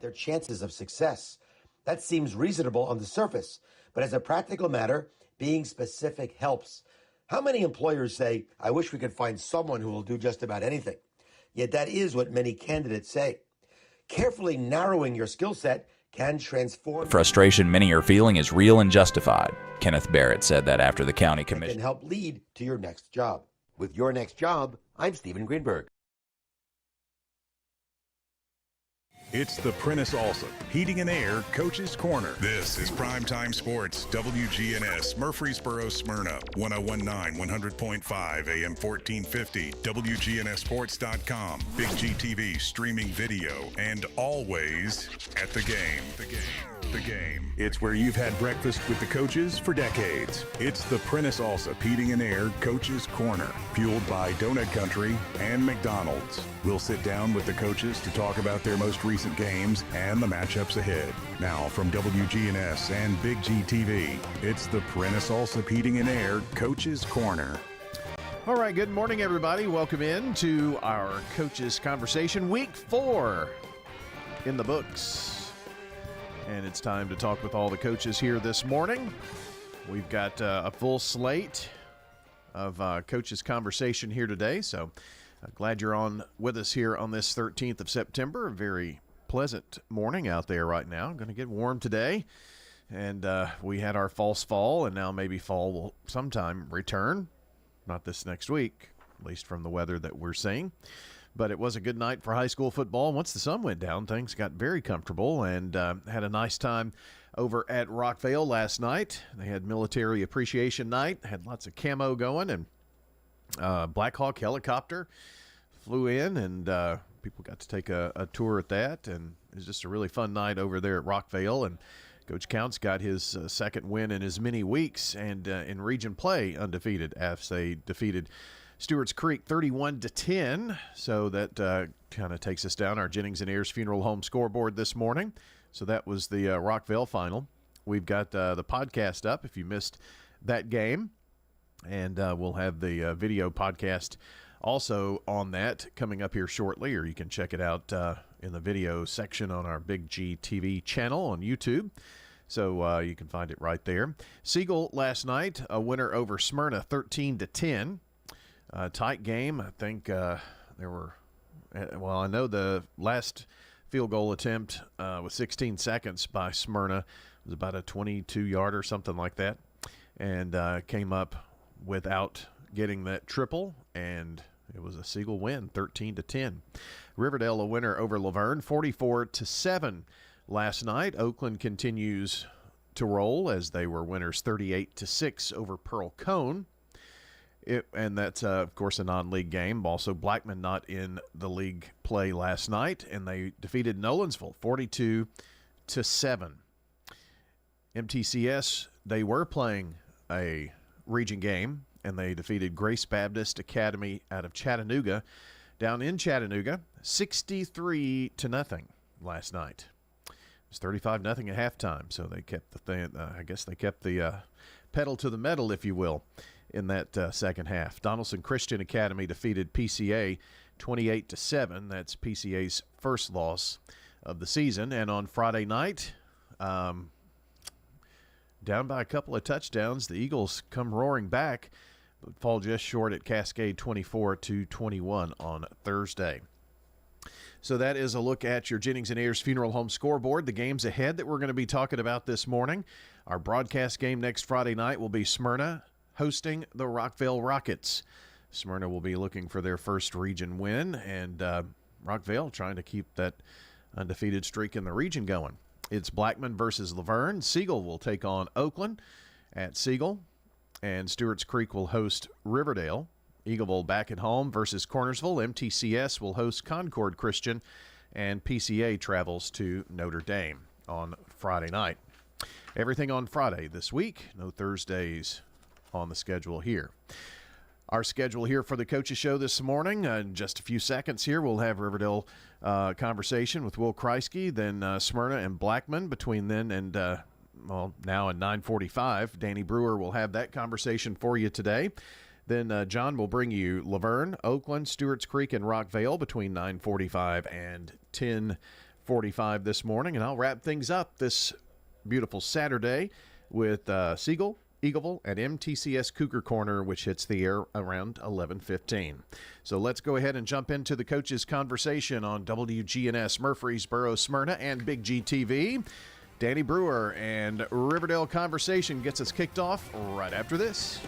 their chances of success. That seems reasonable on the surface, but as a practical matter, being specific helps. How many employers say, I wish we could find someone who will do just about anything? Yet that is what many candidates say. Carefully narrowing your skill set can transform. The frustration many are feeling is real and justified. Kenneth Barrett said that after the county commission. Can help lead to your next job. With Your Next Job, I'm Stephen Greenberg. It's the Prentice Allsup Heating and Air Coach's Corner. This is Primetime Sports, WGNS, Murfreesboro, Smyrna, 1019, 100.5, AM 1450, WGNSsports.com, Big G TV, streaming video, and always at the game. The game. It's where you've had breakfast with the coaches for decades. It's the Prentice Allsup Heating and Air Coach's Corner, fueled by Donut Country and McDonald's. We'll sit down with the coaches to talk about their most recent games and the matchups ahead. Now from WGNS and Big G TV, it's the Prentice Allsup Heating and Air Coach's Corner. All right, good morning, everybody. Welcome in to our Coaches Conversation, Week 4 in the books. And it's time to talk with all the coaches here this morning. We've got a full slate of Coaches Conversation here today, so glad you're on with us here on this 13th of September. A very pleasant morning out there right now. Going to get warm today, and we had our false fall, and now maybe fall will sometime return. Not this next week, at least from the weather that we're seeing. But it was a good night for high school football. Once the sun went down, things got very comfortable, and had a nice time over at Rockvale last night. They had Military Appreciation Night, had lots of camo going, and Black Hawk helicopter flew in, and people got to take a tour at that, and it was just a really fun night over there at Rockvale. And Coach Counts got his second win in as many weeks, and in region play undefeated as they defeated Stewart's Creek 31-10, so that kind of takes us down our Jennings and Ayers Funeral Home scoreboard this morning. So that was the Rockvale final. We've got the podcast up if you missed that game, and we'll have the video podcast also on that coming up here shortly, or you can check it out in the video section on our Big G TV channel on YouTube. So you can find it right there. Siegel last night, a winner over Smyrna 13-10. Tight game. I think there were, I know the last field goal attempt with 16 seconds by Smyrna was about a 22-yard or something like that, and came up without getting that triple, and it was a Siegel win, 13-10. Riverdale a winner over Laverne, 44-7 last night. Oakland continues to roll as they were winners 38-6 over Pearl Cone. And that's, of course, a non-league game. Also, Blackman not in the league play last night, and they defeated Nolensville 42-7. MTCS, they were playing a region game, and they defeaat Grace Baptist Academy out of Chattanooga, down in Chattanooga, 63-0 last night. It was 35-0 at halftime, so they kept the thing. I guess they kept the pedal to the metal, if you will, in that second half. Donaldson Christian Academy defeated PCA 28-7. That's PCA's first loss of the season. And on Friday night, down by a couple of touchdowns, the Eagles come roaring back, but fall just short at Cascade 24-21 on Thursday. So that is a look at your Jennings and Ayers Funeral Home scoreboard. The games ahead that we're going to be talking about this morning. Our broadcast game next Friday night will be Smyrna hosting the Rockvale Rockets. Smyrna will be looking for their first region win, and Rockvale trying to keep that undefeated streak in the region going. It's Blackman versus Laverne. Siegel will take on Oakland at Siegel, and Stewart's Creek will host Riverdale. Eagleville back at home versus Cornersville. MTCS will host Concord Christian, and PCA travels to Notre Dame on Friday night. Everything on Friday this week. No Thursdays on the schedule here. Our schedule here for the Coaches Show this morning. In just a few seconds here, we'll have Riverdale conversation with Will Kreisky, then Smyrna and Blackman between then and, now at 9:45. Danny Brewer will have that conversation for you today. Then John will bring you Laverne, Oakland, Stewart's Creek, and Rockvale between 9:45 and 10:45. 8:45 this morning, and I'll wrap things up this beautiful Saturday with Siegel, Eagleville, and MTCS Cougar Corner, which hits the air around 11:15. So let's go ahead and jump into the coaches' conversation on WGNS, Murfreesboro, Smyrna, and Big G TV. Danny Brewer and Riverdale Conversation gets us kicked off right after this.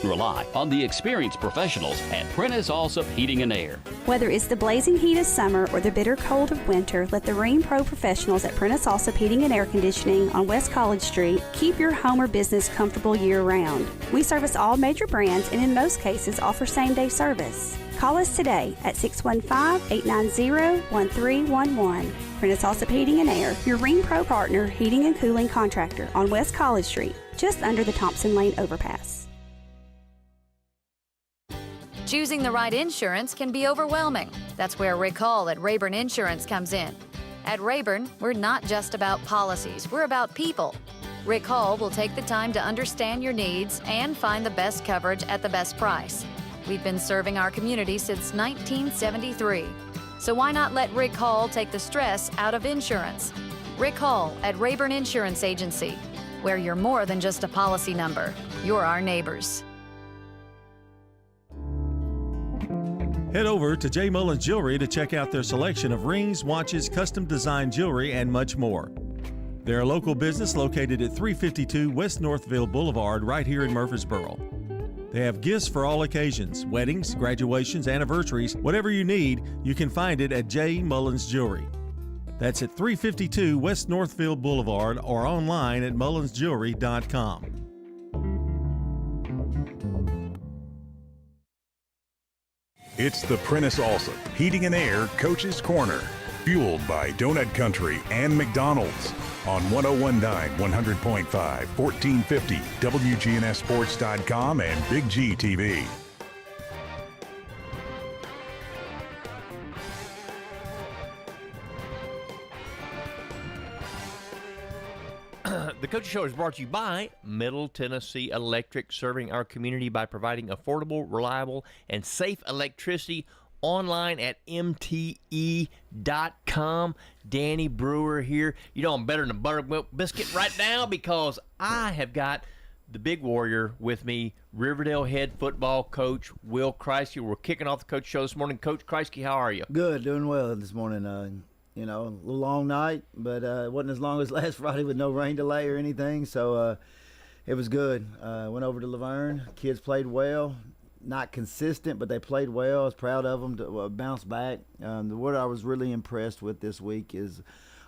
Rely on the experienced professionals at Prentice Allsup Heating and Air. Whether it's the blazing heat of summer or the bitter cold of winter, let the Rheem Pro professionals at Prentice Allsup Heating and Air Conditioning on West College Street keep your home or business comfortable year-round. We service all major brands and in most cases offer same-day service. Call us today at 615-890-1311. Prentice Allsup Heating and Air, your Rheem Pro partner heating and cooling contractor on West College Street, just under the Thompson Lane overpass. Choosing the right insurance can be overwhelming. That's where Rick Hall at Rayburn Insurance comes in. At Rayburn, we're not just about policies, we're about people. Rick Hall will take the time to understand your needs and find the best coverage at the best price. We've been serving our community since 1973. So why not let Rick Hall take the stress out of insurance? Rick Hall at Rayburn Insurance Agency, where you're more than just a policy number. You're our neighbors. Head over to J. Mullins Jewelry to check out their selection of rings, watches, custom design jewelry, and much more. They're a local business located at 352 West Northville Boulevard right here in Murfreesboro. They have gifts for all occasions, weddings, graduations, anniversaries, whatever you need, you can find it at J. Mullins Jewelry. That's at 352 West Northville Boulevard or online at mullinsjewelry.com. It's the Prentice Allsup Heating and Air Coach's Corner, fueled by Donut Country and McDonald's on 1019 100.5, 1450 wgnssports.com and Big G TV. The Coach Show is brought to you by Middle Tennessee Electric, serving our community by providing affordable, reliable, and safe electricity online at mte.com. Danny Brewer here. You know I'm better than a buttermilk biscuit right now because I have got the big warrior with me, Riverdale head football coach Will Kreisky. We're kicking off the Coach Show this morning. Coach Kreisky, how are you? Good, doing well this morning. You know, a little long night, but it wasn't as long as last Friday with no rain delay or anything, so it was good. Went over to Laverne. Kids played well. Not consistent, but they played well. I was proud of them to bounce back. What I was really impressed with this week is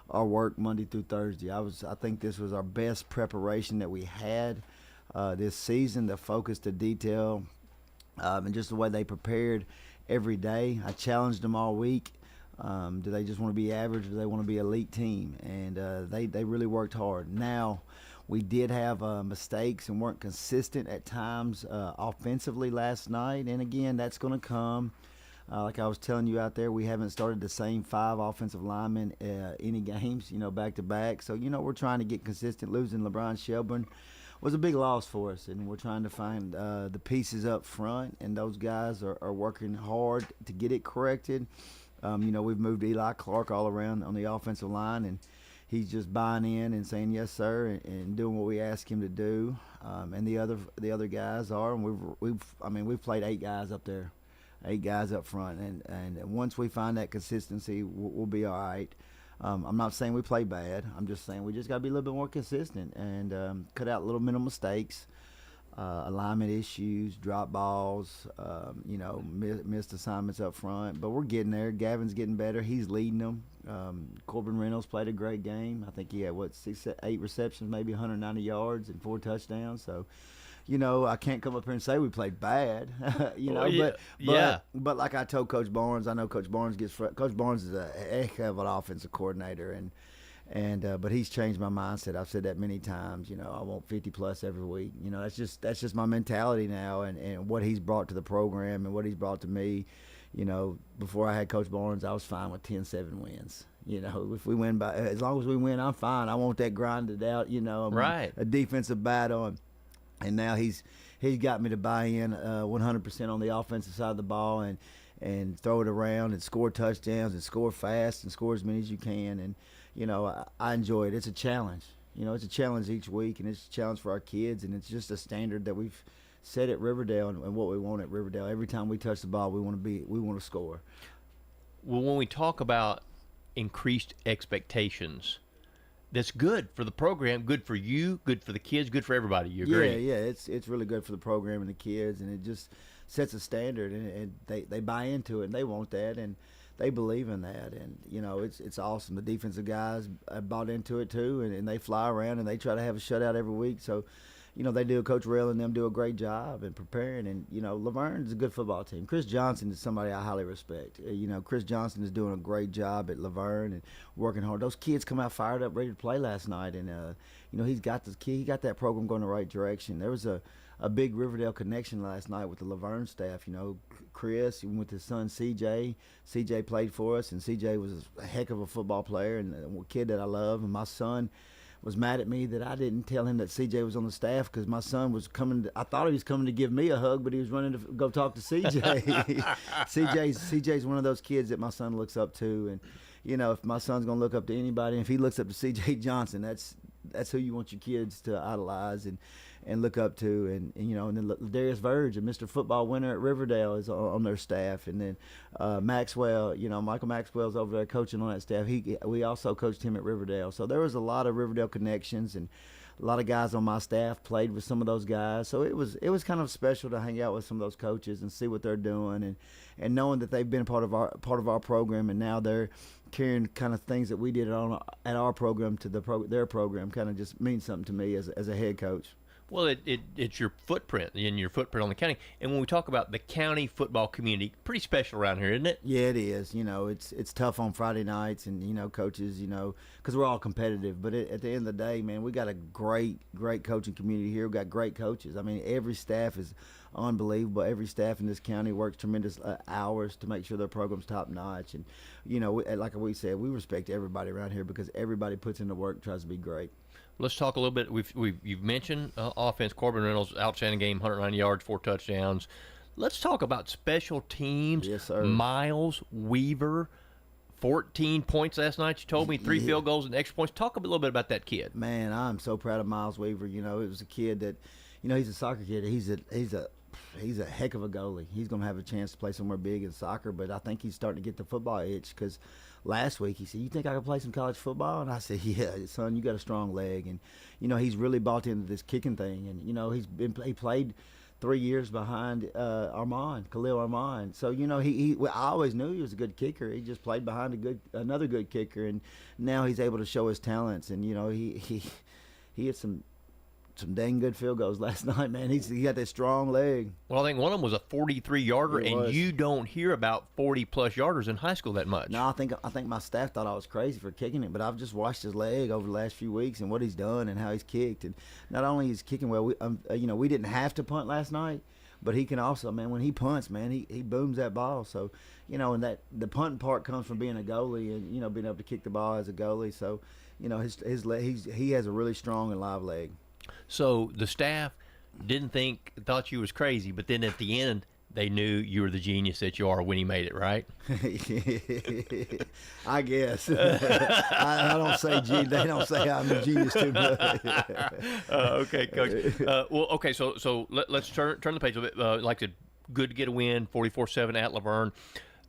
our work Monday through Thursday. I think this was our best preparation that we had this season, the focus to detail, and just the way they prepared every day. I challenged them all week. Do they just want to be average, or do they want to be an elite team? And they really worked hard. Now, we did have mistakes and weren't consistent at times offensively last night. And, again, that's going to come. Like I was telling you out there, we haven't started the same 5 offensive linemen any games, back-to-back. So, we're trying to get consistent. Losing LeBron Shelburne was a big loss for us, and we're trying to find the pieces up front, and those guys are working hard to get it corrected. We've moved Eli Clark all around on the offensive line, and he's just buying in and saying yes, sir, and doing what we ask him to do. And the other guys are, and we've played 8 guys up there, 8 guys up front, and once we find that consistency, we'll be all right. I'm not saying we play bad. I'm just saying we just got to be a little bit more consistent and cut out little minimal mistakes. Alignment issues, drop balls, missed assignments up front. But we're getting there. Gavin's getting better. He's leading them. Corbin Reynolds played a great game. I think he had, 8 receptions, maybe 190 yards and 4 touchdowns. So, I can't come up here and say we played bad, but like I told Coach Barnes, I know Coach Barnes Coach Barnes is a heck of an offensive coordinator, but he's changed my mindset. I've said that many times. I want 50+ every week. That's just my mentality now, and what he's brought to the program and what he's brought to me. Before I had Coach Barnes, I was fine with 10-7 wins. If we win as long as we win, I'm fine. I want that grinded out. Right. A defensive battle. And now he's got me to buy in 100% on the offensive side of the ball and throw it around and score touchdowns and score fast and score as many as you can. And, you know, I enjoy it. It's a challenge. You know, it's a challenge each week, and it's a challenge for our kids, and it's just a standard that we've set at Riverdale and what we want at Riverdale. Every time we touch the ball, we want to score. Well, when we talk about increased expectations, that's good for the program, good for you, good for the kids, good for everybody. You agree? Yeah, it's really good for the program and the kids, and it just sets a standard, and they buy into it, and they want that, and they believe in that, and you know it's awesome. The defensive guys bought into it too, and they fly around and they try to have a shutout every week. So, you know, they do. Coach Rail and them do a great job in preparing, and you know Laverne's a good football team. Chris Johnson is somebody I highly respect. You know, Chris Johnson is doing a great job at Laverne and working hard. Those kids come out fired up, ready to play last night, and you know he got that program going the right direction. There was a big Riverdale connection last night with the Laverne staff. You know, Chris with his son CJ. CJ played for us, and CJ was a heck of a football player and a kid that I love. And my son was mad at me that I didn't tell him that CJ was on the staff because my son was coming. I thought he was coming to give me a hug, but he was running to go talk to CJ. CJ's one of those kids that my son looks up to, and you know, if my son's gonna look up to anybody, and if he looks up to CJ Johnson, that's who you want your kids to idolize and look up to, and you know, and then Darius Verge, a Mr. Football winner at Riverdale, is on their staff, and then Maxwell, you know, Michael Maxwell's over there coaching on that staff. We also coached him at Riverdale, so there was a lot of Riverdale connections, and a lot of guys on my staff played with some of those guys. So it was kind of special to hang out with some of those coaches and see what they're doing, and knowing that they've been part of our program, and now they're carrying kind of things that we did at our program to their program. Kind of just means something to me as a head coach. Well, it's your footprint and your footprint on the county. And when we talk about the county football community, pretty special around here, isn't it? Yeah, it is. You know, it's tough on Friday nights, and you know, coaches, you know, because we're all competitive. But at the end of the day, man, we got a great coaching community here. We got great coaches. I mean, every staff is unbelievable. Every staff in this county works tremendous hours to make sure their program's top notch. And you know, like we said, we respect everybody around here because everybody puts in the work, tries to be great. Let's talk a little bit. You've mentioned offense. Corbin Reynolds, outstanding game, 190 yards, 4 touchdowns. Let's talk about special teams. Yes, sir. Miles Weaver, 14 points last night. You told me 3 field goals and extra points. Talk a little bit about that kid. Man, I'm so proud of Miles Weaver. You know, it was a kid that, you know, he's a soccer kid. He's a heck of a goalie. He's going to have a chance to play somewhere big in soccer, but I think he's starting to get the football itch because last week he said, "You think I can play some college football?" And I said, "Yeah, son, you got a strong leg." And you know, he's really bought into this kicking thing. And you know, he played 3 years behind Khalil Armand. So you know, I always knew he was a good kicker. He just played behind another good kicker, and now he's able to show his talents. And you know, he had some dang good field goals last night, man. He got that strong leg. Well, I think one of them was a 43-yarder, and you don't hear about 40-plus yarders in high school that much. No, I think my staff thought I was crazy for kicking it, but I've just watched his leg over the last few weeks and what he's done and how he's kicked. And not only is kicking well, you know, we didn't have to punt last night, but he can also, man, when he punts, man, he booms that ball. So, you know, and that the punting part comes from being a goalie and, you know, being able to kick the ball as a goalie. So, you know, his leg, he has a really strong and live leg. So the staff thought you was crazy, but then at the end, they knew you were the genius that you are when he made it, right? I guess. I don't say genius. They don't say I'm a genius too much. Okay, Coach. Well, okay, so let's turn the page a bit. Like I said, good to get a win, 44-7 at Laverne.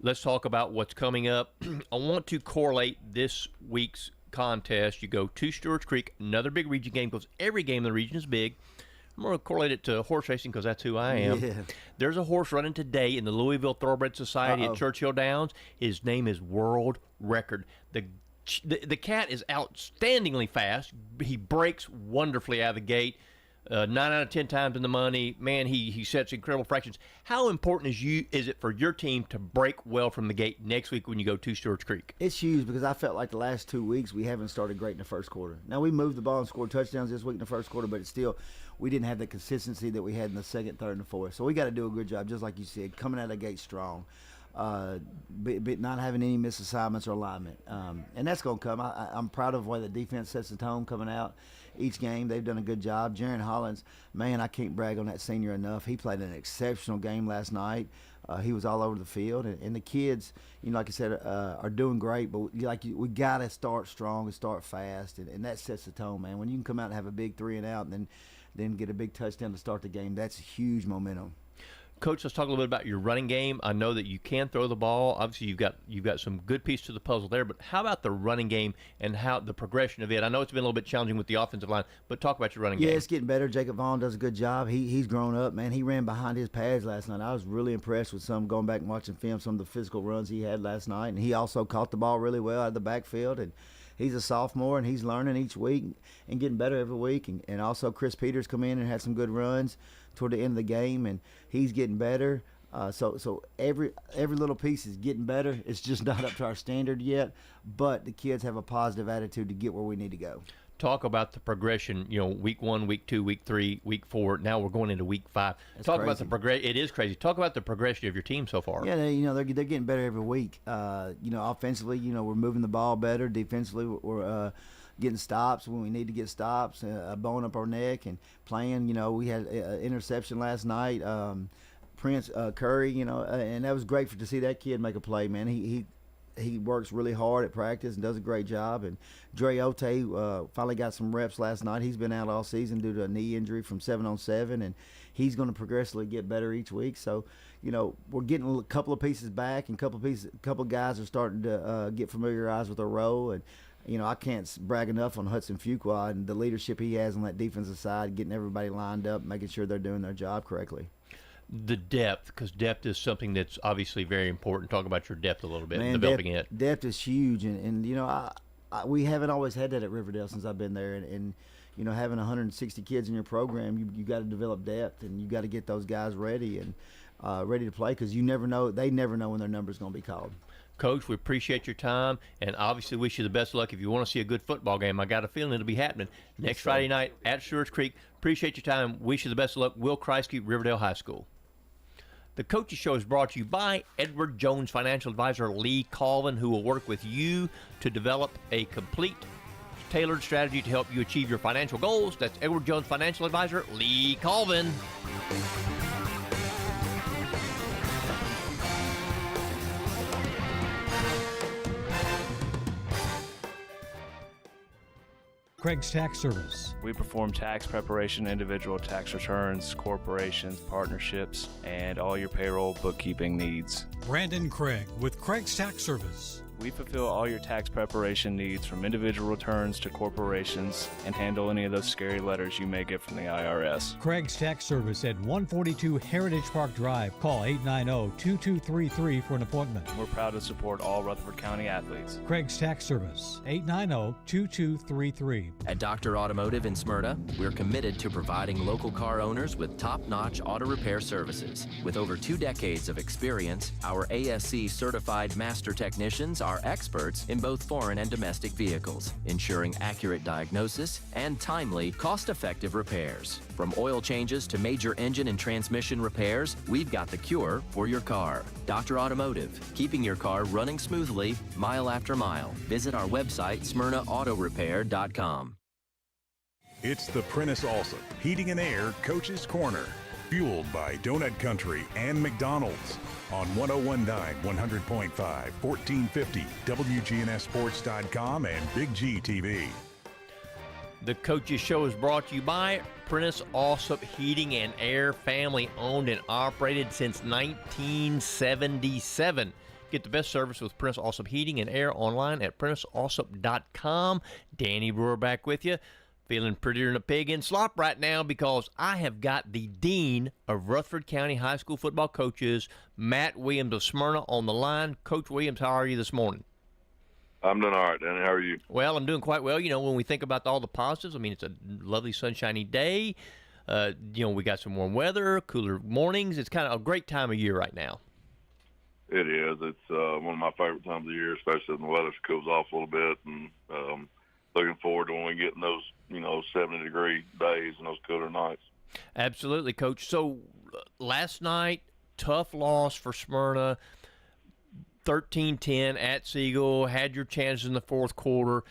Let's talk about what's coming up. I want to correlate this week's contest. You go to Stewart's Creek, another big region game, because every game in the region is big. I'm going to correlate it to horse racing because that's who I am. Yeah. There's a horse running today in the Louisville Thoroughbred Society at Churchill Downs. His name is World Record. The cat is outstandingly fast. He breaks wonderfully out of the gate. 9 out of 10 times in the money. Man, he sets incredible fractions. How important is it for your team to break well from the gate next week when you go to Stewart's Creek? It's huge because I felt like the last 2 weeks we haven't started great in the first quarter. Now, we moved the ball and scored touchdowns this week in the first quarter, but it's still, we didn't have the consistency that we had in the second, third, and fourth. So we got to do a good job, just like you said, coming out of the gate strong. Not having any misassignments or alignment. And that's going to come. I'm proud of the way the defense sets the tone coming out. each game. They've done a good job. Jaron Hollins, man, I can't brag on that senior enough. He played an exceptional game last night. He was all over the field, and the kids, like I said, are doing great. But we got to start strong and start fast, and that sets the tone, man. When you can come out and have a big 3 and out, and then get a big touchdown to start the game, that's huge momentum. Coach, let's talk a little bit about your running game. I know that you can throw the ball. Obviously, you've got some good piece to the puzzle there. But how about the running game and how the progression of it? I know it's been a little bit challenging with the offensive line, but talk about your running game. Yeah, it's getting better. Jacob Vaughn does a good job. He's grown up, man. He ran behind his pads last night. I was really impressed with going back and watching film, some of the physical runs he had last night. And he also caught the ball really well out of the backfield. And he's a sophomore, and he's learning each week and getting better every week. And also Chris Peters come in and had some good runs toward the end of the game, and he's getting better. So every little piece is getting better. It's just not up to our standard yet, but the kids have a positive attitude to get where we need to go. Talk about the progression, week 1, week 2, week 3, week 4. Now we're going into week 5. Talk about the progression. It is crazy. Talk about the progression of your team so far. Yeah, they're getting better every week. Offensively, we're moving the ball better. Defensively, we're getting stops when we need to get stops, bowing up our neck and playing. We had an interception last night. Prince Curry, and that was great to see that kid make a play, man. He works really hard at practice and does a great job. And Dre Ote finally got some reps last night. He's been out all season due to a knee injury from 7-on-7, and he's going to progressively get better each week. So, we're getting a couple of pieces back, and a couple guys are starting to get familiarized with their role. And I can't brag enough on Hudson Fuqua and the leadership he has on that defensive side, getting everybody lined up, making sure they're doing their job correctly. The depth, because depth is something that's obviously very important. Talk about your depth a little bit, developing it. Depth is huge, and we haven't always had that at Riverdale since I've been there. And having 160 kids in your program, you got to develop depth, and you got to get those guys ready and ready to play, because they never know when their number's going to be called. Coach, we appreciate your time, and obviously wish you the best of luck. If you want to see a good football game, I got a feeling it'll be happening next Friday night at Stewart's Creek. Appreciate your time. Wish you the best of luck. Will Kreisky, Riverdale High School. The Coaches Show is brought to you by Edward Jones Financial Advisor Lee Colvin, who will work with you to develop a complete, tailored strategy to help you achieve your financial goals. That's Edward Jones Financial Advisor Lee Colvin. Craig's Tax Service. We perform tax preparation, individual tax returns, corporations, partnerships, and all your payroll bookkeeping needs. Brandon Craig with Craig's Tax Service. We fulfill all your tax preparation needs, from individual returns to corporations, and handle any of those scary letters you may get from the IRS. Craig's Tax Service at 142 Heritage Park Drive. Call 890-2233 for an appointment. We're proud to support all Rutherford County athletes. Craig's Tax Service, 890-2233. At Dr. Automotive in Smyrna, we're committed to providing local car owners with top-notch auto repair services. With over 2 decades of experience, our ASC certified master technicians are experts in both foreign and domestic vehicles, ensuring accurate diagnosis and timely, cost-effective repairs. From oil changes to major engine and transmission repairs, we've got the cure for your car. Dr. Automotive, keeping your car running smoothly, mile after mile. Visit our website, smyrnaautorepair.com. It's the Prentice Allsup Heating and Air Coach's Corner, fueled by Donut Country and McDonald's. On 1019, 100.5, 1450, wgnssports.com, and Big G TV. The Coaches Show is brought to you by Prentice Allsup Heating and Air, family owned and operated since 1977. Get the best service with Prentice Allsup Heating and Air online at PrenticeAllsup.com. Danny Brewer back with you. Feeling prettier than a pig in slop right now, because I have got the Dean of Rutherford County High School football coaches, Matt Williams of Smyrna, on the line. Coach Williams, how are you this morning? I'm doing all right, Danny. How are you? Well, I'm doing quite well. When we think about all the positives, it's a lovely sunshiny day. We got some warm weather, cooler mornings. It's kind of a great time of year right now. It is. It's one of my favorite times of the year, especially when the weather cools off a little bit, and looking forward to when we get in those 70-degree days and those cooler nights. Absolutely, Coach. So last night, tough loss for Smyrna, 13-10 at Siegel. Had your chances in the fourth quarter,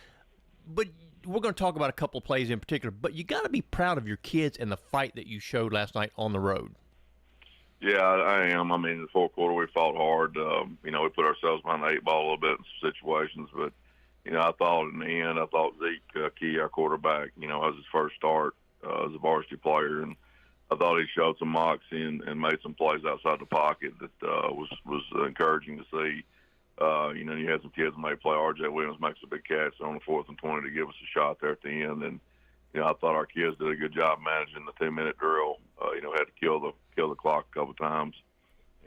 but we're going to talk about a couple of plays in particular, but you got to be proud of your kids and the fight that you showed last night on the road. Yeah, I am. I mean, in the fourth quarter, we fought hard. We put ourselves behind the 8 ball a little bit in some situations, but, I thought in the end, Zeke Key, our quarterback, was his first start as a varsity player, and I thought he showed some moxie and made some plays outside the pocket that was encouraging to see. You had some kids that may play. R.J. Williams makes a big catch on the 4th and 20 to give us a shot there at the end, and I thought our kids did a good job managing the 2-minute drill. Had to kill the clock a couple times,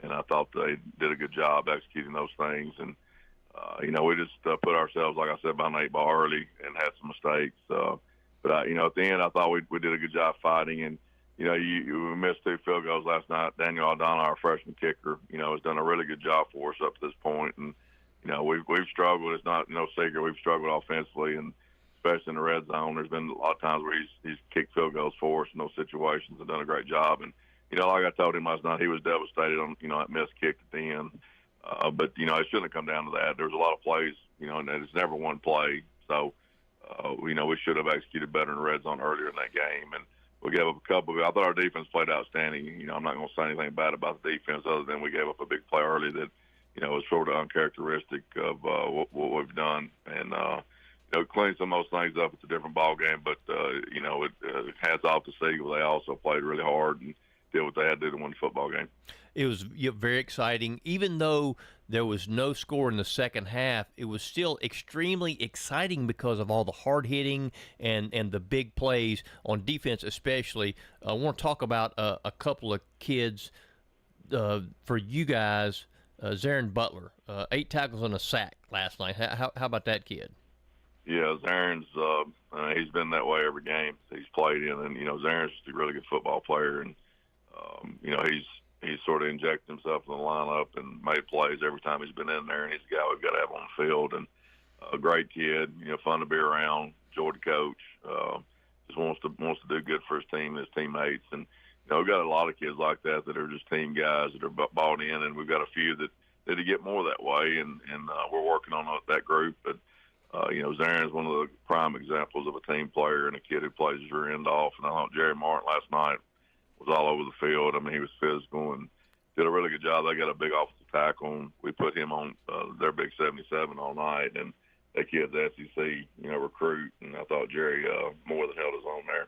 and I thought they did a good job executing those things. And we just put ourselves, like I said, behind the 8 ball early and had some mistakes. But at the end, I thought we did a good job fighting. And we missed 2 field goals last night. Daniel Aldana, our freshman kicker, has done a really good job for us up to this point. And we've struggled. It's not no secret. We've struggled offensively, and especially in the red zone. There's been a lot of times where he's kicked field goals for us in those situations and done a great job. And, like I told him last night, he was devastated on, that missed kick at the end. But, it shouldn't have come down to that. There's a lot of plays, and it's never one play. So, we should have executed better in the red zone earlier in that game. And we gave up a couple. I thought our defense played outstanding. I'm not going to say anything bad about the defense other than we gave up a big play early that, was sort of uncharacteristic of what we've done. And, clean some of those things up. It's a different ball game, but hats off to Siegel. They also played really hard and did what they had to do to win the football game. It was very exciting. Even though there was no score in the second half, it was still extremely exciting because of all the hard hitting and the big plays on defense, especially. I want to talk about a couple of kids for you guys. Zarin Butler, 8 tackles and a sack last night. How about that kid? Yeah, Zarin's he's been that way every game he's played in, and Zarin's just a really good football player, and he's sort of injected himself in the lineup and made plays every time he's been in there, and he's a guy we've got to have on the field. And a great kid, fun to be around, enjoyed the coach, just wants to do good for his team and his teammates. And we've got a lot of kids like that are just team guys that are bought in, and we've got a few that to get more that way, and we're working on that group. But Zarin is one of the prime examples of a team player and a kid who plays his rear end off. And I thought Jerry Martin last night was all over the field. I mean, he was physical and did a really good job. They got a big offensive tackle, and we put him on their big 77 all night. And that kid's SEC, recruit. And I thought Jerry more than held his own there.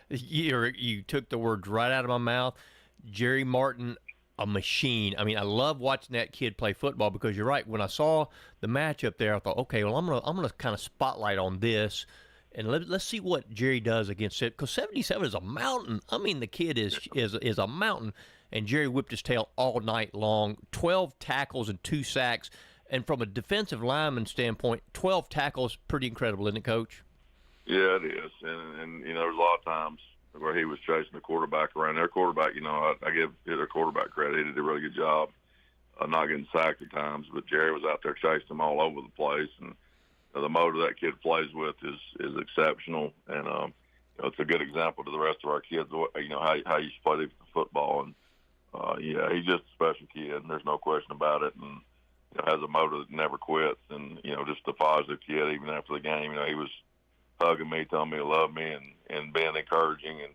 You took the words right out of my mouth. Jerry Martin, a machine. I mean, I love watching that kid play football because you're right. When I saw the matchup there, I thought, okay, well, I'm gonna kind of spotlight on this, and let's see what Jerry does against it, because 77 is a mountain. I mean, the kid is a mountain, and Jerry whipped his tail all night long. 12 tackles and 2 sacks, and from a defensive lineman standpoint, 12 tackles, pretty incredible, isn't it, Coach? Yeah, it is, and there's a lot of times where he was chasing the quarterback around. Their quarterback, I give their quarterback credit. He did a really good job not getting sacked at times, but Jerry was out there chasing them all over the place. And the motor that kid plays with is exceptional, and it's a good example to the rest of our kids, how you should play football. And, he's just a special kid, and there's no question about it, and has a motor that never quits, and, just a positive kid even after the game. He was hugging me, telling me he loved me, and being encouraging. And,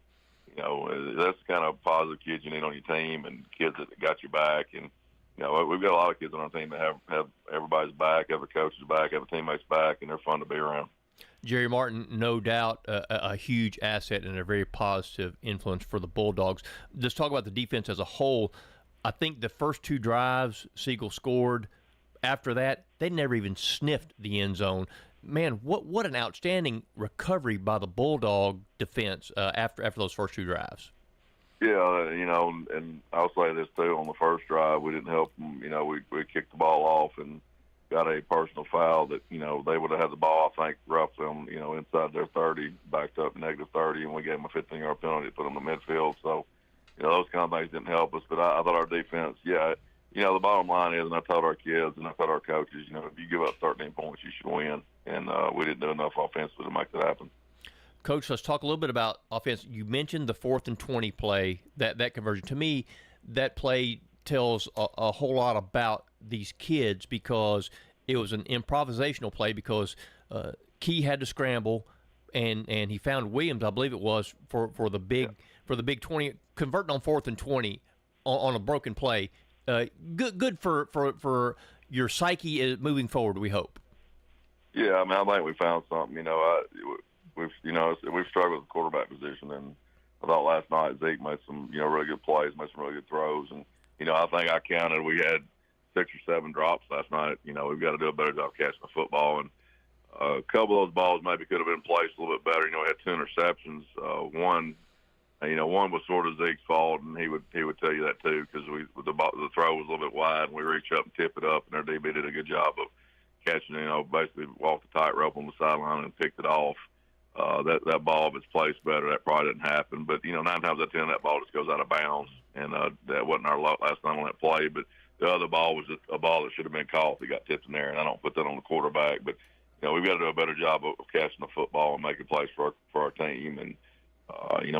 that's the kind of positive kids you need on your team, and kids that got your back. And, we've got a lot of kids on our team that have everybody's back, have a coach's back, have a teammate's back, and they're fun to be around. Jerry Martin, no doubt, a huge asset and a very positive influence for the Bulldogs. Let's talk about the defense as a whole. I think the first 2 drives, Siegel scored. After that, they never even sniffed the end zone. Man, what an outstanding recovery by the Bulldog defense after those first 2 drives. Yeah, and I'll say this too. On the first drive, we didn't help them. We kicked the ball off and got a personal foul that they would have had the ball, I think, roughly on inside their 30, backed up negative 30, and we gave them a 15-yard penalty to put them in the midfield. So those kind of things didn't help us. But I thought our defense, the bottom line is, and I told our kids and I told our coaches, if you give up 13 points, you should win. And we didn't do enough offensively to make that happen. Coach, let's talk a little bit about offense. You mentioned the 4th and 20 play, that conversion. To me, that play tells a whole lot about these kids because it was an improvisational play because Key had to scramble, and he found Williams, I believe it was, for the big 20, converting on 4th and 20 on a broken play. Good for your psyche moving forward, we hope. Yeah, I mean, I think we found something. We've struggled with the quarterback position, and I thought last night Zeke made some really good plays, made some really good throws, and I think I counted we had 6 or 7 drops last night. We've got to do a better job catching the football, and a couple of those balls maybe could have been placed a little bit better. We had 2 interceptions. One was sort of Zeke's fault, and he would tell you that too, because the throw was a little bit wide, and we reach up and tip it up, and our DB did a good job of catching, basically walked the tightrope on the sideline and picked it off. That ball, if it's placed better, that probably didn't happen. But 9 times out of 10, that ball just goes out of bounds, and that wasn't our luck last night on that play. But the other ball was just a ball that should have been caught if it got tipped in there, and I don't put that on the quarterback. But we've got to do a better job of catching the football and making plays for our team, and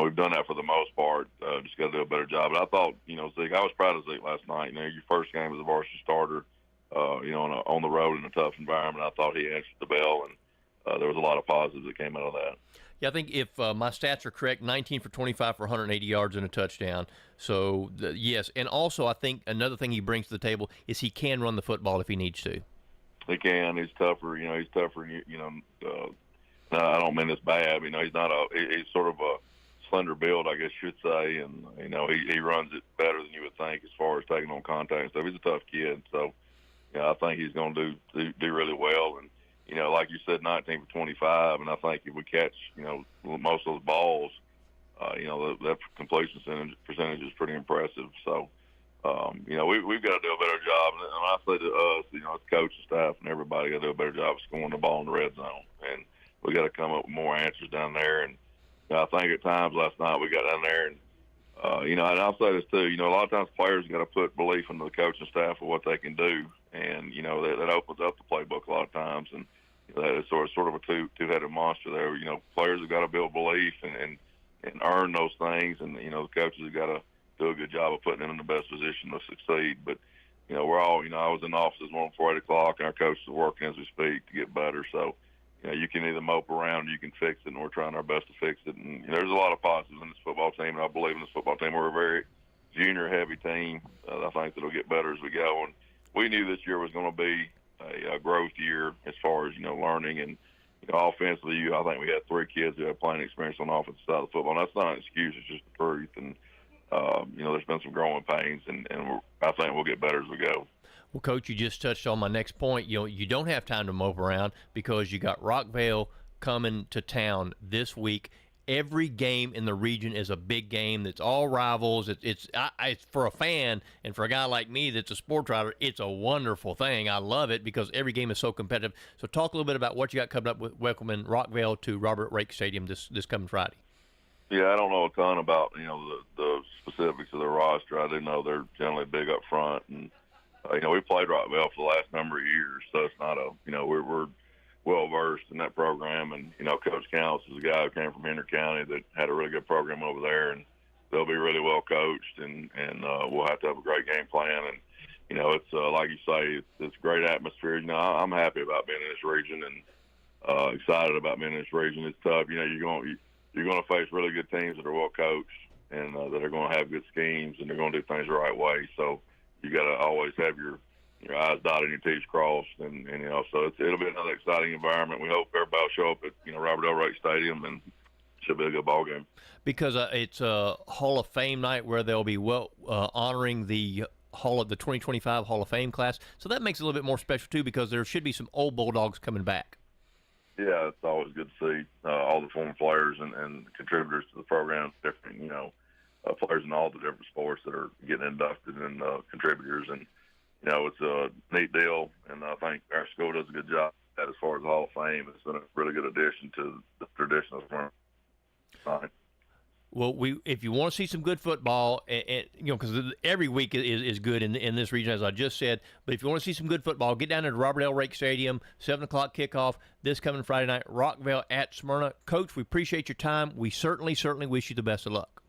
we've done that for the most part. Just got to do a better job. But I thought, Zeke, I was proud of Zeke last night. Your first game as a varsity starter, on the road in a tough environment. I thought he answered the bell, and there was a lot of positives that came out of that. Yeah, I think if my stats are correct, 19 for 25 for 180 yards and a touchdown. So, yes. And also, I think another thing he brings to the table is he can run the football if he needs to. He can. He's tougher. He's tougher. I don't mean this bad. He's sort of a slender build, I guess you should say. And, he runs it better than you would think as far as taking on contact and stuff. He's a tough kid. So, I think he's going to do really well. And, like you said, 19 for 25, and I think if we catch, most of those balls, that completion percentage is pretty impressive. So, we've got to do a better job. And I say to us, as coaching staff and everybody, got to do a better job of scoring the ball in the red zone. And we got to come up with more answers down there. And I think at times last night we got down there and, and I'll say this too, a lot of times players got to put belief into the coaching staff of what they can do. And, that opens up the playbook a lot of times. And that is sort of a two-headed monster there. Players have got to build belief and earn those things. And, the coaches have got to do a good job of putting them in the best position to succeed. But, we're all, I was in the office this morning before 8 o'clock, and our coaches are working as we speak to get better. So, you can either mope around or you can fix it, and we're trying our best to fix it. And there's a lot of positives in this football team, and I believe in this football team. We're a very junior-heavy team. I think that'll get better as we go. And we knew this year was going to be a growth year as far as, learning. And, offensively, I think we had 3 kids who had playing experience on the offensive side of the football. And that's not an excuse. It's just the truth. And, there's been some growing pains, and I think we'll get better as we go. Well, Coach, you just touched on my next point. You don't have time to mope around because you got Rockvale coming to town this week. Every game in the region is a big game. It's all rivals. It's for a fan and for a guy like me that's a sports writer, it's a wonderful thing. I love it because every game is so competitive. So talk a little bit about what you got coming up with welcoming Rockvale to Robert Rake Stadium this coming Friday. Yeah, I don't know a ton about the specifics of their roster. I do know they're generally big up front, and we played Rockvale for the last number of years, so it's not we're well versed in that program. And Coach Counts is a guy who came from Henry County that had a really good program over there, and they'll be really well coached, and we'll have to have a great game plan. And it's like you say, it's a great atmosphere. I'm happy about being in this region and excited about being in this region. It's tough. You're going to face really good teams that are well coached and that are going to have good schemes, and they're going to do things the right way. So you got to always have your I's dotted and your T's crossed, and so it'll be another exciting environment. We hope everybody will show up at Robert L. Rake Stadium, and it should be a good ball game. Because it's a Hall of Fame night where they'll be honoring the 2025 Hall of Fame class, so that makes it a little bit more special too, because there should be some old Bulldogs coming back. Yeah, it's always good to see all the former players and contributors to the program, different players in all the different sports that are getting inducted and contributors, and it's a neat deal, and I think our school does a good job as far as the Hall of Fame. It's been a really good addition to the tradition of the time. Well, if you want to see some good football, because every week is good in this region, as I just said. But if you want to see some good football, get down to Robert L. Rake Stadium, 7 o'clock kickoff this coming Friday night, Rockvale at Smyrna. Coach, we appreciate your time. We certainly wish you the best of luck.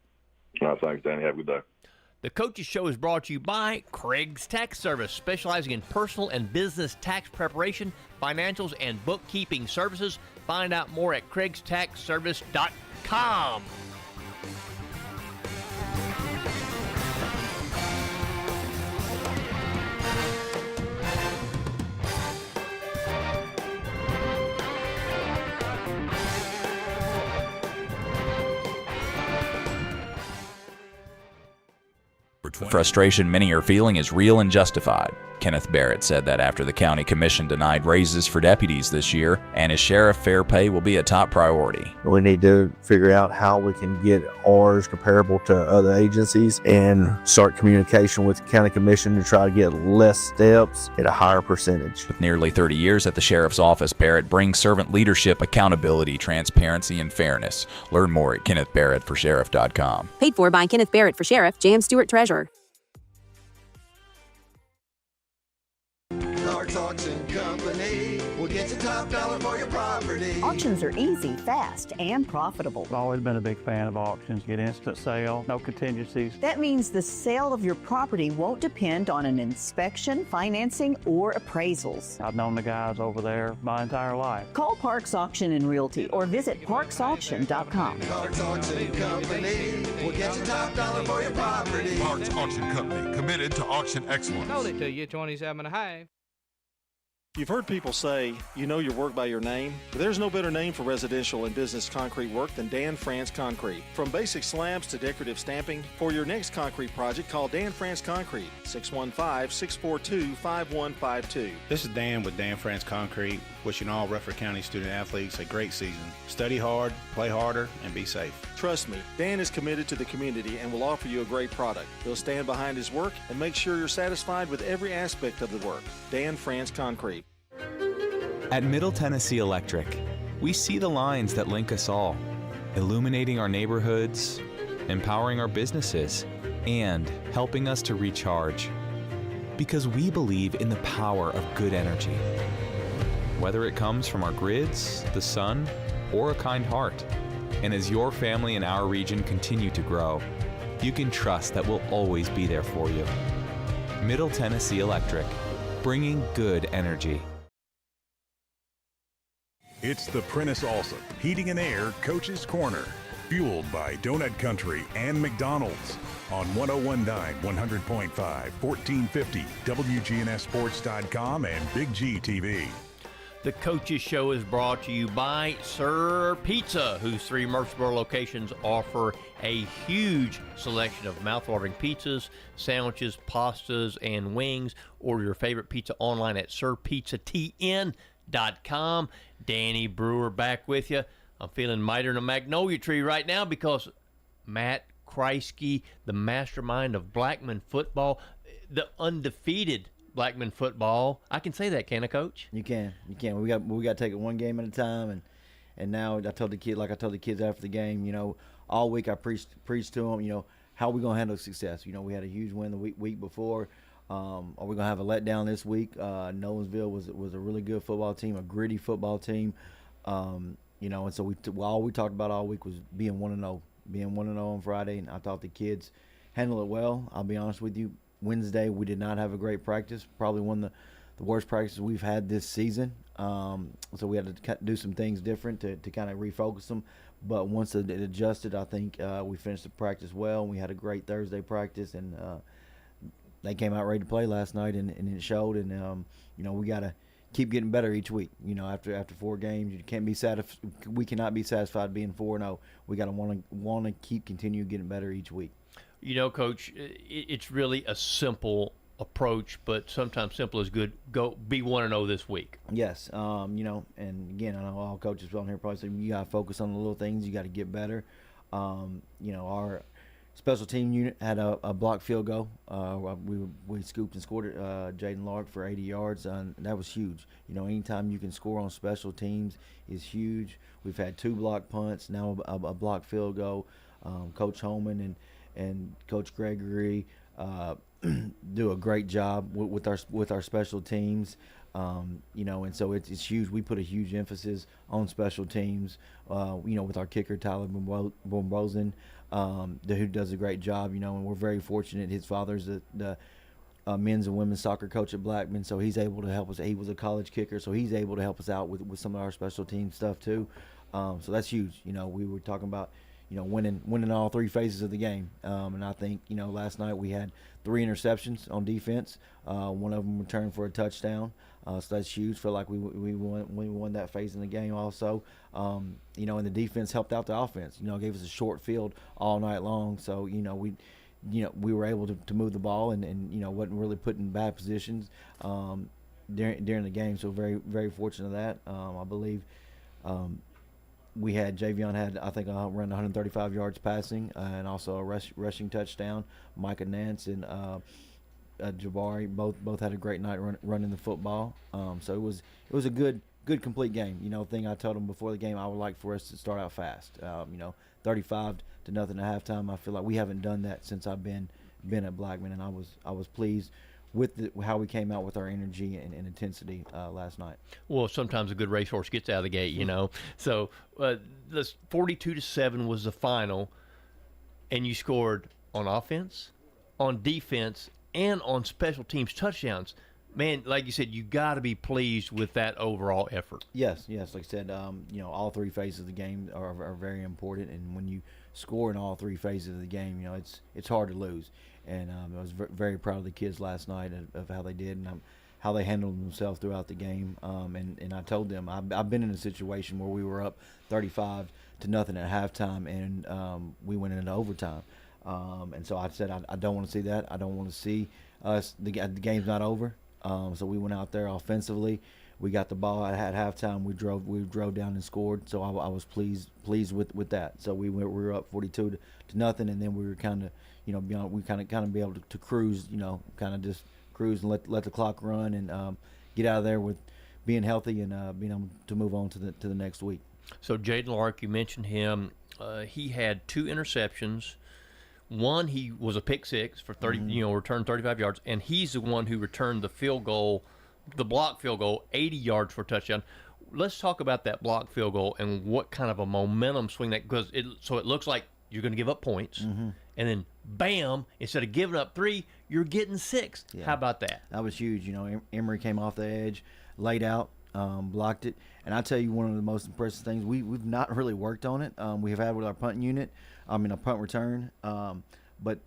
Thanks, Danny. Have a good day. The Coaches Show is brought to you by Craig's Tax Service, specializing in personal and business tax preparation, financials, and bookkeeping services. Find out more at craigstaxservice.com. The frustration many are feeling is real and justified. Kenneth Barrett said that after the county commission denied raises for deputies this year, and as sheriff, fair pay will be a top priority. We need to figure out how we can get ours comparable to other agencies and start communication with the county commission to try to get less steps at a higher percentage. With nearly 30 years at the sheriff's office, Barrett brings servant leadership, accountability, transparency, and fairness. Learn more at KennethBarrettForSheriff.com. Paid for by Kenneth Barrett for Sheriff, J.M. Stewart Treasurer. Auction Company will get you top dollar for your property. Auctions are easy, fast, and profitable. I've always been a big fan of auctions. Get instant sale, no contingencies. That means the sale of your property won't depend on an inspection, financing, or appraisals. I've known the guys over there my entire life. Call Parks Auction and Realty or visit parksauction.com. Parks Auction Company will get you top dollar for your property. Parks Auction Company, committed to auction excellence. Sold it to you, 27.5. You've heard people say, you know your work by your name, but there's no better name for residential and business concrete work than Dan France Concrete. From basic slabs to decorative stamping, for your next concrete project, call Dan France Concrete, 615-642-5152. This is Dan with Dan France Concrete, wishing all Rutherford County student athletes a great season. Study hard, play harder, and be safe. Trust me, Dan is committed to the community and will offer you a great product. He'll stand behind his work and make sure you're satisfied with every aspect of the work. Dan France Concrete. At Middle Tennessee Electric, we see the lines that link us all, illuminating our neighborhoods, empowering our businesses, and helping us to recharge. Because we believe in the power of good energy. Whether it comes from our grids, the sun, or a kind heart. And as your family and our region continue to grow, you can trust that we'll always be there for you. Middle Tennessee Electric, bringing good energy. It's the Prentice Allsup Heating and Air Coach's Corner, fueled by Donut Country and McDonald's on 101.9, 100.5, 1450, wgnssports.com, and Big G TV. The Coaches Show is brought to you by Sir Pizza, whose 3 Murfreesboro locations offer a huge selection of mouthwatering pizzas, sandwiches, pastas, and wings. Order your favorite pizza online at sirpizzatn.com. Danny Brewer back with you. I'm feeling mightier than a magnolia tree right now because Matt Kreisky, the mastermind of Blackman football, the undefeated Blackman football. I can say that, can I, Coach? You can. We got to take it one game at a time, and now I told the kids after the game, you know, all week I preached to them, you know, how are we gonna handle success? You know, we had a huge win the week before. Are we gonna have a letdown this week? Nolensville was a really good football team, a gritty football team. You know, and so all we talked about all week was being 1-0 on Friday, and I thought the kids handled it well. I'll be honest with you. Wednesday, we did not have a great practice, probably one of the worst practices we've had this season. So we had to do some things different to kind of refocus them. But once it adjusted, I think we finished the practice well. We had a great Thursday practice, and they came out ready to play last night, and it showed. And, you know, we got to keep getting better each week. You know, after 4 games, we cannot be satisfied being 4-0. We got to want to continue getting better each week. You know, Coach, it's really a simple approach, but sometimes simple is good. Go be 1-0 this week. Yes, you know, and again, I know all coaches on here probably say you got to focus on the little things. You got to get better. You know, our special team unit had a blocked field goal. We scooped and scored it. Jaden Lark for 80 yards, and that was huge. You know, anytime you can score on special teams is huge. We've had 2 blocked punts, now a blocked field goal. Coach Holman and Coach Gregory do a great job with our special teams, you know, and so it's huge. We put a huge emphasis on special teams, you know, with our kicker Tyler Bombosen, who does a great job, you know, and we're very fortunate. His father's the men's and women's soccer coach at Blackman, so he's able to help us. He was a college kicker, so he's able to help us out with some of our special team stuff too. So that's huge. We were talking about winning all three phases of the game, and I think last night we had 3 interceptions on defense. One of them returned for a touchdown, so that's huge. Feel like we won that phase in the game also. And the defense helped out the offense. Gave us a short field all night long, so we were able to move the ball and wasn't really put in bad positions during the game. So very, very fortunate of that. I believe we had Javion had, I think, around 135 yards passing and also a rushing touchdown. Micah Nance and Jabari both had a great night running the football. So it was a good complete game. Thing I told them before the game, I would like for us to start out fast. 35-0 at halftime. I feel like we haven't done that since I've been at Blackman, and I was pleased with how we came out with our energy and intensity last night. Well, sometimes a good racehorse gets out of the gate, So this 42-7 was the final, and you scored on offense, on defense, and on special teams touchdowns. Man, like you said, you got to be pleased with that overall effort. Yes. Like I said, all 3 phases of the game are very important, and when you score in all 3 phases of the game, it's hard to lose. And I was very proud of the kids last night of how they did and how they handled themselves throughout the game. And I told them I've been in a situation where we were up 35-0 at halftime, and we went into overtime. And so I said I don't want to see that. I don't want to see us. The game's not over. So we went out there offensively. We got the ball at halftime. We drove down and scored. So I was pleased with that. So we were up 42-0, and then we were kind of we kind of be able to cruise. Kind of just cruise and let the clock run and get out of there with being healthy and being able to move on to the next week. So Jaden Lark, you mentioned him. He had 2 interceptions. One, he was a pick six for 30, returned 35 yards, and he's the one who returned the field goal, the block field goal, 80 yards for a touchdown. Let's talk about that block field goal and what kind of a momentum swing that, because it looks like you're going to give up points, and then bam, instead of giving up 3, you're getting 6. Yeah. How about that? That was huge. Emory came off the edge, laid out, blocked it, and I tell you, one of the most impressive things, we've not really worked on it. We have had with our punt unit. A punt return, but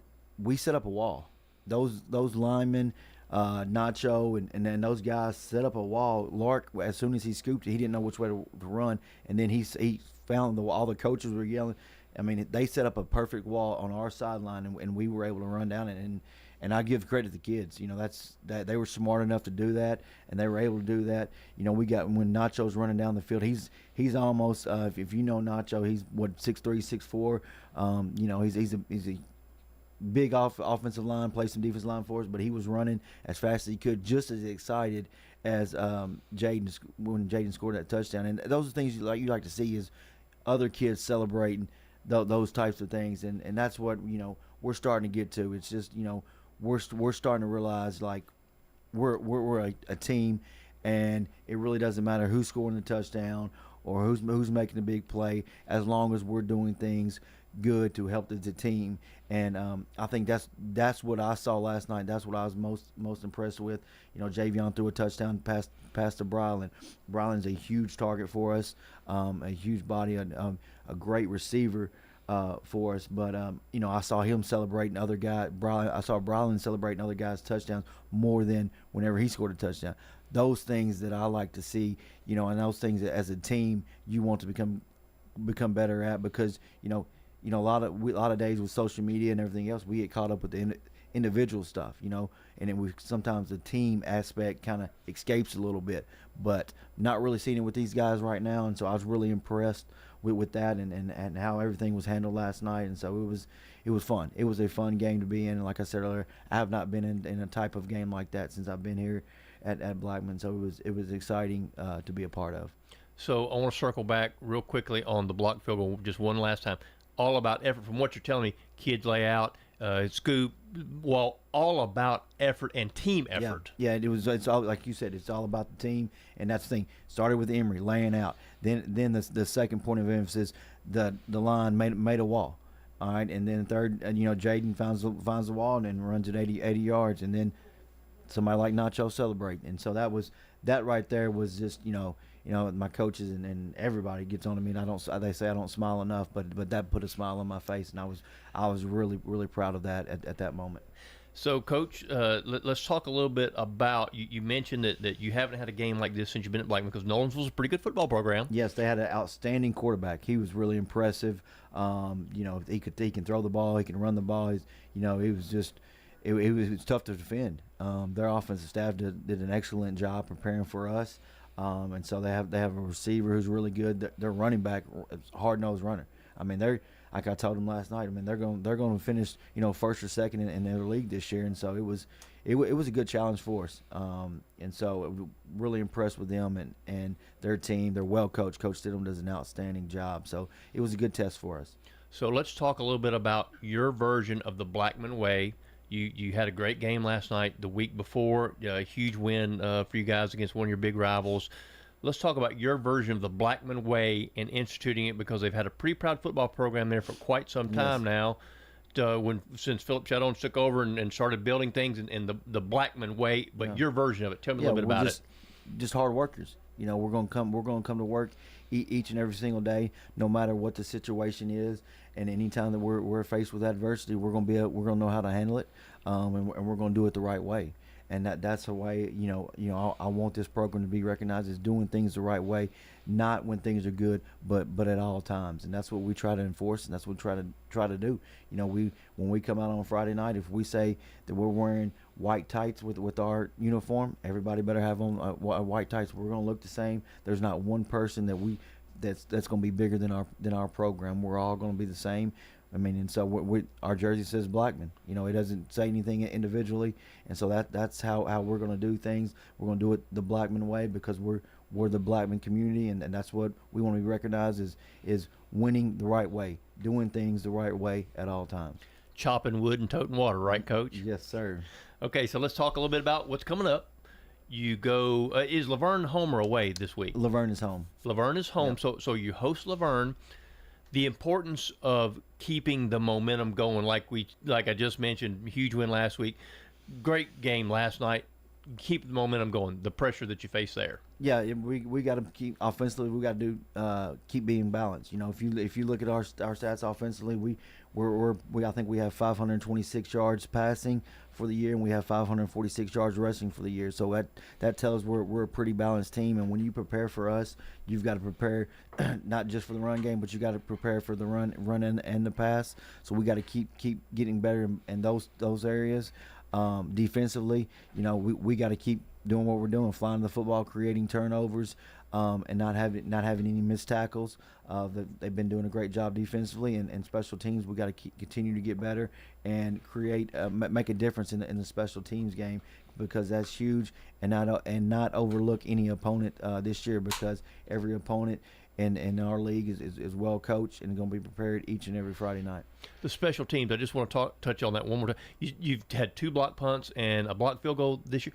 we set up a wall. Those linemen, Nacho, and then those guys set up a wall. Lark, as soon as he scooped it, he didn't know which way to run, and then he found all the coaches were yelling. They set up a perfect wall on our sideline, and we were able to run down it. And I give credit to the kids. That they were smart enough to do that, and they were able to do that. We got, when Nacho's running down the field, he's almost if you know Nacho, he's 6'3", 6'4". He's a big offensive line, plays some defensive line for us, but he was running as fast as he could, just as excited as Jaden when Jaden scored that touchdown. And those are things you like to see, is other kids celebrating those types of things, and that's what we're starting to get to. It's just we're starting to realize like we're a team, and it really doesn't matter who's scoring the touchdown or who's making the big play, as long as we're doing things good to help the team. And I think that's what I saw last night. That's what I was most impressed with. Javion threw a touchdown pass to Brylan. Brylan's a huge target for us, a huge body, a great receiver for us. But I saw him celebrating other guys. I saw Brylan celebrating other guys' touchdowns more than whenever he scored a touchdown. Those things that I like to see, and those things that as a team you want to become better at, because a lot of days with social media and everything else, we get caught up with the individual stuff, and then sometimes the team aspect kind of escapes a little bit, but not really seeing it with these guys right now. And so I was really impressed with that and how everything was handled last night. And so it was fun. It was a fun game to be in. And like I said earlier, I have not been in a type of game like that since I've been here at Blackman. So it was exciting to be a part of. So I want to circle back real quickly on the block field goal just one last time. All about effort. From what you're telling me, kids lay out, scoop, all about effort and team effort. Yeah, it's all, like you said, it's all about the team, and that's the thing. Started with Emory laying out. Then the second point of emphasis, the line made a wall. All right, and then third, Jaden finds the wall and then runs it 80 yards, and then somebody like Nacho celebrate. And so that right there was just, my coaches and everybody gets on to me, and they say I don't smile enough, but that put a smile on my face, and I was really, really proud of that at that moment. So, Coach, let's talk a little bit about, you mentioned that you haven't had a game like this since you've been at Blackman, because Nolans was a pretty good football program. Yes, they had an outstanding quarterback. He was really impressive. He can throw the ball, he can run the ball. It was tough to defend. Their offensive staff did an excellent job preparing for us. And so they have a receiver who's really good. Their running back, hard-nosed runner. I mean, like I told them last night. I mean, they're going to finish, first or second in their league this year. And so it was a good challenge for us. And so really impressed with them and their team. They're well coached. Coach Stidham does an outstanding job. So it was a good test for us. So let's talk a little bit about your version of the Blackman way. You had a great game last night. The week before, a huge win for you guys against one of your big rivals. Let's talk about your version of the Blackman way and instituting it, because they've had a pretty proud football program there for quite some time now. Since Philip Chadones took over and started building things in the Blackman way, but your version of it. Tell me a little bit about it. Just hard workers. We're gonna come to work each and every single day, no matter what the situation is. And anytime that we're faced with adversity, we're gonna know how to handle it, and we're gonna do it the right way. And that's the way, I want this program to be recognized as doing things the right way, not when things are good, but at all times. And that's what we try to enforce, and that's what we try to do. When we come out on Friday night, if we say that we're wearing white tights with our uniform, everybody better have on white tights. We're going to look the same. There's not one person that's going to be bigger than our program. We're all going to be the same. I mean, and so our jersey says Blackman. It doesn't say anything individually, and so that's how we're going to do things. We're going to do it the Blackman way, because we're the Blackman community, and that's what we want to be recognized is winning the right way, doing things the right way at all times. Chopping wood and toting water, right, Coach? Yes, sir. Okay, so let's talk a little bit about what's coming up. You go. Is Laverne home or away this week? Laverne is home. Laverne is home. Yep. So you host Laverne. The importance of keeping the momentum going, like I just mentioned, huge win last week, great game last night. Keep the momentum going. The pressure that you face there. Yeah, we got to keep offensively. We got to keep being balanced. If you look at our stats offensively, I think we have 526 yards passing for the year, and we have 546 yards rushing for the year. So that tells we're a pretty balanced team. And when you prepare for us, you've got to prepare not just for the run game, but you got to prepare for the run and the pass. So we got to keep getting better in those areas. Defensively, we got to keep doing what we're doing, flying the football, creating turnovers, and not having any missed tackles. They've been doing a great job defensively, and special teams. We got to continue to get better and make a difference in the special teams game, because that's huge, and not overlook any opponent this year, because every opponent in our league is well coached and going to be prepared each and every Friday night. The special teams, I just want to touch on that one more time. You've had 2 block punts and a block field goal this year.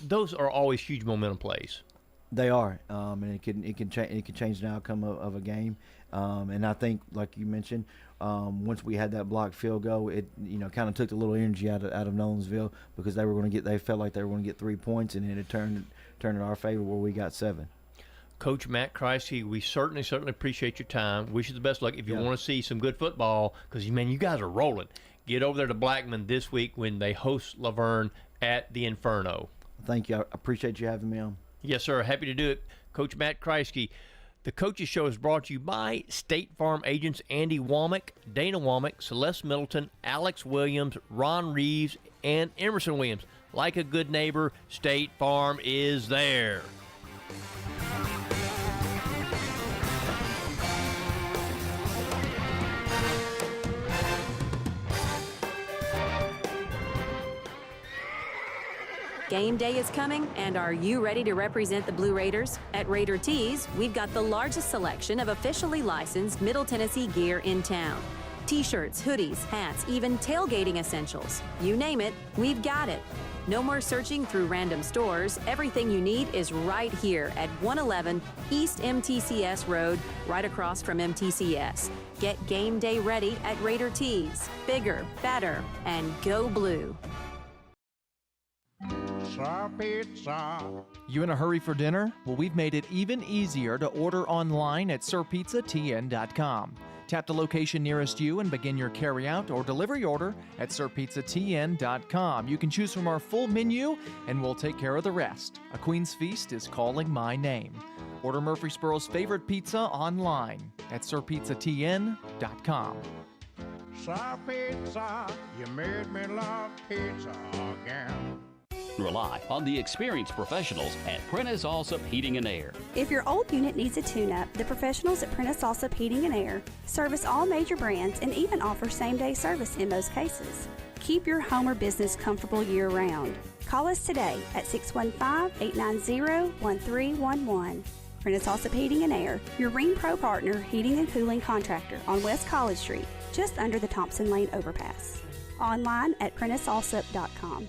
Those are always huge momentum plays. They are, and it can change the outcome of a game. And I think, like you mentioned, once we had that blocked field goal, it kind of took a little energy out of Nolensville, because they felt like they were going to get 3 points, and it turned in our favor where we got 7. Coach Matt Kreisky, we certainly appreciate your time. Wish you the best luck. If you want to see some good football, because, you guys are rolling, get over there to Blackman this week when they host Laverne at the Inferno. Thank you. I appreciate you having me on. Yes, sir. Happy to do it. Coach Matt Kreisky. The Coaches Show is brought to you by State Farm agents Andy Womack, Dana Womack, Celeste Middleton, Alex Williams, Ron Reeves, and Emerson Williams. Like a good neighbor, State Farm is there. Game day is coming, and are you ready to represent the Blue Raiders? At Raider Tees, we've got the largest selection of officially licensed Middle Tennessee gear in town. T-shirts, hoodies, hats, even tailgating essentials. You name it, we've got it. No more searching through random stores. Everything you need is right here at 111 East MTCS Road, right across from MTCS. Get game day ready at Raider Tees. Bigger, better, and go blue. Pizza, pizza. You in a hurry for dinner? Well, we've made it even easier to order online at sirpizzatn.com. Tap the location nearest you and begin your carry-out or delivery order at sirpizzatn.com. You can choose from our full menu, and we'll take care of the rest. A Queen's Feast is calling my name. Order Murfreesboro's favorite pizza online at sirpizzatn.com. Sir Pizza, you made me love pizza again. Rely on the experienced professionals at Prentice Allsup Heating and Air. If your old unit needs a tune-up, the professionals at Prentice Allsup Heating and Air service all major brands and even offer same-day service in most cases. Keep your home or business comfortable year-round. Call us today at 615-890-1311. Prentice Allsup Heating and Air, your Ring Pro partner heating and cooling contractor on West College Street, just under the Thompson Lane overpass. Online at PrenticeAllsup.com.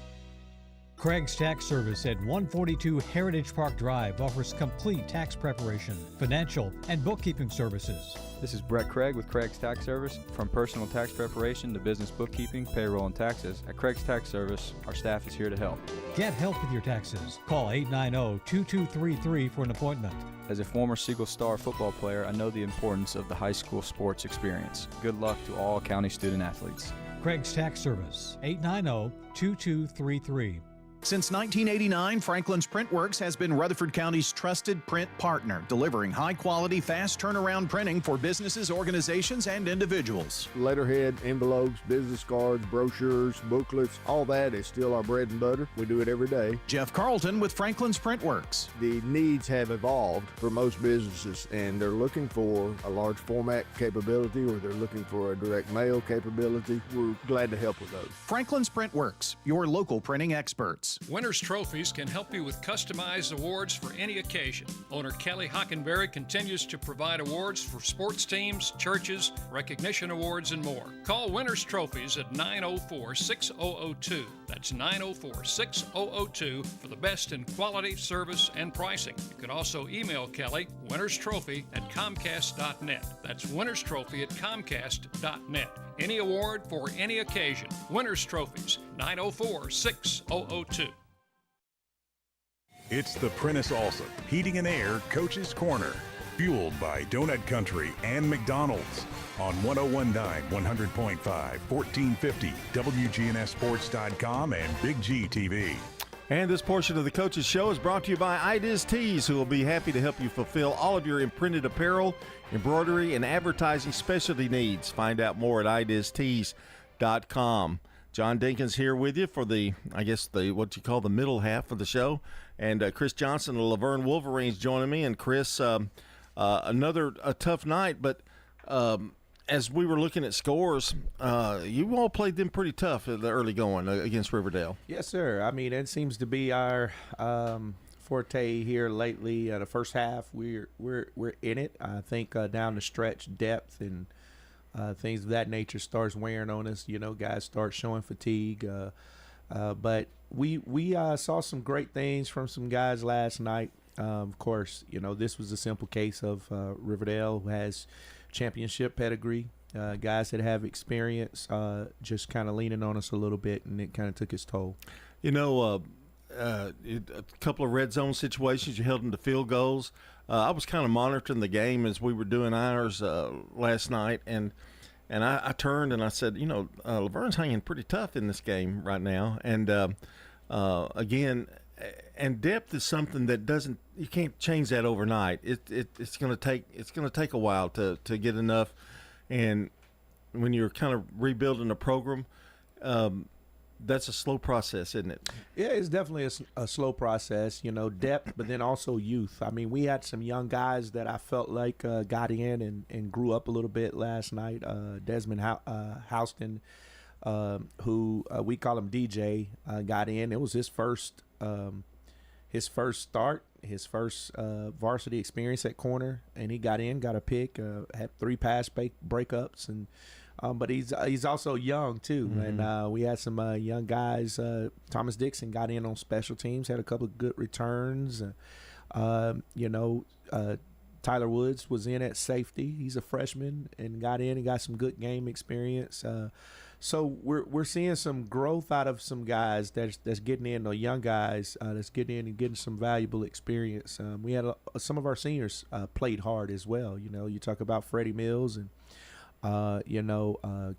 Craig's Tax Service at 142 Heritage Park Drive offers complete tax preparation, financial, and bookkeeping services. This is Brett Craig with Craig's Tax Service. From personal tax preparation to business bookkeeping, payroll, and taxes, at Craig's Tax Service, our staff is here to help. Get help with your taxes. Call 890-2233 for an appointment. As a former Siegel Star football player, I know the importance of the high school sports experience. Good luck to all county student athletes. Craig's Tax Service, 890-2233. Since 1989, Franklin's Printworks has been Rutherford County's trusted print partner, delivering high-quality, fast turnaround printing for businesses, organizations, and individuals. Letterhead, envelopes, business cards, brochures, booklets, all that is still our bread and butter. We do it every day. Jeff Carlton with Franklin's Printworks. The needs have evolved for most businesses, and they're looking for a large format capability, or they're looking for a direct mail capability. We're glad to help with those. Franklin's Printworks, your local printing experts. Winners Trophies can help you with customized awards for any occasion. Owner Kelly Hockenberry continues to provide awards for sports teams, churches, recognition awards, and more. Call Winners Trophies at 904-6002. That's 904-6002 for the best in quality, service, and pricing. You can also email Kelly, winnerstrophy@comcast.net. That's winnerstrophy@comcast.net. Any award for any occasion. Winners Trophies, 904-6002. It's the Prentice Allsup Heating and Air Coach's Corner, fueled by Donut Country and McDonald's on 101.9, 100.5, 1450, wgnssports.com, and Big G TV. And this portion of the Coach's Show is brought to you by Ideas Tees, who will be happy to help you fulfill all of your imprinted apparel, embroidery, and advertising specialty needs. Find out more at ideastees.com. John Dinkins here with you for the what you call the middle half of the show. And Chris Johnson of Laverne Wolverines joining me. And Chris, another tough night, but as we were looking at scores, you all played them pretty tough at the early going against Riverdale. Yes, sir. I mean, it seems to be our forte here lately. The first half, we're in it. I think down the stretch, depth and things of that nature starts wearing on us. You know, guys start showing fatigue. But we saw some great things from some guys last night. Of course, you know, this was a simple case of Riverdale, who has championship pedigree, guys that have experience, just kind of leaning on us a little bit, and it kind of took its toll. You know, a couple of red zone situations, you held them to field goals. I was kind of monitoring the game as we were doing ours last night, and I turned and I said, you know, Laverne's hanging pretty tough in this game right now, and again, and depth is something that you can't change that overnight. It's going to take a while to get enough, and when you're kind of rebuilding a program, that's a slow process, isn't it? Yeah, it's definitely a slow process, you know, depth, but then also youth. I mean, we had some young guys that I felt like got in and grew up a little bit last night. Desmond Houston, who we call him DJ, got in. It was his first start, his first varsity experience at corner, and he got in, got a pick, had 3 pass breakups, and but he's also young too. Mm-hmm. And we had some young guys. Thomas Dixon got in on special teams, had a couple of good returns. You know, Tyler Woods was in at safety. He's a freshman and got in and got some good game experience. So we're seeing some growth out of some guys that's getting in, the young guys that's getting in and getting some valuable experience. We had some of our seniors played hard as well. You know, you talk about Freddie Mills and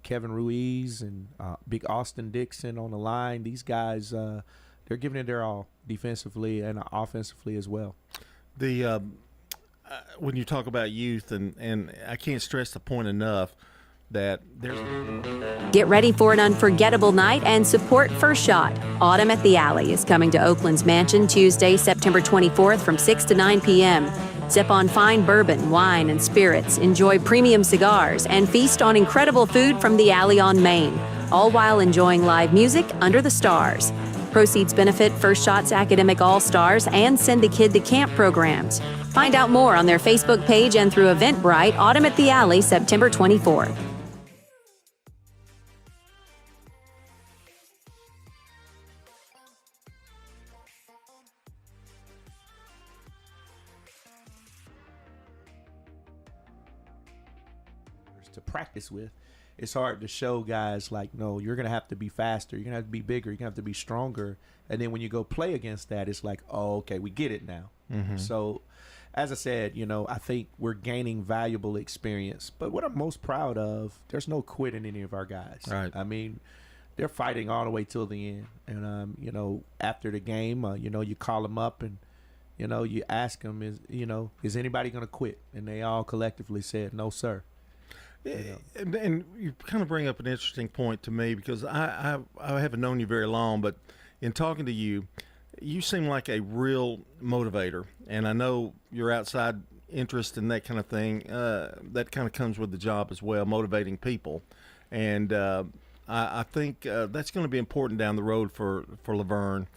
Kevin Ruiz and Big Austin Dixon on the line. These guys, they're giving it their all defensively and offensively as well. The when you talk about youth, and I can't stress the point enough that there's. Get ready for an unforgettable night and support First Shot. Autumn at the Alley is coming to Oakland's Mansion Tuesday, September 24th from 6 to 9 p.m. Sip on fine bourbon, wine, and spirits, enjoy premium cigars, and feast on incredible food from the Alley on Main, all while enjoying live music under the stars. Proceeds benefit First Shot's Academic All-Stars and Send the Kid to Camp programs. Find out more on their Facebook page and through Eventbrite. Autumn at the Alley, September 24th. To practice with, it's hard to show guys like, no, you're gonna have to be faster, you're gonna have to be bigger, you're gonna have to be stronger, and then when you go play against that, it's like, oh, okay, we get it now. So as I said, I think we're gaining valuable experience, but what I'm most proud of, there's no quit in any of our guys. Right. I mean, they're fighting all the way till the end, and after the game, you call them up and you ask them, is anybody gonna quit, and they all collectively said, no, sir. And you kind of bring up an interesting point to me, because I haven't known you very long, but in talking to you, you seem like a real motivator, and I know your outside interest in that kind of thing, that kind of comes with the job as well, motivating people, and I think that's going to be important down the road for Laverne,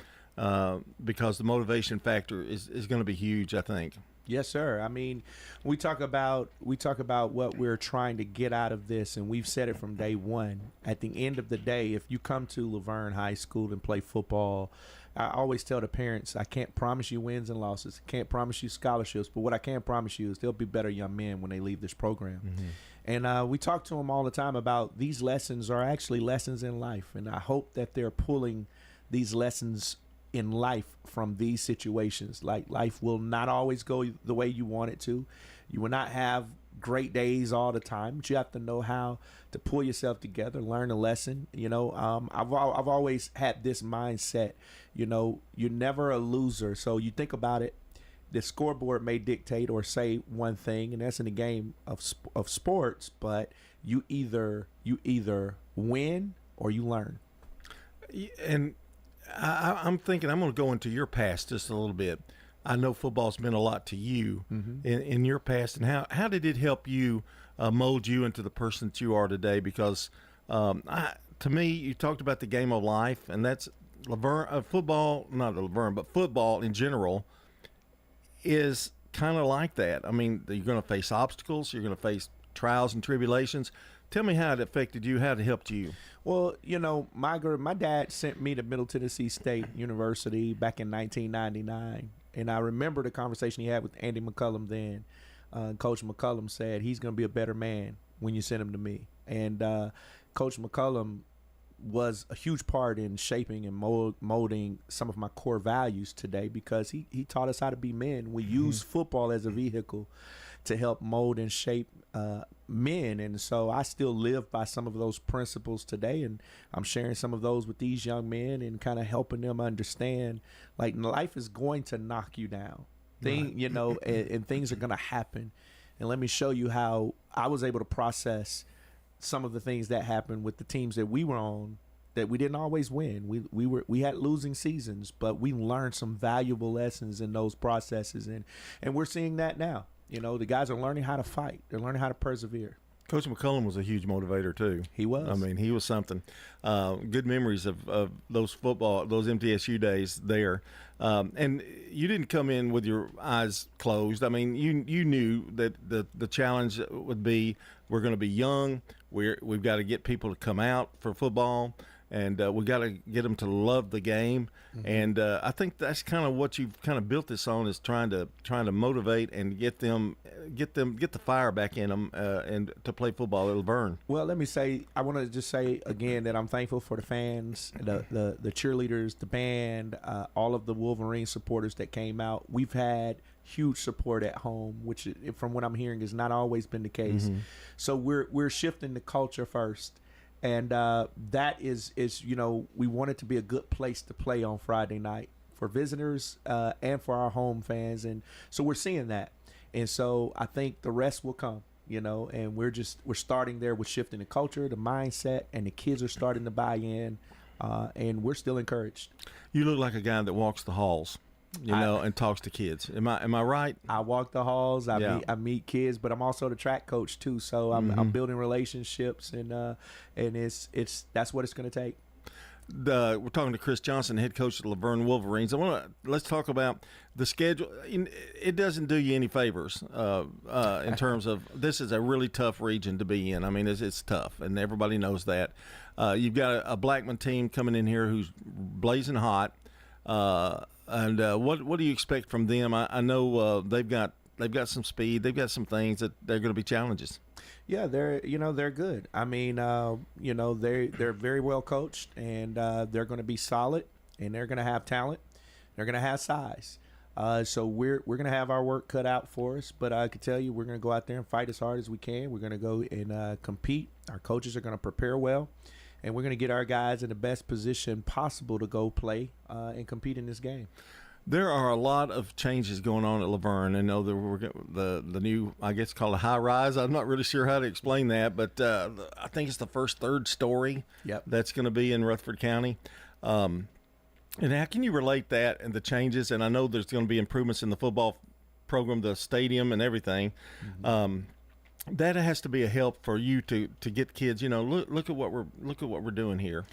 because the motivation factor is going to be huge, I think. Yes, sir. I mean, we talk about what we're trying to get out of this, and we've said it from day one. At the end of the day, if you come to Laverne High School and play football, I always tell the parents, I can't promise you wins and losses. I can't promise you scholarships, but what I can promise you is they'll be better young men when they leave this program. And we talk to them all the time about these lessons are actually lessons in life, and I hope that they're pulling these lessons in life from these situations. Like, life will not always go the way you want it to. You will not have great days all the time, but you have to know how to pull yourself together, learn a lesson. I've always had this mindset, you're never a loser. So you think about it, the scoreboard may dictate or say one thing, and that's in the game of sports, but you either win or you learn. And I'm thinking I'm going to go into your past just a little bit. I know football's meant a lot to you in your past, and how did it help you mold you into the person that you are today? Because to me, you talked about the game of life, and that's Laverne football, not Laverne, but football in general is kind of like that. I mean, you're going to face obstacles, you're going to face trials and tribulations. Tell me how it affected you, how it helped you. Well, my dad sent me to Middle Tennessee State University back in 1999, and I remember the conversation he had with Andy McCullum then. Coach McCullum said he's going to be a better man when you send him to me. And Coach McCullum was a huge part in shaping and molding some of my core values today, because he taught us how to be men. We use football as a vehicle to help mold and shape men, and so I still live by some of those principles today, and I'm sharing some of those with these young men and kind of helping them understand, like, life is going to knock you down, and things are going to happen, and let me show you how I was able to process some of the things that happened with the teams that we were on, that we didn't always win. We had losing seasons, but we learned some valuable lessons in those processes, and we're seeing that now. The guys are learning how to fight. They're learning how to persevere. Coach McCullum was a huge motivator too. He was. I mean, he was something. Good memories of those MTSU days there. And you didn't come in with your eyes closed. I mean, you knew that the challenge would be, we're going to be young. We've got to get people to come out for football. and we got to get them to love the game. And I think that's kind of what you've kind of built this on, is trying to motivate and get the fire back in them and to play football at Laverne. Well, let me say, I want to just say again that I'm thankful for the fans, the cheerleaders, the band, all of the Wolverine supporters that came out. We've had huge support at home, which from what I'm hearing has not always been the case. So we're shifting the culture first. And that is we want it to be a good place to play on Friday night for visitors and for our home fans. And so we're seeing that. And so I think the rest will come, and we're starting there with shifting the culture, the mindset, and the kids are starting to buy in, and we're still encouraged. You look like a guy that walks the halls. And talks to kids. Am I right? I walk the halls. I meet kids, but I'm also the track coach too. So I'm building relationships, and that's what it's going to take. We're talking to Chris Johnson, head coach of the Laverne Wolverines. Let's talk about the schedule. It doesn't do you any favors in terms of, this is a really tough region to be in. I mean, it's tough, and everybody knows that. You've got a Blackman team coming in here who's blazing hot. And what do you expect from them? I know they've got some speed. They've got some things that they're going to be challenges. Yeah, they're good. I mean, they're very well coached, and they're going to be solid, and they're going to have talent. They're going to have size. So we're going to have our work cut out for us. But I can tell you, we're going to go out there and fight as hard as we can. We're going to go and compete. Our coaches are going to prepare well. And we're going to get our guys in the best position possible to go play and compete in this game. There are a lot of changes going on at Laverne. I know the new, I guess, called a high rise. I'm not really sure how to explain that, but I think it's the first third story that's going to be in Rutherford County. And how can you relate that and the changes? And I know there's going to be improvements in the football program, the stadium, and everything. That has to be a help for you to get kids. Look at what we're doing here.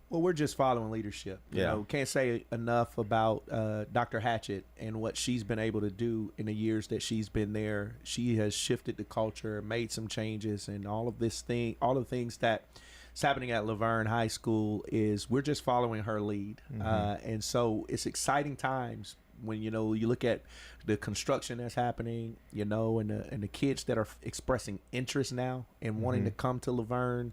Well, we're just following leadership. Can't say enough about Dr. Hatchett and what she's been able to do in the years that she's been there. She has shifted the culture, made some changes, and all of the things that's happening at Laverne High School is we're just following her lead. And so it's exciting times when you look at the construction that's happening, and the kids that are expressing interest now and wanting to come to Laverne.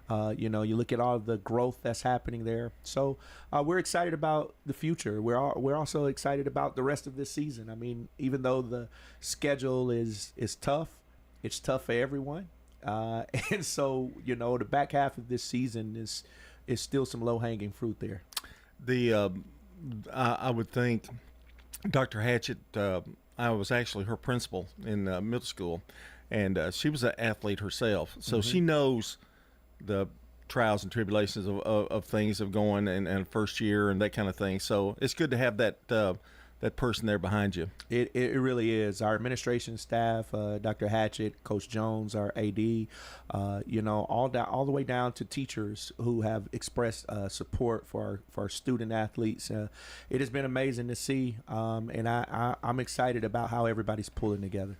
You look at all of the growth that's happening there. So we're excited about the future. We're also excited about the rest of this season. I mean, even though the schedule is tough, it's tough for everyone. And so the back half of this season is still some low hanging fruit there. I would think Dr. Hatchett, I was actually her principal in middle school, and she was an athlete herself, so she knows the trials and tribulations of things of going and first year and that kind of thing. So it's good to have that person there behind you. It really is. Our administration staff, Dr. Hatchett, Coach Jones, our AD, all the way down to teachers who have expressed support for our student athletes. It has been amazing to see, and I'm excited about how everybody's pulling together.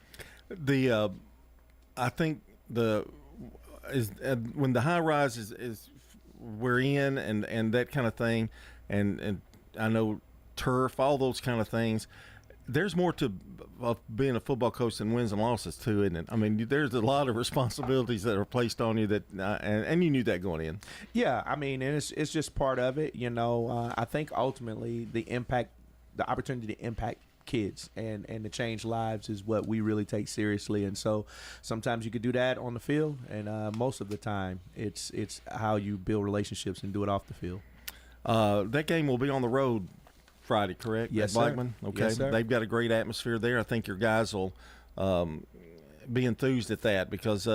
I think when the high rise is we're in and that kind of thing, and I know turf, all those kind of things. There's more to being a football coach than wins and losses too, isn't it? I mean, there's a lot of responsibilities that are placed on you that, and you knew that going in. Yeah, I mean, and it's just part of it. I think ultimately the opportunity to impact kids and to change lives is what we really take seriously. And so sometimes you could do that on the field, and most of the time it's how you build relationships and do it off the field. That game will be on the road Friday, correct? Yes, at Blackman? Sir. Okay. Yes, sir. They've got a great atmosphere there. I think your guys will be enthused at that because,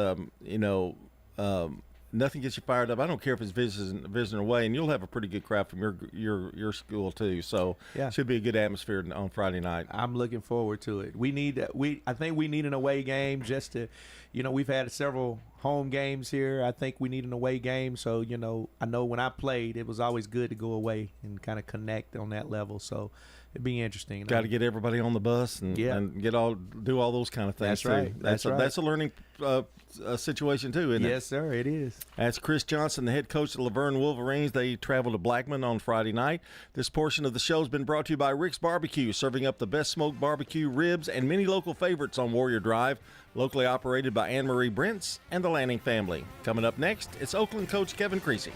nothing gets you fired up. I don't care if it's visiting away, and you'll have a pretty good crowd from your school too. So yeah, should be a good atmosphere on Friday night. I'm looking forward to it. I think we need an away game just to, we've had several home games here. I think we need an away game. So I know when I played, it was always good to go away and kind of connect on that level. So it'd be interesting. Got to get everybody on the bus and do all those kind of things. That's right. Too. That's right. That's a learning situation too, isn't it? Yes, sir. It is. That's Chris Johnson, the head coach of the Laverne Wolverines. They travel to Blackman on Friday night. This portion of the show has been brought to you by Rick's Barbecue, serving up the best smoked barbecue, ribs, and many local favorites on Warrior Drive. Locally operated by Anne Marie Brents and the Lanning family. Coming up next, it's Oakland coach Kevin Creasy.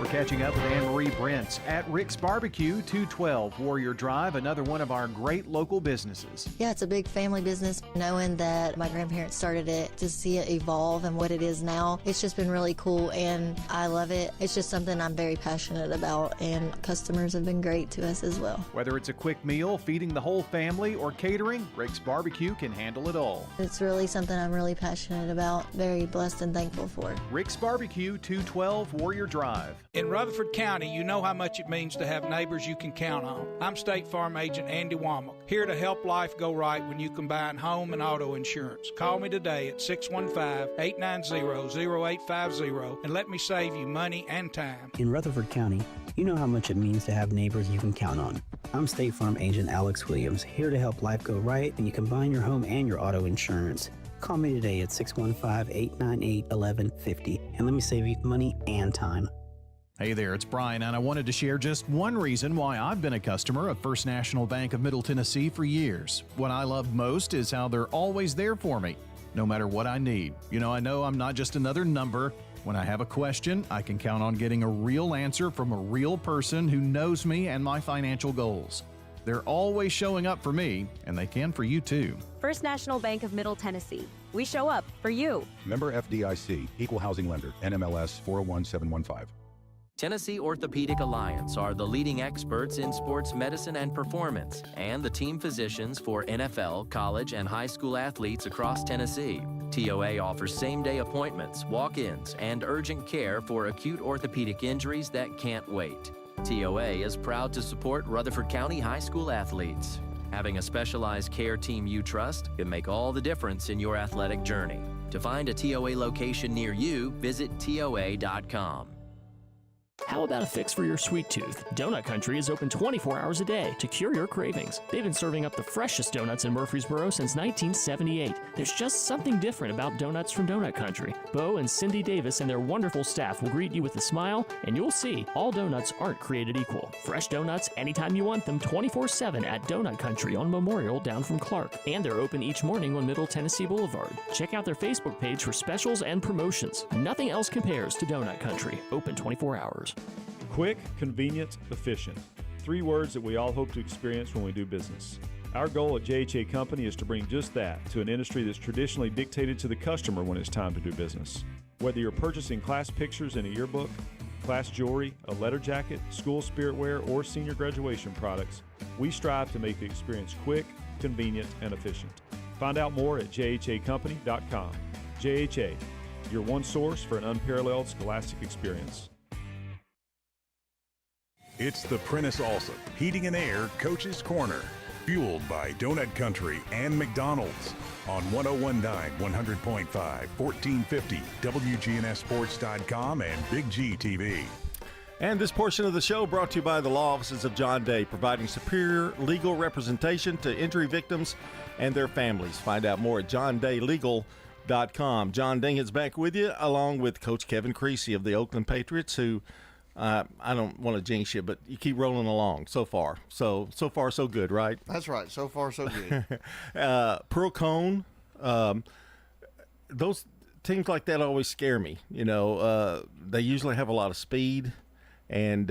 Catching up with Anne-Marie Brents at Rick's Barbecue, 212 Warrior Drive, another one of our great local businesses. Yeah, it's a big family business. Knowing that my grandparents started it, to see it evolve and what it is now, it's just been really cool, and I love it. It's just something I'm very passionate about, and customers have been great to us as well. Whether it's a quick meal, feeding the whole family, or catering, Rick's Barbecue can handle it all. It's really something I'm really passionate about, very blessed and thankful for. Rick's Barbecue, 212 Warrior Drive. In Rutherford County, you know how much it means to have neighbors you can count on. I'm State Farm Agent Andy Womack, here to help life go right when you combine home and auto insurance. Call me today at 615-890-0850 and let me save you money and time. In Rutherford County, you know how much it means to have neighbors you can count on. I'm State Farm Agent Alex Williams, here to help life go right when you combine your home and your auto insurance. Call me today at 615-898-1150 and let me save you money and time. Hey there, it's Brian, and I wanted to share just one reason why I've been a customer of First National Bank of Middle Tennessee for years. What I love most is how they're always there for me, no matter what I need. You know, I know I'm not just another number. When I have a question, I can count on getting a real answer from a real person who knows me and my financial goals. They're always showing up for me, and they can for you too. First National Bank of Middle Tennessee. We show up for you. Member FDIC, Equal Housing Lender, NMLS 401715. Tennessee Orthopedic Alliance are the leading experts in sports medicine and performance, and the team physicians for NFL, college, and high school athletes across Tennessee. TOA offers same-day appointments, walk-ins, and urgent care for acute orthopedic injuries that can't wait. TOA is proud to support Rutherford County high school athletes. Having a specialized care team you trust can make all the difference in your athletic journey. To find a TOA location near you, visit TOA.com. How about a fix for your sweet tooth? Donut Country is open 24 hours a day to cure your cravings. They've been serving up the freshest donuts in Murfreesboro since 1978. There's just something different about donuts from Donut Country. Bo and Cindy Davis and their wonderful staff will greet you with a smile, and you'll see all donuts aren't created equal. Fresh donuts anytime you want them, 24/7 at Donut Country on Memorial down from Clark. And they're open each morning on Middle Tennessee Boulevard. Check out their Facebook page for specials and promotions. Nothing else compares to Donut Country. Open 24 hours. Quick, convenient, efficient. 3 words that we all hope to experience when we do business. Our goal at JHA Company is to bring just that to an industry that's traditionally dictated to the customer when it's time to do business. Whether you're purchasing class pictures in a yearbook, class jewelry, a letter jacket, school spirit wear, or senior graduation products, we strive to make the experience quick, convenient, and efficient. Find out more at jhacompany.com. JHA, your one source for an unparalleled scholastic experience. It's the Prentice Allsup Heating and Air Coach's Corner, fueled by Donut Country and McDonald's on 1019 100.5, 1450 WGNSsports.com and Big G TV. And this portion of the show brought to you by the law offices of John Day, providing superior legal representation to injury victims and their families. Find out more at johndaylegal.com. John Ding is back with you, along with Coach Kevin Creasy of the Oakland Patriots, who I don't want to jinx you, but you keep rolling along so far. So far, so good, right? That's right. So far, so good. Pearl Cone, those teams like that always scare me. You know, they usually have a lot of speed. And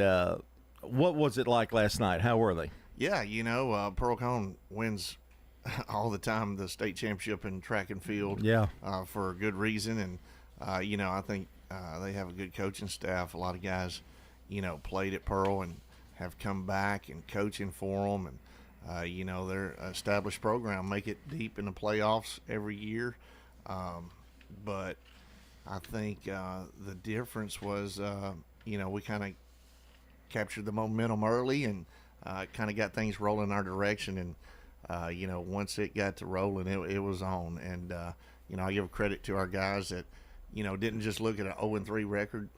what was it like last night? How were they? Yeah, you know, Pearl Cone wins all the time the state championship in track and field. Yeah. For a good reason. And, you know, I think they have a good coaching staff. A lot of guys, you know, played at Pearl and have come back and coaching for them. And, you know, their established program, make it deep in the playoffs every year. But I think the difference was, you know, we kind of captured the momentum early and kind of got things rolling in our direction. And once it got to rolling, it was on. And I give credit to our guys that didn't just look at an 0-3 record.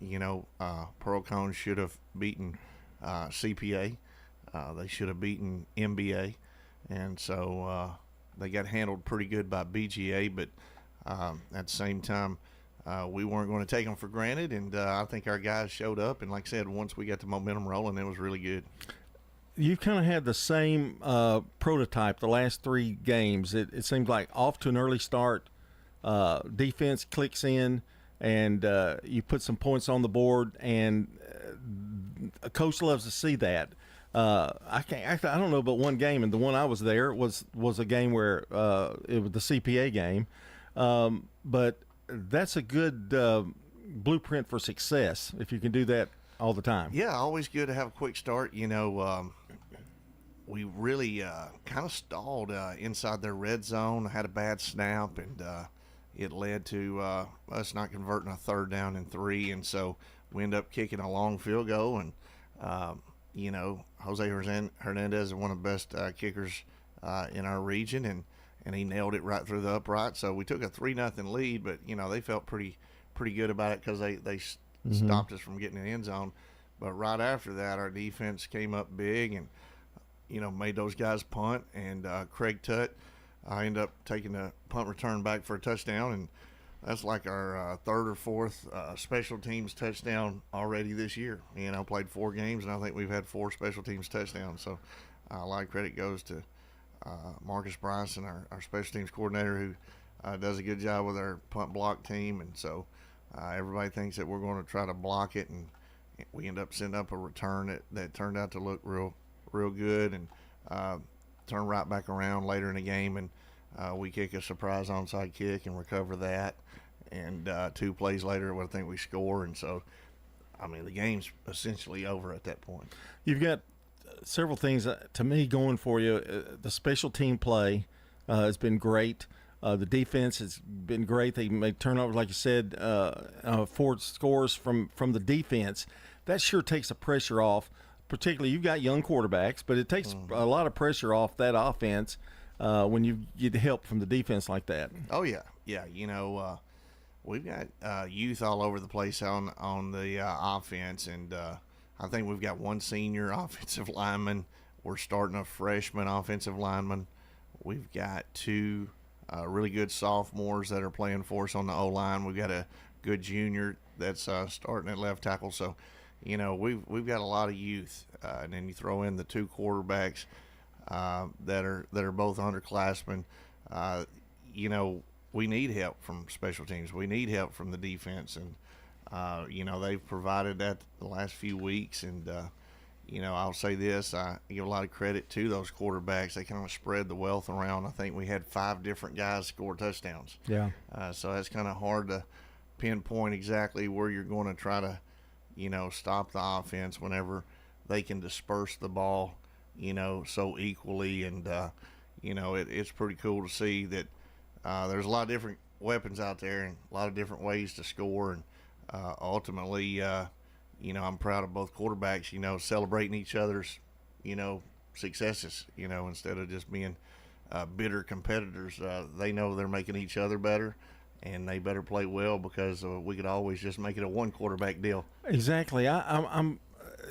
Pearl Cone should have beaten CPA. They should have beaten MBA, and so they got handled pretty good by BGA. But at the same time, we weren't going to take them for granted, and I think our guys showed up. And like I said, once we got the momentum rolling, it was really good. You've kind of had the same prototype the last 3 games. It seems like off to an early start, defense clicks in, and you put some points on the board, and a coach loves to see that. I don't know but one game, and the one I was there was a game where it was the CPA game, but that's a good blueprint for success if you can do that all the time. Yeah, always good to have a quick start. We really kind of stalled inside their red zone. Had a bad snap, and it led to us not converting a 3rd down and 3, and so we end up kicking a long field goal. And Jose Hernandez is one of the best kickers in our region, and he nailed it right through the upright. So we took a 3-0 lead, but they felt pretty good about it because they stopped us from getting in the end zone. But right after that, our defense came up big and made those guys punt, and Craig Tutt ended up taking the punt return back for a touchdown, and that's like our 3rd or 4th special teams touchdown already this year. Played 4 games, and I think we've had 4 special teams touchdowns. So a lot of credit goes to Marcus Bryson, our special teams coordinator, who does a good job with our punt block team. And so everybody thinks that we're going to try to block it, and we end up setting up a return that turned out to look real good, and turn right back around later in the game, and we kick a surprise onside kick and recover that. And 2 plays later, I think we score. And so, the game's essentially over at that point. You've got several things, to me, going for you. The special team play has been great. The defense has been great. They made turnovers, like you said, 4 scores from the defense. That sure takes the pressure off. Particularly, you've got young quarterbacks, but it takes a lot of pressure off that offense when you get help from the defense like that. Oh, yeah. Yeah, we've got youth all over the place on the offense, and I think we've got 1 senior offensive lineman. We're starting a freshman offensive lineman. We've got 2 really good sophomores that are playing for us on the O-line. We've got a good junior that's starting at left tackle. So, we've got a lot of youth, and then you throw in the 2 quarterbacks that are both underclassmen. We need help from special teams. We need help from the defense, and they've provided that the last few weeks. And I'll say this: I give a lot of credit to those quarterbacks. They kind of spread the wealth around. I think we had 5 different guys score touchdowns. Yeah. So that's kind of hard to pinpoint exactly where you're going to try to, stop the offense whenever they can disperse the ball, so equally. And it's pretty cool to see that. There's a lot of different weapons out there and a lot of different ways to score. And ultimately, I'm proud of both quarterbacks, celebrating each other's, successes, instead of just being bitter competitors. They know they're making each other better, and they better play well because we could always just make it a 1 quarterback deal. Exactly.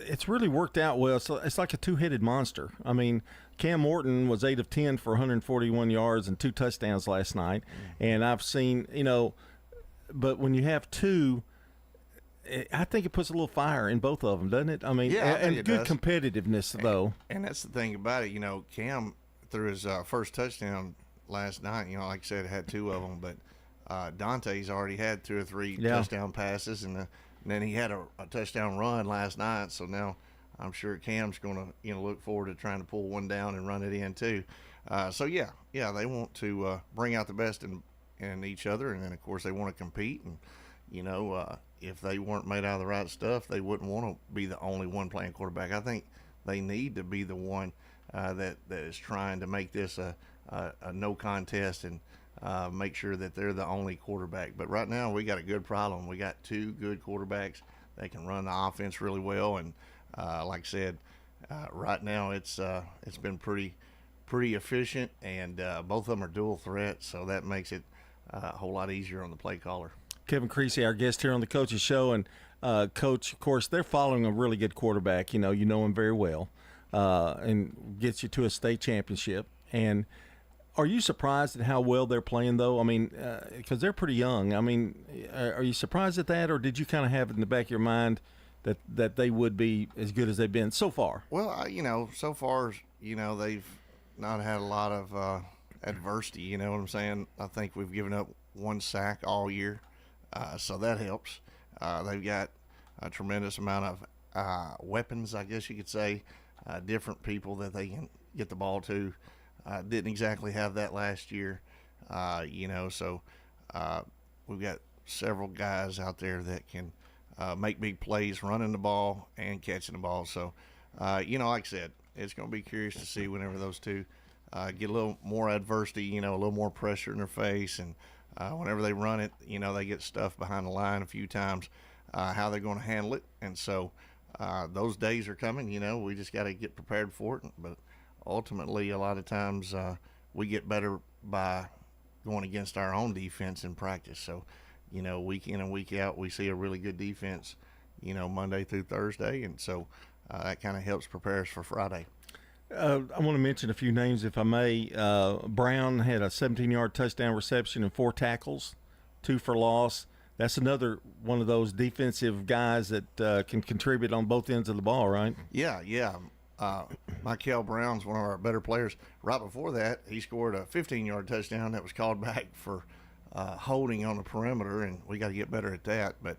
It's really worked out well. So it's like a 2-headed monster. Cam Morton was 8 of 10 for 141 yards and 2 touchdowns last night. And I've seen, but when you have 2, I think it puts a little fire in both of them, doesn't it? Yeah, and good competitiveness, though. And that's the thing about it. Cam threw his first touchdown last night. Like I said, had 2 of them, but Dante's already had 2 or 3 touchdown passes, and then he had a touchdown run last night. So now I'm sure Cam's going to look forward to trying to pull one down and run it in too. So yeah, they want to bring out the best in each other, and then of course they want to compete. And if they weren't made out of the right stuff, they wouldn't want to be the only one playing quarterback. I think they need to be the one that is trying to make this a no contest and make sure that they're the only quarterback. But right now we got a good problem. We got 2 good quarterbacks that can run the offense really well, and like I said, right now it's been pretty efficient, and both of them are dual threats, so that makes it a whole lot easier on the play caller. Kevin Creasy, our guest here on the Coach's Show, and Coach, of course, they're following a really good quarterback. You know him very well, and gets you to a state championship. And are you surprised at how well they're playing, though? I mean, because they're pretty young. I mean, are you surprised at that, or did you kind of have it in the back of your mind that they would be as good as they've been so far? Well, so far, they've not had a lot of adversity. You know what I'm saying? I think we've given up 1 sack all year, so that helps. They've got a tremendous amount of weapons, I guess you could say, different people that they can get the ball to. Didn't exactly have that last year, so we've got several guys out there that can make big plays running the ball and catching the ball. So, like I said, it's going to be curious to see whenever those two get a little more adversity, a little more pressure in their face, and whenever they run it, they get stuffed behind the line a few times, how they're going to handle it. And so those days are coming. We just got to get prepared for it. But ultimately, a lot of times we get better by going against our own defense in practice. So, week in and week out, we see a really good defense, Monday through Thursday. And so that kind of helps prepare us for Friday. I want to mention a few names, if I may. Brown had a 17-yard touchdown reception and 4 tackles, 2 for loss. That's another one of those defensive guys that can contribute on both ends of the ball, right? Yeah. Michael Brown's one of our better players. Right before that, he scored a 15-yard touchdown that was called back for holding on the perimeter, and we got to get better at that. But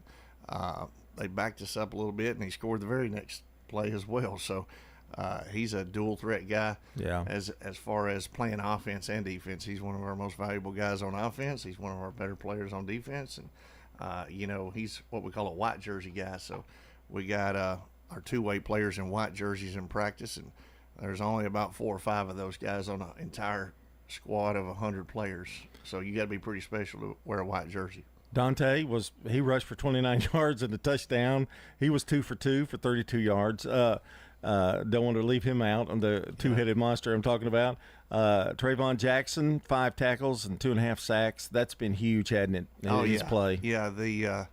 they backed us up a little bit, and he scored the very next play as well. So he's a dual threat guy. Yeah. As far as playing offense and defense, he's one of our most valuable guys on offense. He's one of our better players on defense, and he's what we call a white jersey guy. So we got our two-way players in white jerseys in practice, and there's only about 4 or 5 of those guys on an entire squad of 100 players. So you got to be pretty special to wear a white jersey. Dante he rushed for 29 yards and a touchdown. He was 2 for 2 for 32 yards. Don't want to leave him out on the two-headed monster I'm talking about. Trayvon Jackson, 5 tackles and 2.5 sacks. That's been huge, hasn't it? His play. Yeah, the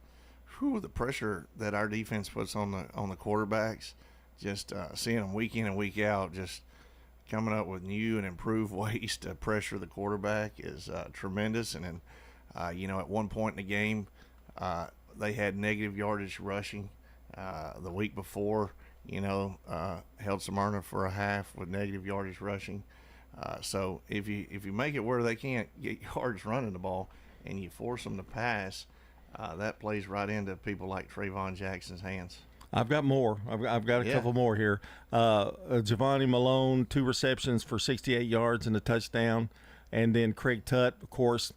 pressure that our defense puts on the quarterbacks, just seeing them week in and week out, just coming up with new and improved ways to pressure the quarterback is tremendous. And then, at one point in the game, they had negative yardage rushing the week before. Held Smyrna for a half with negative yardage rushing. So if you make it where they can't get yards running the ball and you force them to pass, that plays right into people like Trayvon Jackson's hands. I've got more. I've got a couple more here. Giovanni Malone, 2 receptions for 68 yards and a touchdown. And then Craig Tutt, of course,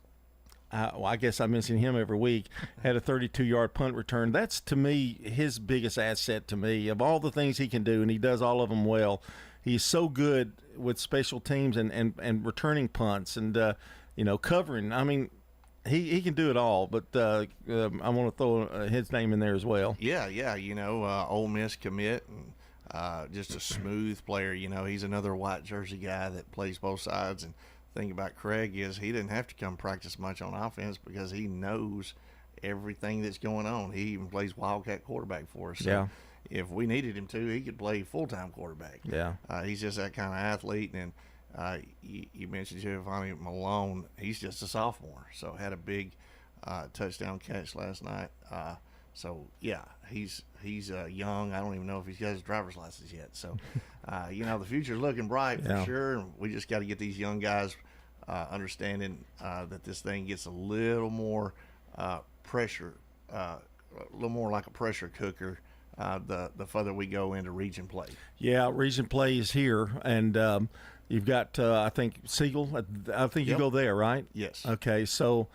I guess I mention him every week, had a 32-yard punt return. That's, to me, his biggest asset to me. Of all the things he can do, and he does all of them well, he's so good with special teams and returning punts and, covering. I mean, he can do it all, but I want to throw his name in there as well. Yeah, Ole Miss commit and just a smooth player. He's another white jersey guy that plays both sides. And the thing about Craig is he didn't have to come practice much on offense because he knows everything that's going on. He even plays Wildcat quarterback for us. So if we needed him to, he could play full-time quarterback. Yeah. He's just that kind of athlete. And you mentioned Giovanni Malone. He's just a sophomore, so had a big touchdown catch last night. He's young. I don't even know if he's got his driver's license yet. So, the future's looking bright for sure. And we just got to get these young guys understanding that this thing gets a little more pressure, a little more like a pressure cooker the further we go into region play. Yeah, region play is here, and you've got, I think, Siegel. I think you go there, right? Yes. Okay, so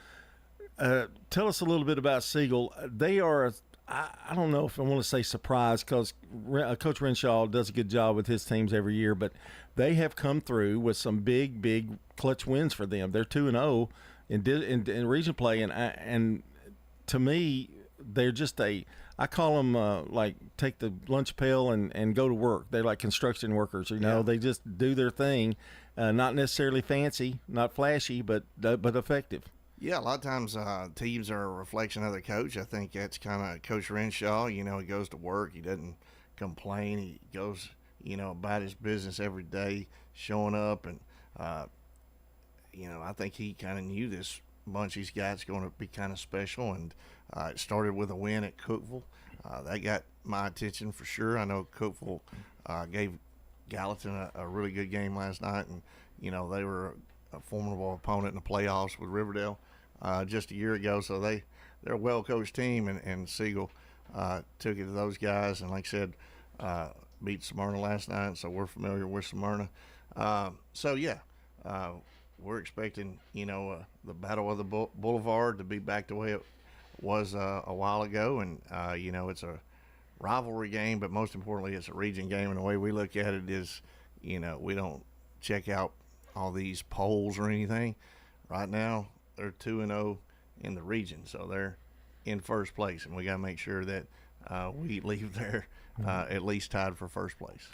tell us a little bit about Siegel. They are, I don't know if I want to say surprised, because Coach Renshaw does a good job with his teams every year, but they have come through with some big clutch wins for them. They're 2-0 in region play, and to me, they're just a I call them like take the lunch pail and go to work. They're like construction workers, you know. Yeah. They just do their thing, not necessarily fancy, not flashy, but effective. Yeah, a lot of times teams are a reflection of their coach. I think that's kind of Coach Renshaw. You know, he goes to work. He doesn't complain. He goes, you know, about his business every day, showing up. And, you know, I think he kind of knew this bunch he's got is going to be kind of special. And it started with a win at Cookeville. That got my attention for sure. I know Cookeville gave Gallatin a really good game last night. And, you know, they were a formidable opponent in the playoffs with Riverdale just a year ago. So they're a well-coached team, and Siegel took it to those guys. And like I said, beat Smyrna last night, so we're familiar with Smyrna. We're expecting, you know, the Battle of the Boulevard to be back the way it was a while ago. And, you know, it's a rivalry game, but most importantly, it's a region game. And the way we look at it is, you know, we don't check out all these polls or anything. Right now, they're 2-0 in the region, so they're in first place, and we got to make sure that we leave there at least tied for first place.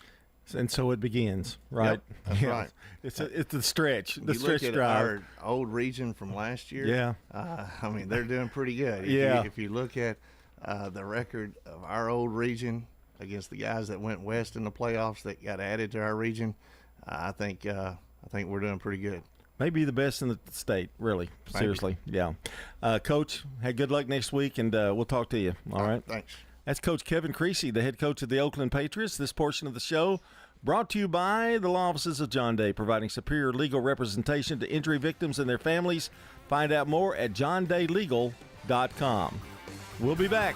And so it begins, right? Yep, that's right. It's the stretch, the you stretch look at drive. our old region from last year. Yeah. I mean, they're doing pretty good. If you look at the record of our old region against the guys that went west in the playoffs that got added to our region, I think we're doing pretty good. Maybe the best in the state, really. Maybe. Seriously, yeah. Coach, hey, good luck next week, and we'll talk to you. All right? Thanks. That's Coach Kevin Creasy, the head coach of the Oakland Patriots. This portion of the show brought to you by the law offices of John Day, providing superior legal representation to injury victims and their families. Find out more at johndaylegal.com. We'll be back.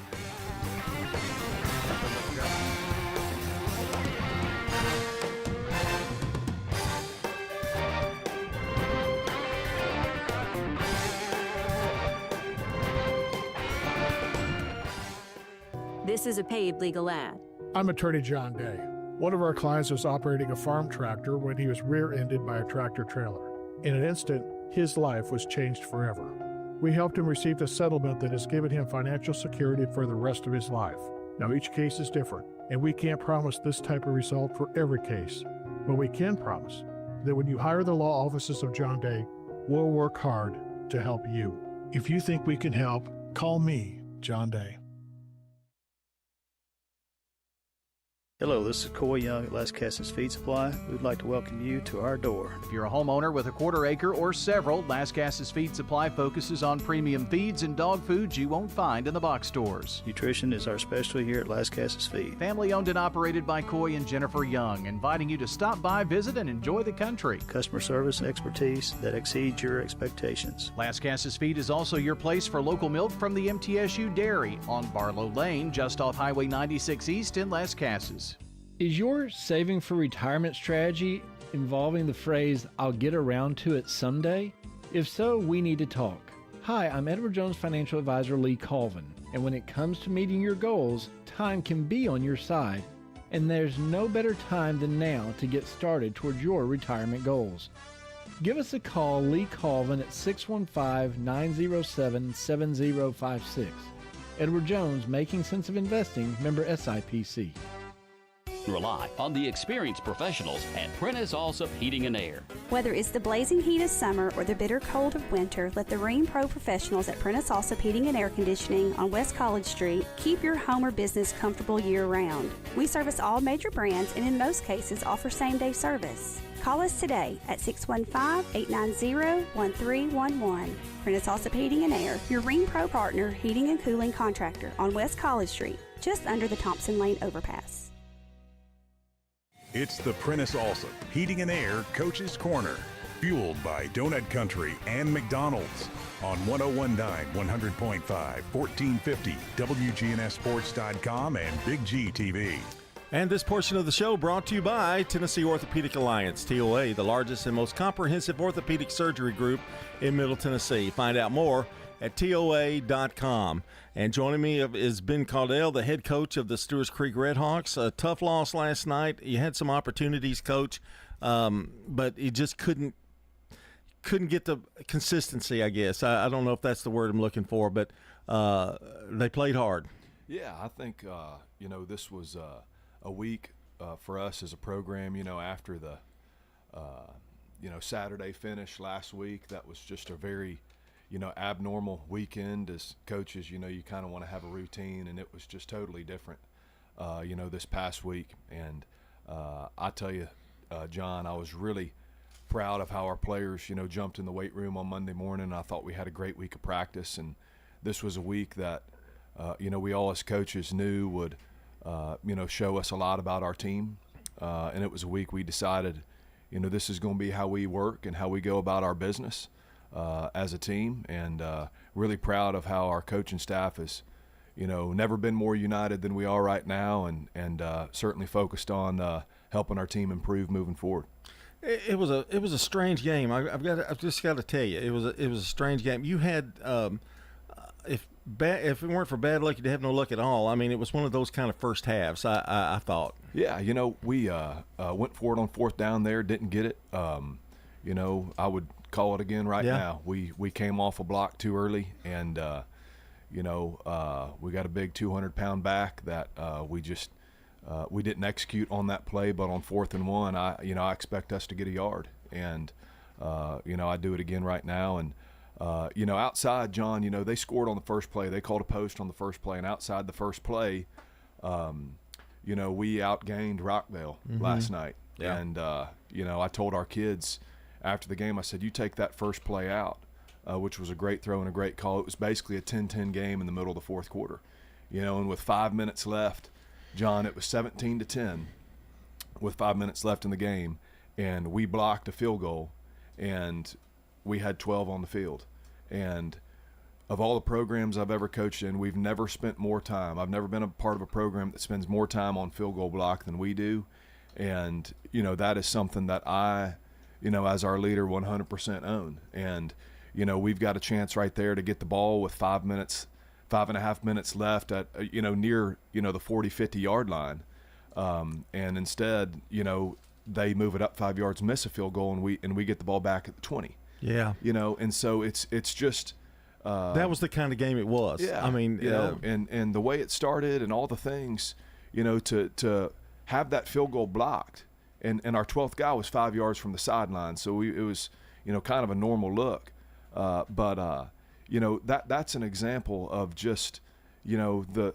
This is a paid legal ad. I'm attorney John Day. One of our clients was operating a farm tractor when he was rear-ended by a tractor trailer. In an instant, his life was changed forever. We helped him receive a settlement that has given him financial security for the rest of his life. Now, each case is different, and we can't promise this type of result for every case. But we can promise that when you hire the law offices of John Day, we'll work hard to help you. If you think we can help, call me, John Day. Hello, this is Coy Young at Las Casas Feed Supply. We'd like to welcome you to our door. If you're a homeowner with a quarter acre or several, Las Casas Feed Supply focuses on premium feeds and dog foods you won't find in the box stores. Nutrition is our specialty here at Las Casas Feed. Family owned and operated by Coy and Jennifer Young, inviting you to stop by, visit, and enjoy the country. Customer service and expertise that exceeds your expectations. Las Casas Feed is also your place for local milk from the MTSU Dairy on Barlow Lane, just off Highway 96 East in Las Casas. Is your saving for retirement strategy involving the phrase, "I'll get around to it someday"? If so, we need to talk. Hi, I'm Edward Jones Financial Advisor Lee Colvin, and when it comes to meeting your goals, time can be on your side, and there's no better time than now to get started towards your retirement goals. Give us a call, Lee Colvin, at 615-907-7056. Edward Jones, Making Sense of Investing, member SIPC. Rely on the experienced professionals at Prentice Allsup Heating and Air. Whether it's the blazing heat of summer or the bitter cold of winter, let the Rheem Pro professionals at Prentice Allsup Heating and Air Conditioning on West College Street keep your home or business comfortable year-round. We service all major brands and in most cases offer same-day service. Call us today at 615-890-1311. Prentice Allsup Heating and Air, your Rheem Pro partner heating and cooling contractor on West College Street, just under the Thompson Lane overpass. It's the Prentice Allsup Heating and Air Coach's Corner, fueled by Donut Country and McDonald's on 1019 100.5, 1450 WGNSsports.com and Big G TV. And this portion of the show brought to you by Tennessee Orthopedic Alliance, TOA, the largest and most comprehensive orthopedic surgery group in Middle Tennessee. Find out more at TOA.com. And joining me is Ben Caudell, the head coach of the Stewart's Creek Redhawks. A tough loss last night. You had some opportunities, Coach, but you just couldn't get the consistency, I guess. I don't know if that's the word I'm looking for, but they played hard. Yeah, I think, this was a week for us as a program, after the, Saturday finish last week. That was just a very, abnormal weekend. As coaches, you kind of want to have a routine, and it was just totally different, this past week. And I tell you, John, I was really proud of how our players, jumped in the weight room on Monday morning. I thought we had a great week of practice, and this was a week that, we all as coaches knew would, show us a lot about our team. And it was a week we decided, this is going to be how we work and how we go about our business as a team. And really proud of how our coaching staff has, never been more united than we are right now, and certainly focused on helping our team improve moving forward. It was a strange game. I've just got to tell you, it was a strange game. You had if it weren't for bad luck, you'd have no luck at all. I mean, it was one of those kind of first halves. I thought. Yeah, we went for it on fourth down there, didn't get it. I would call it again right now. We came off a block too early, and we got a big 200-pound back that we just. We didn't execute on that play, but on 4th and 1, I expect us to get a yard, and I do it again right now. And outside, John, they scored on the first play. They called a post on the first play, and outside the first play, we outgained Rockville last night. Yeah. And I told our kids after the game, I said, you take that first play out, which was a great throw and a great call. It was basically a 10-10 game in the middle of the fourth quarter, and with 5 minutes left. John, it was 17-10 with 5 minutes left in the game, and we blocked a field goal, and we had 12 on the field. And of all the programs I've ever coached in, we've never spent more time. I've never been a part of a program that spends more time on field goal block than we do. And, that is something that I, as our leader, 100% own. And, we've got a chance right there to get the ball with 5 and a half minutes left at, near, the 40-50 yard line. And instead, they move it up 5 yards, miss a field goal, and we get the ball back at the 20. Yeah. And so it's just. That was the kind of game it was. Yeah. I mean, and the way it started and all the things, to have that field goal blocked. And our 12th guy was 5 yards from the sideline. So it was, kind of a normal look. That's an example of just,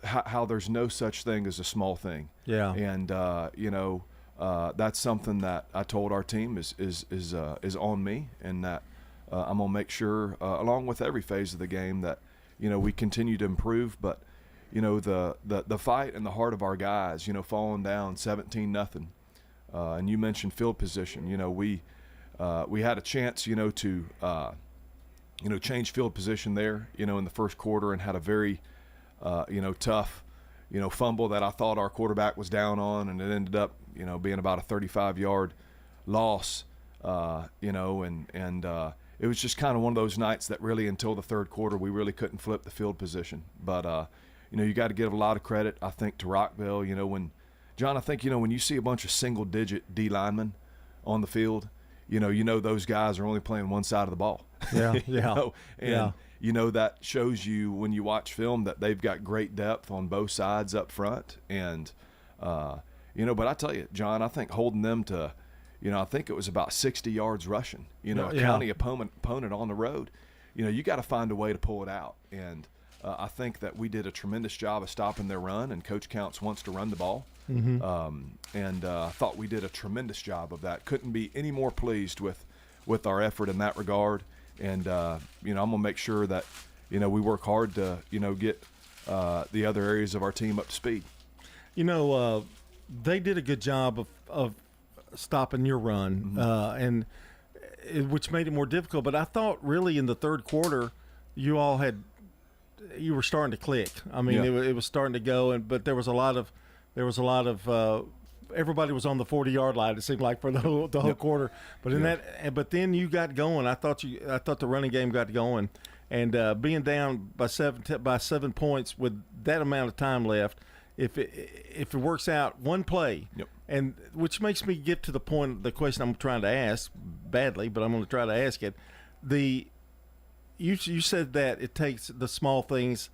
how there's no such thing as a small thing. Yeah. And that's something that I told our team is on me, and that I'm gonna make sure, along with every phase of the game, that we continue to improve. But the fight and the heart of our guys, falling down 17-0, and you mentioned field position. We had a chance, to change field position there, in the first quarter, and had a very, tough, fumble that I thought our quarterback was down on, and it ended up, being about a 35-yard loss, and it was just kind of one of those nights that really, until the third quarter, we really couldn't flip the field position. But, you got to give a lot of credit, I think, to Rockville. John, I think, when you see a bunch of single-digit D linemen on the field, those guys are only playing one side of the ball. Yeah, yeah. And, that shows you when you watch film that they've got great depth on both sides up front. And, but I tell you, John, I think holding them to, I think it was about 60 yards rushing, a county opponent on the road, you got to find a way to pull it out. And I think that we did a tremendous job of stopping their run, and Coach Counts wants to run the ball. And I thought we did a tremendous job of that. Couldn't be any more pleased with our effort in that regard. And, I'm going to make sure that, we work hard to, get the other areas of our team up to speed. They did a good job of stopping your run, and which made it more difficult. But I thought really in the third quarter, you were starting to click. I mean, it was starting to go, but there was a lot of everybody was on the 40-yard line. It seemed like for the whole quarter. But but then you got going. I thought the running game got going, and being down by 7 points with that amount of time left, if it works out one play, and which makes me get to the point of the question I'm trying to ask badly, but I'm going to try to ask it. You said that it takes the small things.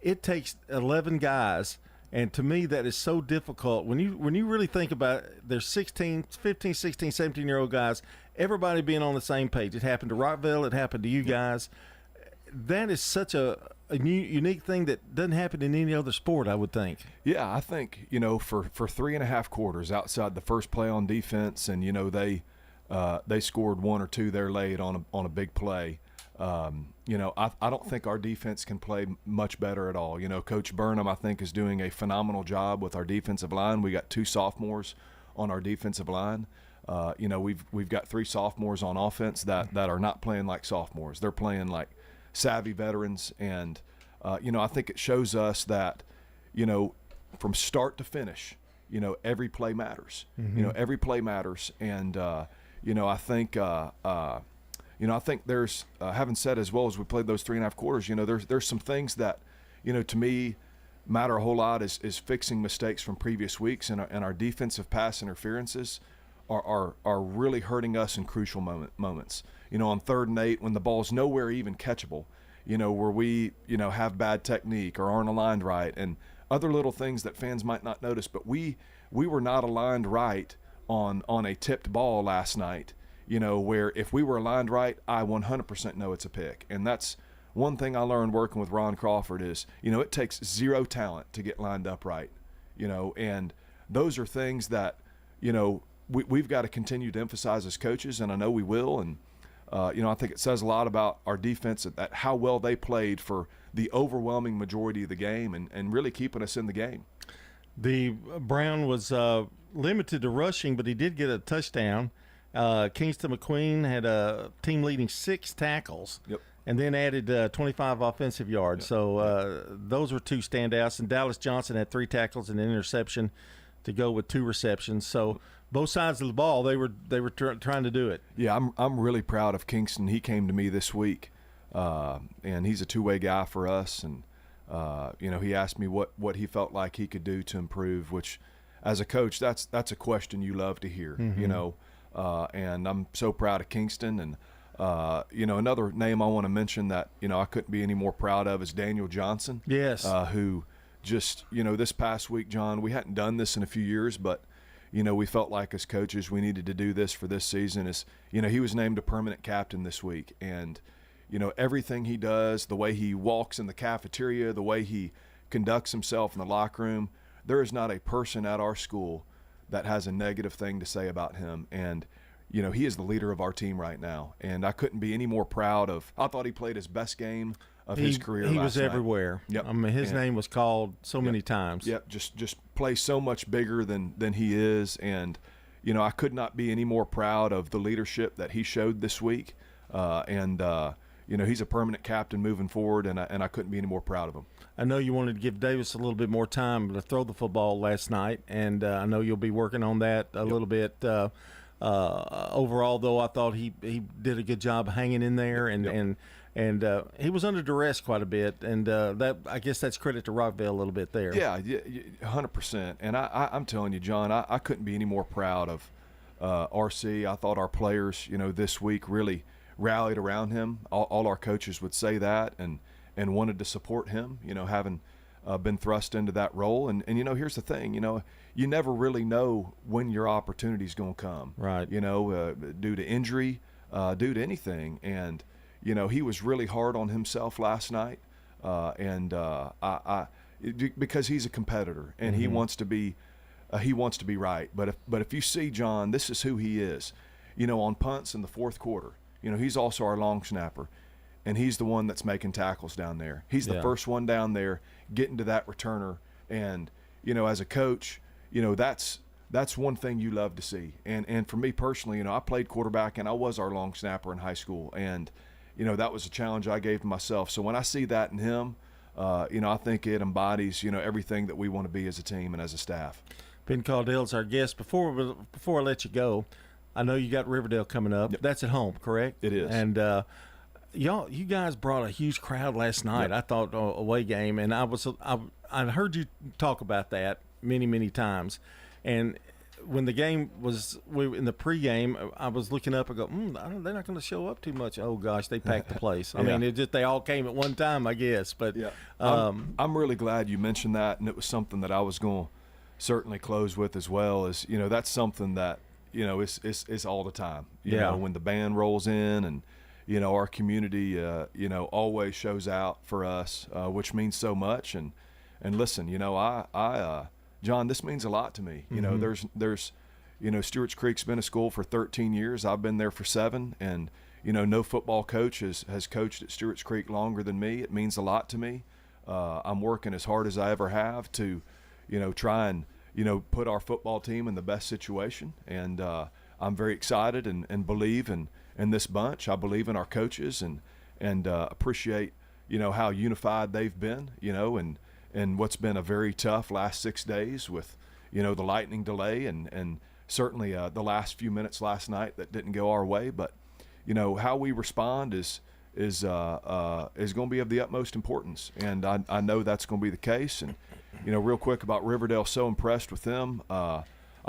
it takes 11 guys. And to me, that is so difficult. When you really think about it, there's 16, 15, 16, 17-year-old guys, everybody being on the same page. It happened to Rockville. It happened to you guys. That is such a unique thing that doesn't happen in any other sport, I would think. Yeah, I think, for 3.5 quarters outside the first play on defense, and, they scored one or two there late on a big play. I don't think our defense can play much better at all. Coach Burnham, I think, is doing a phenomenal job with our defensive line. We got 2 sophomores on our defensive line. We've got 3 sophomores on offense that are not playing like sophomores. They're playing like savvy veterans, and I think it shows us that from start to finish, every play matters. Mm-hmm. Every play matters, and I think I think there's having said, as well as we played those 3.5 quarters, there's some things that to me matter a whole lot is fixing mistakes from previous weeks, and our defensive pass interferences are really hurting us in crucial moments. On 3rd and 8, when the ball's nowhere even catchable, where we, have bad technique or aren't aligned right, and other little things that fans might not notice. But we were not aligned right on a tipped ball last night, where if we were aligned right, I 100% know it's a pick. And that's one thing I learned working with Ron Crawford is, it takes 0 talent to get lined up right, and those are things that, we've got to continue to emphasize as coaches, and I know we will. And I think it says a lot about our defense at how well they played for the overwhelming majority of the game, and really keeping us in the game. The Brown was limited to rushing, but he did get a touchdown. Kingston McQueen had a team-leading 6 tackles. Yep. And then added 25 offensive yards. Yep. So those were 2 standouts. And Dallas Johnson had 3 tackles and an interception to go with 2 receptions. So both sides of the ball, they were trying to do it. Yeah, I'm really proud of Kingston. He came to me this week, and he's a two-way guy for us. And he asked me what he felt like he could do to improve, which, as a coach, that's a question you love to hear. Mm-hmm. And I'm so proud of Kingston. And another name I want to mention that I couldn't be any more proud of is Daniel Johnson. Yes. Who just this past week, John, we hadn't done this in a few years, but we felt like as coaches we needed to do this for this season. He was named a permanent captain this week, and everything he does, the way he walks in the cafeteria, the way he conducts himself in the locker room, there is not a person at our school that has a negative thing to say about him. And he is the leader of our team right now, and I couldn't be any more proud of. I thought he played his best game of his career. He last was night. Everywhere. Yep. I mean, his name was called so many times. Yep. Just plays so much bigger than he is, and I could not be any more proud of the leadership that he showed this week. He's a permanent captain moving forward, and I couldn't be any more proud of him. I know you wanted to give Davis a little bit more time to throw the football last night, and I know you'll be working on that a little bit. Overall, though, I thought he did a good job hanging in there, and he was under duress quite a bit, and that I guess that's credit to Rockville a little bit there. Yeah, 100%. And I'm telling you, John, I couldn't be any more proud of RC. I thought our players, this week really rallied around him. All our coaches would say that, and wanted to support him, having been thrust into that role. And here's the thing, you never really know when your opportunity's going to come. Right. Due to injury, due to anything. And, he was really hard on himself last night. Because he's a competitor, and Mm-hmm. he wants to be right. But if you see John, this is who he is. On punts in the 4th quarter, he's also our long snapper. And he's the one that's making tackles down there. He's the first one down there getting to that returner. And, as a coach, that's one thing you love to see. And for me personally, I played quarterback, and I was our long snapper in high school. And, that was a challenge I gave to myself. So when I see that in him, I think it embodies, everything that we want to be as a team and as a staff. Ben Caudill is our guest. Before I let you go, I know you got Riverdale coming up. Yep. That's at home, correct? It is. And you guys brought a huge crowd last night. Yep. I thought away game, and I heard you talk about that many times, and when the game was in the pregame, I was looking up and go, they're not going to show up too much. Oh gosh, they packed the place. I mean, they all came at one time, I guess. But I'm really glad you mentioned that, and it was something that I was going to certainly close with as well. Is that's something that it's all the time. You know, when the band rolls in, and our community always shows out for us, which means so much. And listen, I John, this means a lot to me. There's Stewart's Creek's been a school for 13 years. I've been there for 7, and no football coach has coached at Stewart's Creek longer than me. It means a lot to me. I'm working as hard as I ever have to try and put our football team in the best situation, and I'm very excited and believe in this bunch. I believe in our coaches and appreciate how unified they've been, and what's been a very tough last 6 days with the lightning delay and certainly the last few minutes last night that didn't go our way. But how we respond is going to be of the utmost importance, and I know that's going to be the case. And real quick about Riverdale, so impressed with them. I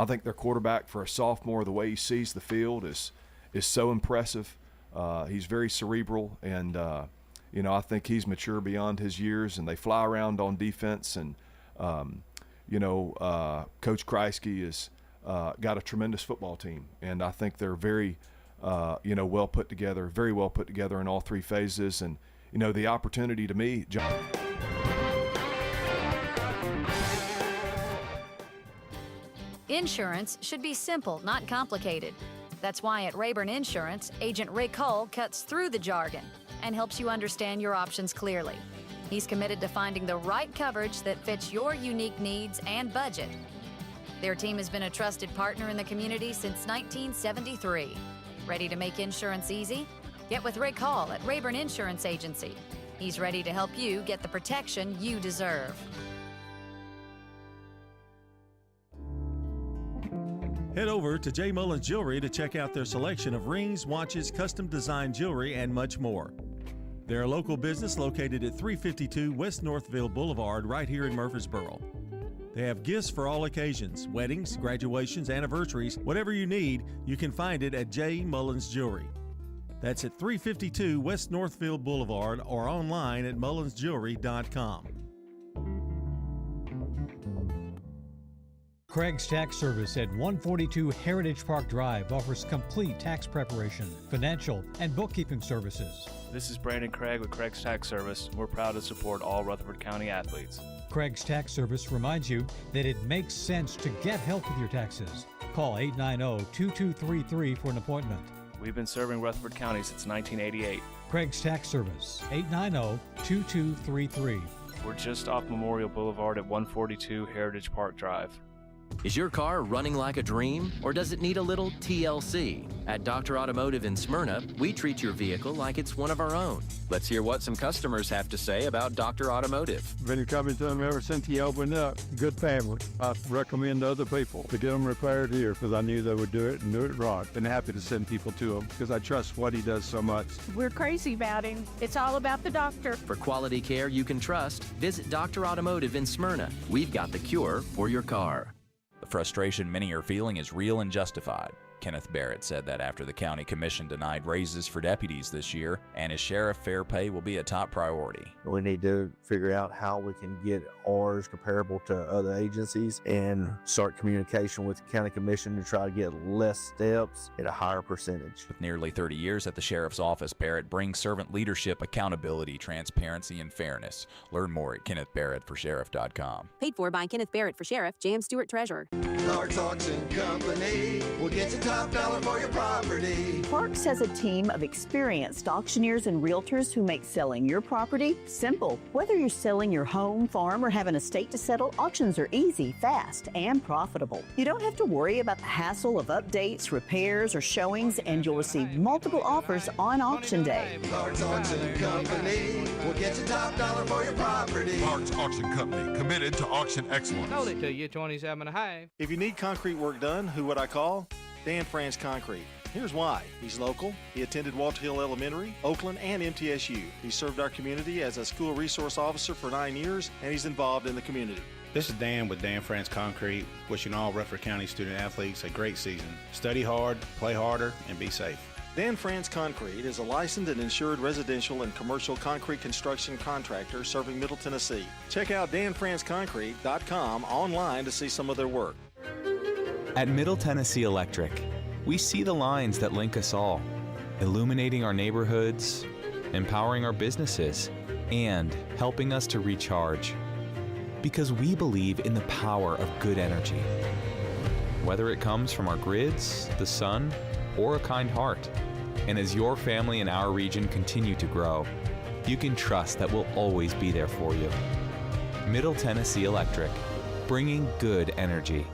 think their quarterback, for a sophomore, the way he sees the field is so impressive. He's very cerebral, and I think he's mature beyond his years, and they fly around on defense. And Coach Kreisky has got a tremendous football team, and I think they're very well put together, very well put together in all 3 phases. And the opportunity to me, John. Insurance should be simple, not complicated. That's why at Rayburn Insurance, Agent Rick Hull cuts through the jargon and helps you understand your options clearly. He's committed to finding the right coverage that fits your unique needs and budget. Their team has been a trusted partner in the community since 1973. Ready to make insurance easy? Get with Rick Hall at Rayburn Insurance Agency. He's ready to help you get the protection you deserve. Head over to J. Mullins Jewelry to check out their selection of rings, watches, custom design jewelry, and much more. They're a local business located at 352 West Northville Boulevard right here in Murfreesboro. They have gifts for all occasions, weddings, graduations, anniversaries, whatever you need, you can find it at J. Mullins Jewelry. That's at 352 West Northville Boulevard or online at mullinsjewelry.com. Craig's Tax Service at 142 Heritage Park Drive offers complete tax preparation, financial, and bookkeeping services. This is Brandon Craig with Craig's Tax Service. We're proud to support all Rutherford County athletes. Craig's Tax Service reminds you that it makes sense to get help with your taxes. Call 890-2233 for an appointment. We've been serving Rutherford County since 1988. Craig's Tax Service, 890-2233. We're just off Memorial Boulevard at 142 Heritage Park Drive. Is your car running like a dream, or does it need a little TLC? At Dr. Automotive in Smyrna, we treat your vehicle like it's one of our own. Let's hear what some customers have to say about Dr. Automotive. Been coming to them ever since he opened up. Good family. I recommend other people to get them repaired here because I knew they would do it and do it right. Been happy to send people to him because I trust what he does so much. We're crazy about him. It's all about the doctor. For quality care you can trust, visit Dr. Automotive in Smyrna. We've got the cure for your car. The frustration many are feeling is real and justified. Kenneth Barrett said that after the county commission denied raises for deputies this year, and as sheriff, fair pay will be a top priority. We need to figure out how we can get ours comparable to other agencies and start communication with the county commission to try to get less steps at a higher percentage. With nearly 30 years at the sheriff's office, Barrett brings servant leadership, accountability, transparency, and fairness. Learn more at KennethBarrettForSheriff.com. Paid for by Kenneth Barrett for Sheriff, J.M. Stewart Treasurer. Clark's Auction Company will get you top dollar for your property. Clark's has a team of experienced auctioneers and realtors who make selling your property simple. Whether you're selling your home, farm, or have an estate to settle, auctions are easy, fast, and profitable. You don't have to worry about the hassle of updates, repairs, or showings, and you'll receive multiple offers on auction day. Clark's Auction Company will get you top dollar for your property. Clark's Auction Company, committed to auction excellence. Sold it to you, 27.5. If you need concrete work done, who would I call? Dan France Concrete. Here's why. He's local. He attended Walter Hill Elementary, Oakland, and MTSU. He served our community as a school resource officer for 9 years, and he's involved in the community. This is Dan with Dan France Concrete, wishing all Rutherford County student athletes a great season. Study hard, play harder, and be safe. Dan France Concrete is a licensed and insured residential and commercial concrete construction contractor serving Middle Tennessee. Check out danfranceconcrete.com online to see some of their work. At Middle Tennessee Electric, we see the lines that link us all, illuminating our neighborhoods, empowering our businesses, and helping us to recharge. Because we believe in the power of good energy. Whether it comes from our grids, the sun, or a kind heart. And as your family and our region continue to grow, you can trust that we'll always be there for you. Middle Tennessee Electric, bringing good energy.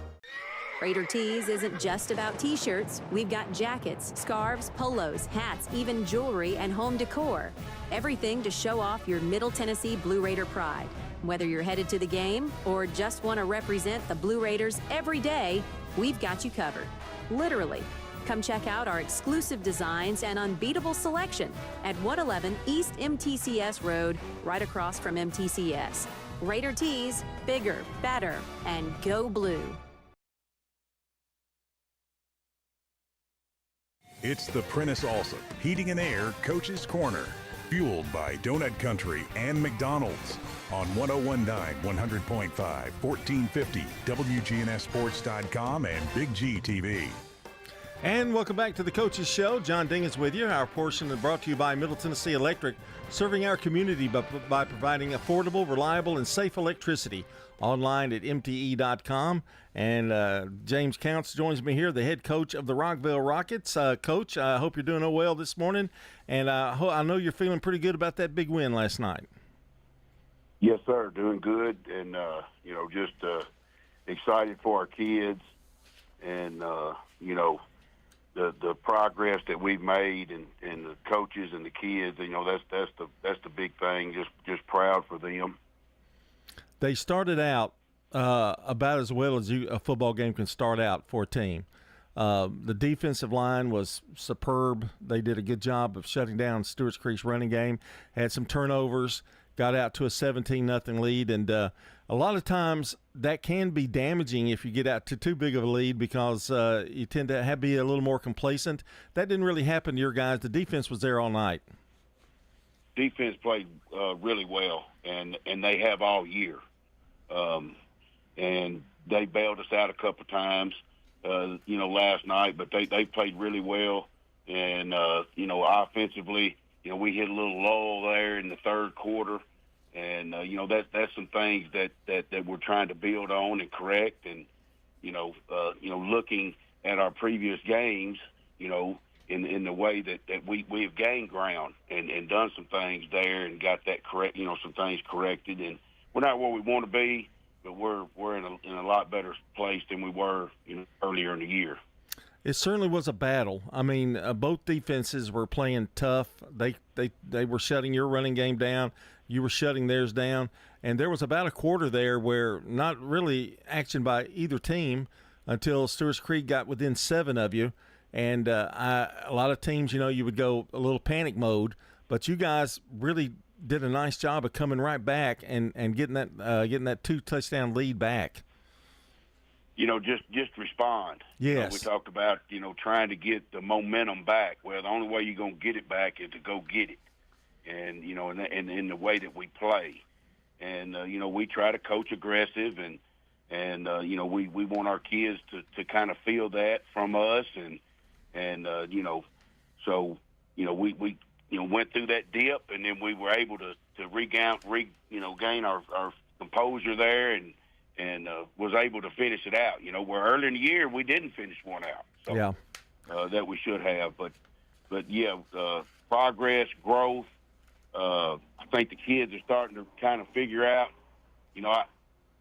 Raider Tees isn't just about t-shirts. We've got jackets, scarves, polos, hats, even jewelry and home decor. Everything to show off your Middle Tennessee Blue Raider pride. Whether you're headed to the game or just want to represent the Blue Raiders every day, we've got you covered. Literally. Come check out our exclusive designs and unbeatable selection at 111 East MTCS Road, right across from MTCS. Raider Tees, bigger, better, and go blue. It's the Prentice Allsup Heating and Air Coach's Corner, fueled by Donut Country and McDonald's on 1019 100.5, 1450 WGNSsports.com and Big G TV. And welcome back to the Coaches Show. John Ding is with you. Our portion is brought to you by Middle Tennessee Electric, serving our community by providing affordable, reliable, and safe electricity. Online at mte.com. And James Counts joins me here, the head coach of the Rockville Rockets. Coach, I hope you're doing well this morning. And I know you're feeling pretty good about that big win last night. Yes, sir. Doing good. And, just excited for our kids. And, the progress that we've made and the coaches and the kids, that's the big thing. Just proud for them. They started out about as well as a football game can start out for a team. The defensive line was superb. They did a good job of shutting down Stewart's Creek's running game. Had some turnovers, got out to a 17-0 lead, and a lot of times that can be damaging if you get out to too big of a lead because you tend to be a little more complacent. That didn't really happen to your guys. The defense was there all night. Defense played really well, and they have all year. And they bailed us out a couple times, last night, but they played really well. And, offensively, we hit a little lull there in the third quarter. And, that's some things that we're trying to build on and correct. And, looking at our previous games, in the way that we have gained ground and done some things there and got that correct, some things corrected. And we're not where we want to be, but we're in a lot better place than we were earlier in the year. It certainly was a battle. I mean, both defenses were playing tough. They were shutting your running game down. You were shutting theirs down. And there was about a quarter there where not really action by either team until Stewart's Creek got within 7 of you. And a lot of teams, you would go a little panic mode. But you guys really did a nice job of coming right back and getting that 2-touchdown lead back. Just respond. Yes. We talked about, trying to get the momentum back. Well, the only way you're going to get it back is to go get it. And, in the way that we play. And, we try to coach aggressive and we want our kids to kind of feel that from us. And we went through that dip and then we were able to gain our composure there and was able to finish it out. Where early in the year we didn't finish one out, so, yeah, that we should have. But progress, growth. I think the kids are starting to kind of figure out.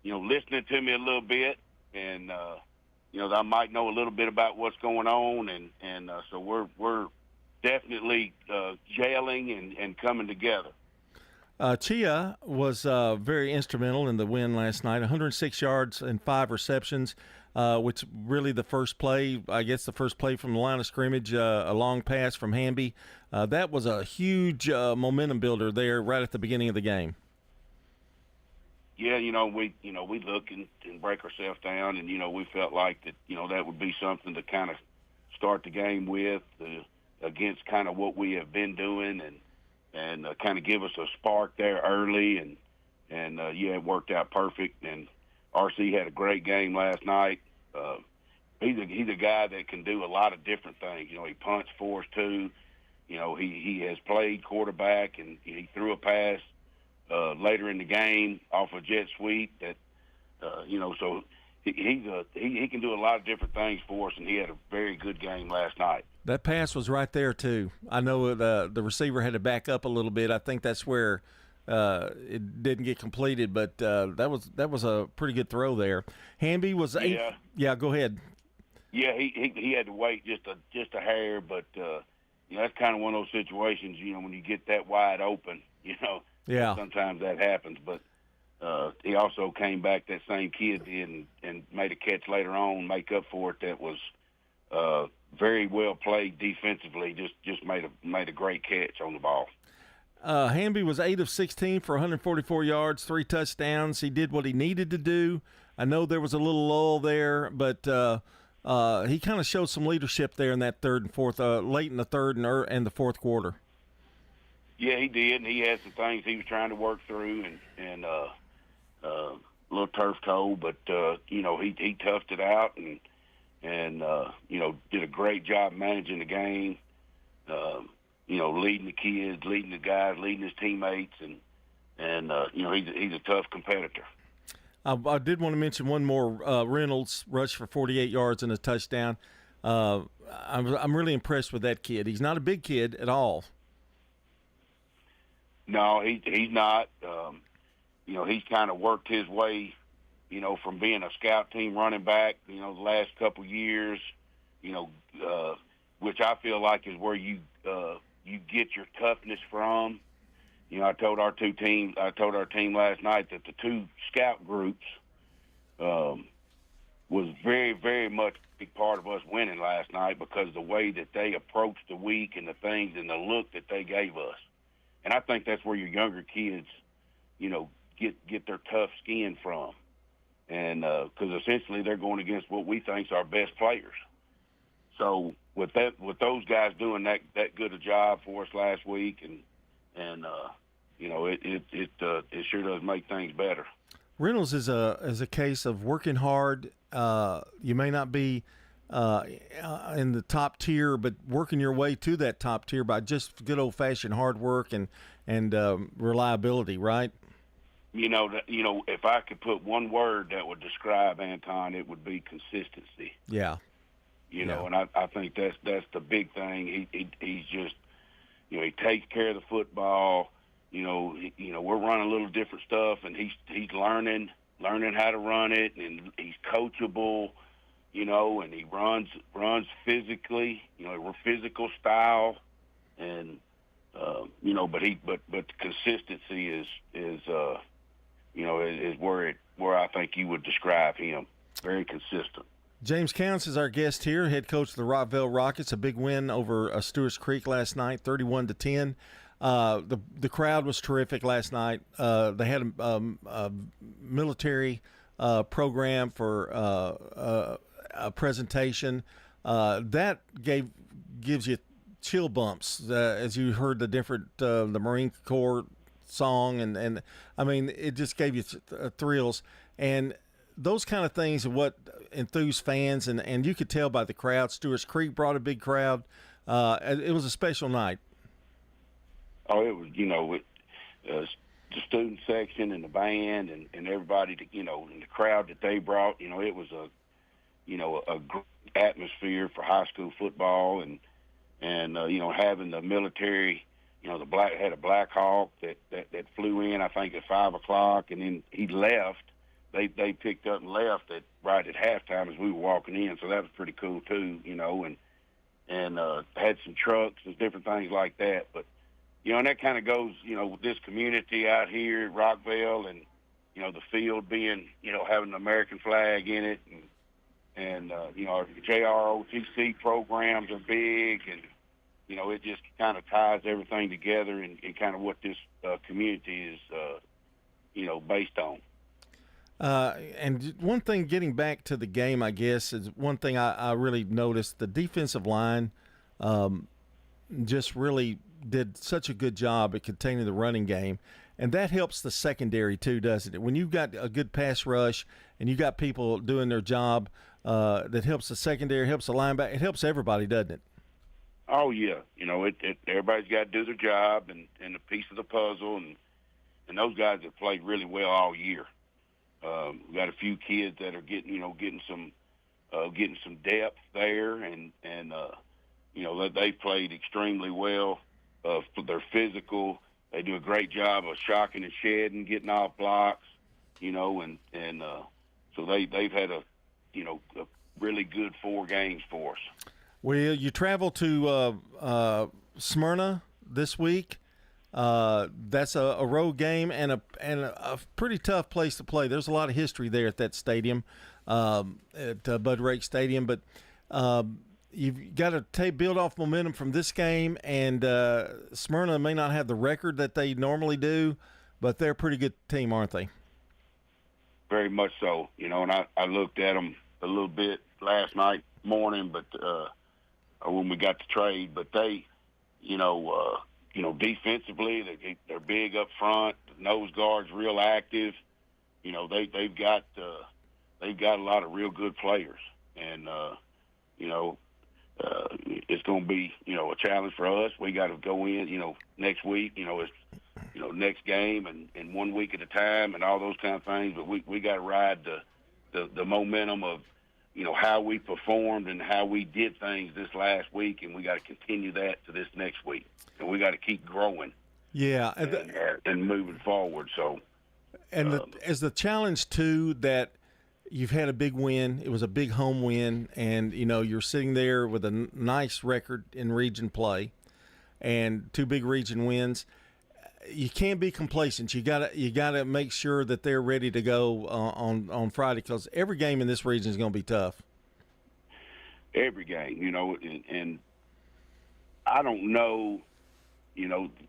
Listening to me a little bit, and I might know a little bit about what's going on, and so we're definitely gelling and coming together. Chia was very instrumental in the win last night. 106 yards and 5 receptions, which really the first play from the line of scrimmage, a long pass from Hamby. That was a huge momentum builder there right at the beginning of the game. Yeah, we look and break ourselves down, and we felt like that that would be something to kind of start the game with against kind of what we have been doing, and kind of give us a spark there early, and it worked out perfect. And RC had a great game last night. He's a guy that can do a lot of different things. He punts for us too. He has played quarterback, and he threw a pass later in the game off a jet sweep that so he can do a lot of different things for us, and he had a very good game last night. That pass was right there too. I know the receiver had to back up a little bit. I think that's where it didn't get completed, but that was a pretty good throw there. Hamby was yeah. Go ahead. Yeah, he had to wait just a hair, but that's kind of one of those situations. When you get that wide open, yeah, sometimes that happens. But he also came back, that same kid did, and made a catch later on, make up for it. That was very well played defensively. Just made a great catch on the ball. Hamby was 8 of 16 for 144 yards, 3 touchdowns. He did what he needed to do. I know there was a little lull there, but he kind of showed some leadership there in that third and fourth, late in the third and the fourth quarter. Yeah, he did, and he had some things he was trying to work through, and a little turf toe, but he toughed it out and did a great job managing the game. Leading the kids, leading the guys, leading his teammates, and he's a tough competitor. I did want to mention one more. Reynolds rushed for 48 yards and a touchdown. I'm really impressed with that kid. He's not a big kid at all. No, he's not. He's kind of worked his way, from being a scout team running back, the last couple years, which I feel like is where you get your toughness from. I told our team last night that the two scout groups was very, very much a big part of us winning last night, because of the way that they approached the week and the things and the look that they gave us. And I think that's where your younger kids, get their tough skin from. And because essentially they're going against what we think is our best players. So with those guys doing that good a job for us last week, and it sure does make things better. Reynolds is a case of working hard. You may not be in the top tier, but working your way to that top tier by just good old fashioned hard work and reliability, right? If I could put one word that would describe Anton, it would be consistency. Yeah. And I think that's the big thing. He's just, he takes care of the football. We're running a little different stuff, and he's learning how to run it, and he's coachable, and he runs physically. We're physical style, and but consistency is where I think you would describe him. Very consistent. James Counts is our guest here, head coach of the Rockville Rockets. A big win over Stewart's Creek last night, 31-10. The crowd was terrific last night. They had a military program for a presentation that gives you chill bumps as you heard the different the Marine Corps song, and I mean, it just gave you thrills, and those kind of things are what enthused fans, and you could tell by the crowd. Stewart's Creek brought a big crowd. It was a special night. Oh, it was, the student section and the band and everybody, and the crowd that they brought, it was a great atmosphere for high school football, and having the military, had a Black Hawk that flew in, I think, at 5 o'clock, and then he left. They picked up and left right at halftime as we were walking in, so that was pretty cool too, and had some trucks and different things like that. But and that kind of goes, with this community out here at Rockville, and the field being, having the American flag in it, and our JROTC programs are big, and it just kind of ties everything together, and kind of what this community is, based on. And one thing, getting back to the game, I guess, is one thing I really noticed. The defensive line just really did such a good job at containing the running game. And that helps the secondary too, doesn't it? When you've got a good pass rush and you got people doing their job, that helps the secondary, helps the linebacker. It helps everybody, doesn't it? Oh, yeah. Everybody's got to do their job and a piece of the puzzle, and those guys have played really well all year. We got a few kids that are getting some depth there, and they played extremely well. They're physical. They do a great job of shocking and shedding, getting off blocks, so they've had a really good 4 games for us. Well, you travel to Smyrna this week. That's a road game and a pretty tough place to play. There's a lot of history there at that stadium, at Bud Rake Stadium. But you've got to build off momentum from this game. And Smyrna may not have the record that they normally do, but they're a pretty good team, aren't they? Very much so. And I looked at them a little bit last night morning, but when we got the trade, but they, defensively, they're big up front. The nose guard's real active. They've got a lot of real good players, and it's going to be a challenge for us. We got to go in next week. It's next game and 1 week at a time and all those kind of things. But we got to ride the momentum of how we performed and how we did things this last week, and we got to continue that to this next week. And we got to keep growing. Yeah, and moving forward. So, and as the challenge too, that you've had a big win. It was a big home win, and you're sitting there with a nice record in region play, and 2 big region wins. You can't be complacent. You gotta make sure that they're ready to go on Friday, because every game in this region is going to be tough. Every game, and I don't know.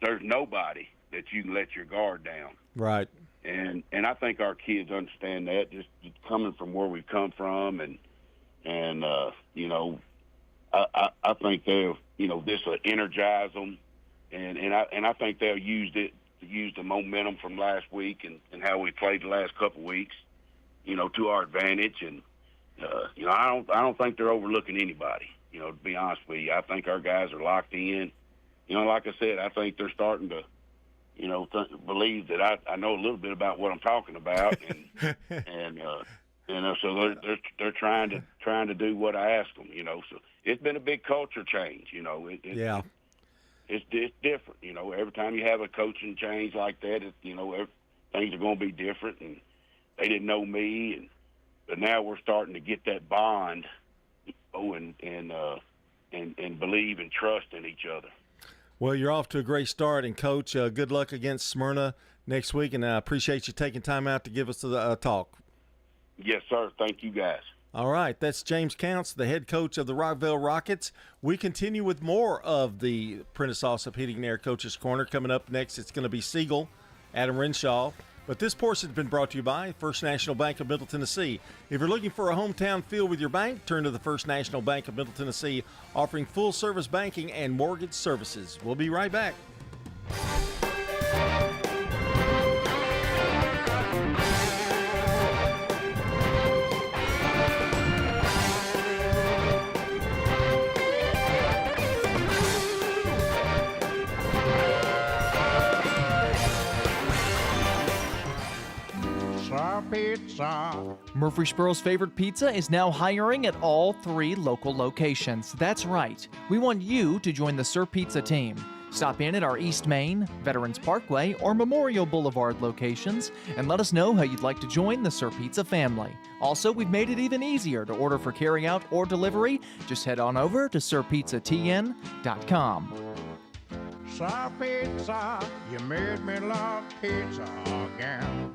There's nobody that you can let your guard down. Right. And I think our kids understand that, just coming from where we've come from, and I think they'll this will energize them, and I think they'll use the momentum from last week and how we played the last couple of weeks, to our advantage, and I don't think they're overlooking anybody. To be honest with you, I think our guys are locked in. Like I said, I think they're starting to, believe that I know a little bit about what I'm talking about, and so they're trying to do what I ask them. So it's been a big culture change. Yeah, it's different. Every time you have a coaching change like that, things are going to be different. And they didn't know me, but now we're starting to get that bond, and believe and trust in each other. Well, you're off to a great start, and Coach, good luck against Smyrna next week, and I appreciate you taking time out to give us the talk. Yes, sir. Thank you, guys. All right, that's James Counts, the head coach of the Rockville Rockets. We continue with more of the Prentice Allsup Heating and Air Coaches Corner. Coming up next, it's going to be Siegel, Adam Renshaw. But this portion has been brought to you by First National Bank of Middle Tennessee. If you're looking for a hometown feel with your bank, turn to the First National Bank of Middle Tennessee, offering full-service banking and mortgage services. We'll be right back. Pizza. Murfreesboro's favorite pizza is now hiring at all 3 local locations. That's right. We want you to join the Sir Pizza team. Stop in at our East Main, Veterans Parkway, or Memorial Boulevard locations and let us know how you'd like to join the Sir Pizza family. Also, we've made it even easier to order for carryout or delivery. Just head on over to sirpizzatn.com. Sir Pizza, you made me love pizza again.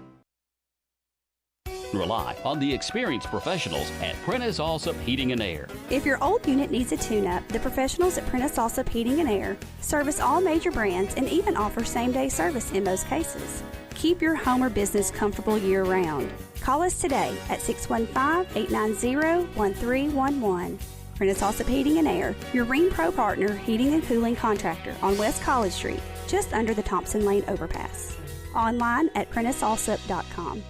Rely on the experienced professionals at Prentice Allsup Heating and Air. If your old unit needs a tune-up, the professionals at Prentice Allsup Heating and Air service all major brands and even offer same-day service in most cases. Keep your home or business comfortable year-round. Call us today at 615-890-1311. Prentice Allsup Heating and Air, your Ring Pro partner heating and cooling contractor on West College Street, just under the Thompson Lane overpass. Online at PrenticeAllsup.com.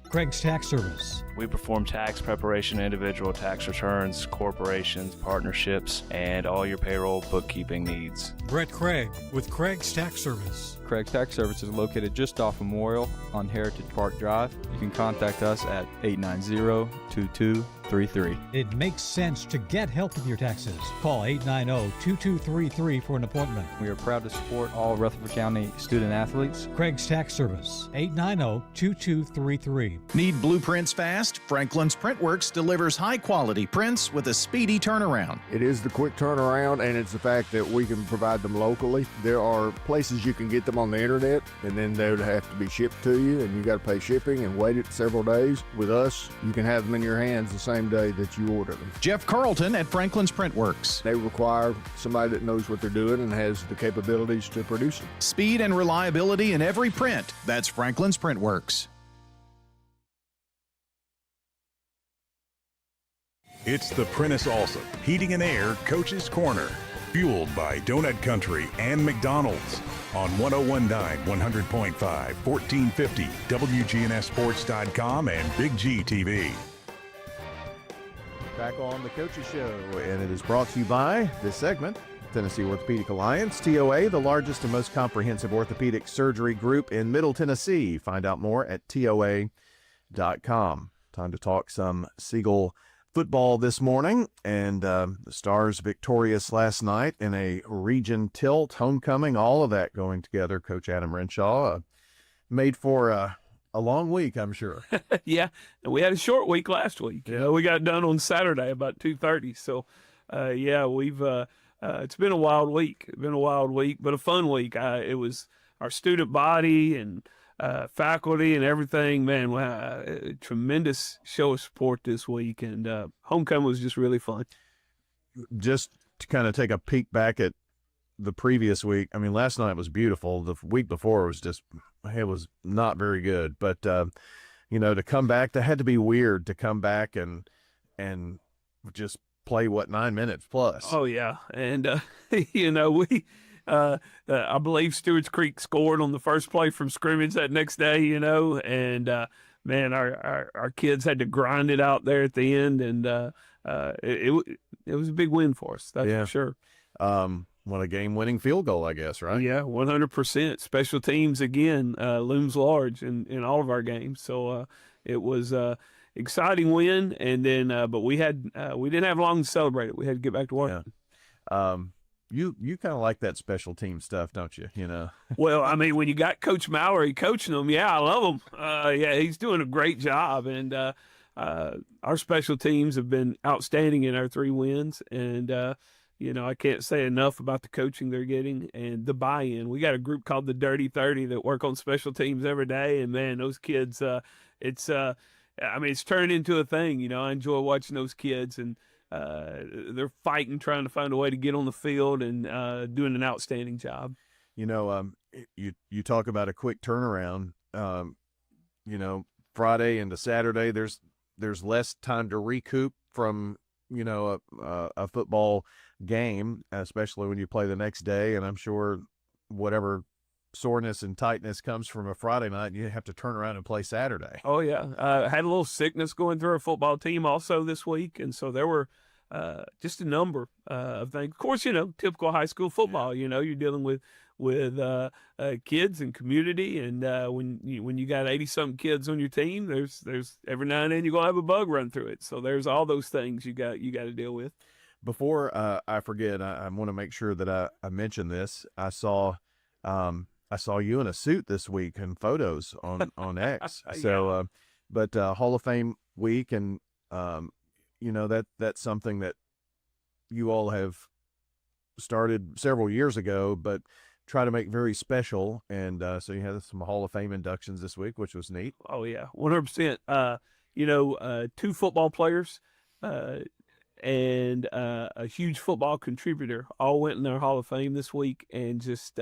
Craig's Tax Service. We perform tax preparation, individual tax returns, corporations, partnerships, and all your payroll bookkeeping needs. Brett Craig with Craig's Tax Service. Craig's Tax Service is located just off Memorial on Heritage Park Drive. You can contact us at 890-2233. It makes sense to get help with your taxes. Call 890-2233 for an appointment. We are proud to support all Rutherford County student athletes. Craig's Tax Service, 890-2233. Need blueprints fast? Franklin's Printworks delivers high-quality prints with a speedy turnaround. It is the quick turnaround, and it's the fact that we can provide them locally. There are places you can get them on the internet, and then they would have to be shipped to you, and you got to pay shipping and wait it several days. With us, you can have them in your hands the same day that you order them. Jeff Carlton at Franklin's Printworks. They require somebody that knows what they're doing and has the capabilities to produce them. Speed and reliability in every print. That's Franklin's Printworks. It's the Prentice Allsup Heating and Air Coach's Corner, fueled by Donut Country and McDonald's on 1019 100.5, 1450 WGNSsports.com and Big G TV. Back on the Coaches Show, and it is brought to you by this segment, Tennessee Orthopedic Alliance, TOA, the largest and most comprehensive orthopedic surgery group in Middle Tennessee. Find out more at TOA.com. Time to talk some Seagull football this morning, and the Stars victorious last night in a region tilt, homecoming, all of that going together. Coach Adam Renshaw made for a long week, I'm sure. Yeah, and we had a short week last week. You know, we got done on Saturday about 2:30. So, yeah, we've it's been a wild week. It's been a wild week, but a fun week. It was our student body and faculty and everything, man. A tremendous show of support this week, and homecoming was just really fun. Just to kind of take a peek back at the previous week, I mean, last night was beautiful. The week before was just, it was not very good. But, you know, to come back, that had to be weird to come back and just play, 9 minutes plus. Oh, yeah. And, you know, we I believe Stewart's Creek scored on the first play from scrimmage that next day, you know, and man, our kids had to grind it out there at the end, and it was a big win for us, that's for sure. What a game-winning field goal, I guess, right? Yeah, 100%. Special teams, again, looms large in all of our games. So it was exciting win, and then but we didn't have long to celebrate it. We had to get back to work. Yeah. You kind of like that special team stuff, don't you? You know. Well, I mean, when you got Coach Mallory coaching them, yeah, I love him. Yeah, he's doing a great job, and our special teams have been outstanding in our 3 wins, and you know, I can't say enough about the coaching they're getting and the buy-in. We got a group called the Dirty 30 that work on special teams every day, and man, those kids, I mean, it's turned into a thing. You know, I enjoy watching those kids, and they're fighting, trying to find a way to get on the field, and doing an outstanding job. You know, you talk about a quick turnaround. You know, Friday into Saturday, there's less time to recoup from, you know, a football game, especially when you play the next day. And I'm sure whatever soreness and tightness comes from a Friday night, you have to turn around and play Saturday. Oh yeah. Had a little sickness going through our football team also this week. And so there were just a number of things. Of course, you know, typical high school football, you know, you're dealing with kids and community. And when you got 80-something kids on your team, there's every now and then you're going to have a bug run through it. So there's all those things you got to deal with. Before I forget, I want to make sure that I mention this. I saw you in a suit this week in photos on X. So, but Hall of Fame week, and you know, that's something that you all have started several years ago, but try to make very special. And so you had some Hall of Fame inductions this week, which was neat. Oh yeah, 100%. You know, 2 football players and a huge football contributor all went in their Hall of Fame this week, and just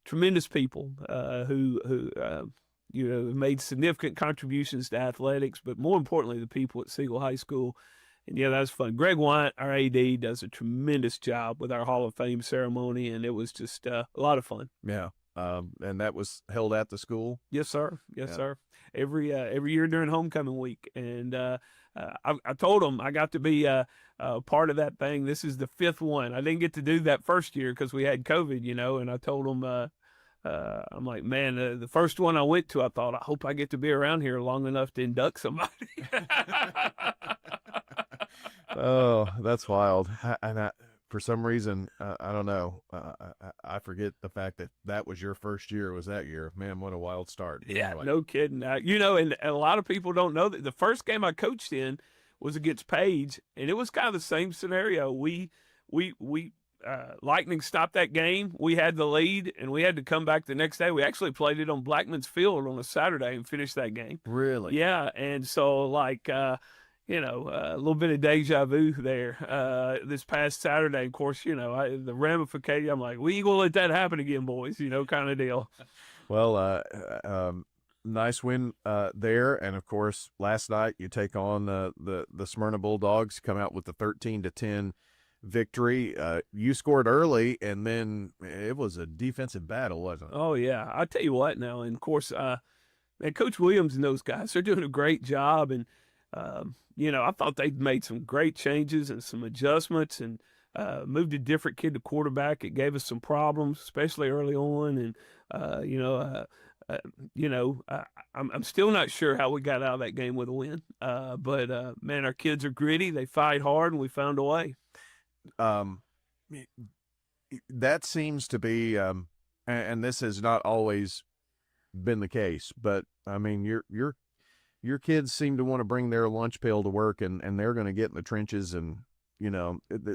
tremendous people who made significant contributions to athletics, but more importantly, the people at Siegel High School. And yeah, that was fun. Greg White, our AD, does a tremendous job with our Hall of Fame ceremony, and it was just a lot of fun. Yeah. And that was held at the school? Yes, sir. Yes, sir. Every year during homecoming week. And I told them I got to be part of that thing. This is the 5th one. I didn't get to do that first year because we had COVID, and I told them, I'm like, man, the first one I went to, I thought, I hope I get to be around here long enough to induct somebody. Oh, that's wild. For some reason, I don't know. I forget the fact that was your first year. Was that year? Man, what a wild start. Yeah, anyway. No kidding. And a lot of people don't know that the first game I coached in was against Page, and it was kind of the same scenario. We Lightning stopped that game. We had the lead, and we had to come back the next day. We actually played it on Blackman's Field on a Saturday and finished that game. Really? Yeah, and so a little bit of deja vu there this past Saturday. Of course, the ramification, I'm like, we ain't going to let that happen again, boys, kind of deal. Well, nice win there. And, of course, last night you take on the Smyrna Bulldogs, come out with the 13-10 victory. You scored early, and then it was a defensive battle, wasn't it? Oh, yeah. I'll tell you what now. And, of course, Coach Williams and those guys, they're doing a great job. And, I thought they'd made some great changes and some adjustments and moved a different kid to quarterback. It gave us some problems, especially early on. And, I'm still not sure how we got out of that game with a win. But man, our kids are gritty. They fight hard, and we found a way. That seems to be, and this has not always been the case, but I mean, your kids seem to want to bring their lunch pail to work, and they're going to get in the trenches, and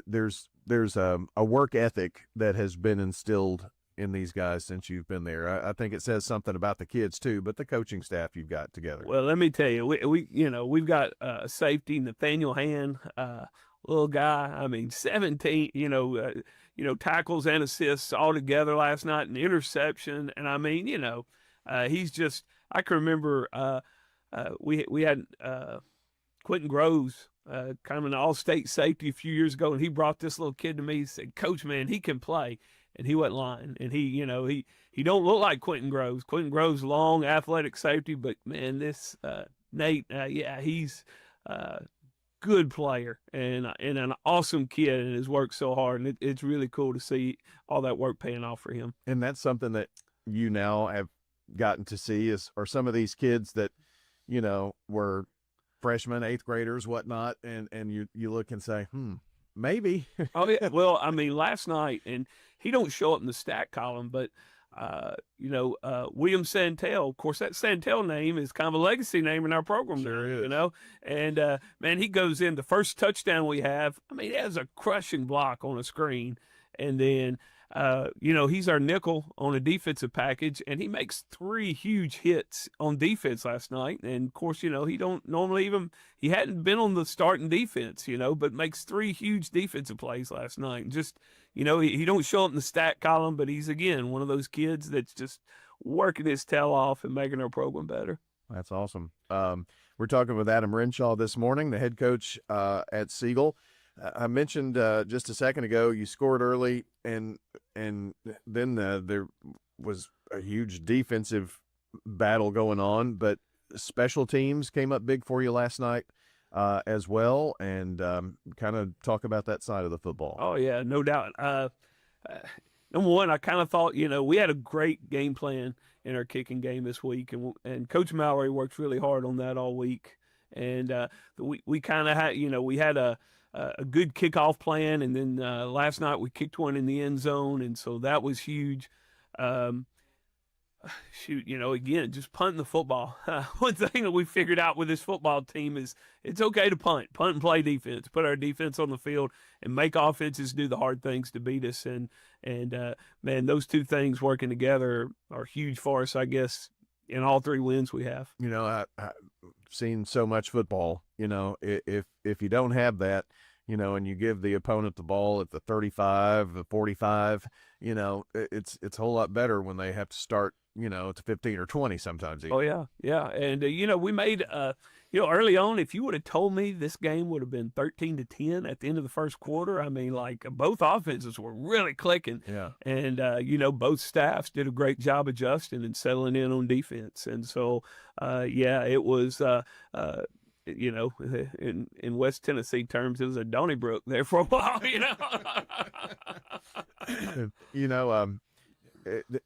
there's a work ethic that has been instilled in these guys since you've been there. I think it says something about the kids too, but the coaching staff you've got together. Well, let me tell you, we've got safety, Nathaniel Hand, little guy. I mean, 17, tackles and assists all together last night, and interception. And I mean, he's just. I can remember we had Quentin Groves, kind of an all-state safety a few years ago, and he brought this little kid to me. He said, "Coach, man, he can play," and he wasn't lying. And he don't look like Quentin Groves. Quentin Groves, long, athletic safety, but man, this Nate, he's good player and an awesome kid, and has worked so hard, and it's really cool to see all that work paying off for him. And that's something that you now have gotten to see are some of these kids that were freshmen, 8th graders, whatnot, and you look and say, maybe. Oh yeah. Well, I mean, last night, and he don't show up in the stat column, but William Santel, of course, that Santel name is kind of a legacy name in our program. Sure is. And man, he goes in the first touchdown we have. I mean, he has a crushing block on a screen, and then he's our nickel on a defensive package, and he makes 3 huge hits on defense last night. And of course, he don't normally he hadn't been on the starting defense, but makes 3 huge defensive plays last night. And just, he don't show up in the stat column, but he's, again, one of those kids that's just working his tail off and making our program better. That's awesome. We're talking with Adam Renshaw this morning, the head coach at Siegel. I mentioned just a second ago you scored early, and then there was a huge defensive battle going on, but special teams came up big for you last night as well, and kind of talk about that side of the football. Oh, yeah, no doubt. Number one, I kind of thought, we had a great game plan in our kicking game this week, and Coach Mallory worked really hard on that all week. And we kind of had, we had a good kickoff plan, and then last night we kicked one in the end zone, and so that was huge. Again, just punting the football. One thing that we figured out with this football team is it's okay to punt and play defense, put our defense on the field, and make offenses do the hard things to beat us. And man, those two things working together are huge for us, I guess, in all 3 wins we have. I've seen so much football. If you don't have that, and you give the opponent the ball at the 35, the 45, it's a whole lot better when they have to start, to 15 or 20 sometimes. Even. Oh, yeah, yeah. And, we made, early on, if you would have told me this game would have been 13-10 at the end of the first quarter, I mean, like, both offenses were really clicking. Yeah. And, both staffs did a great job adjusting and settling in on defense. And so, it was, in West Tennessee terms, it was a Donnybrook there for a while,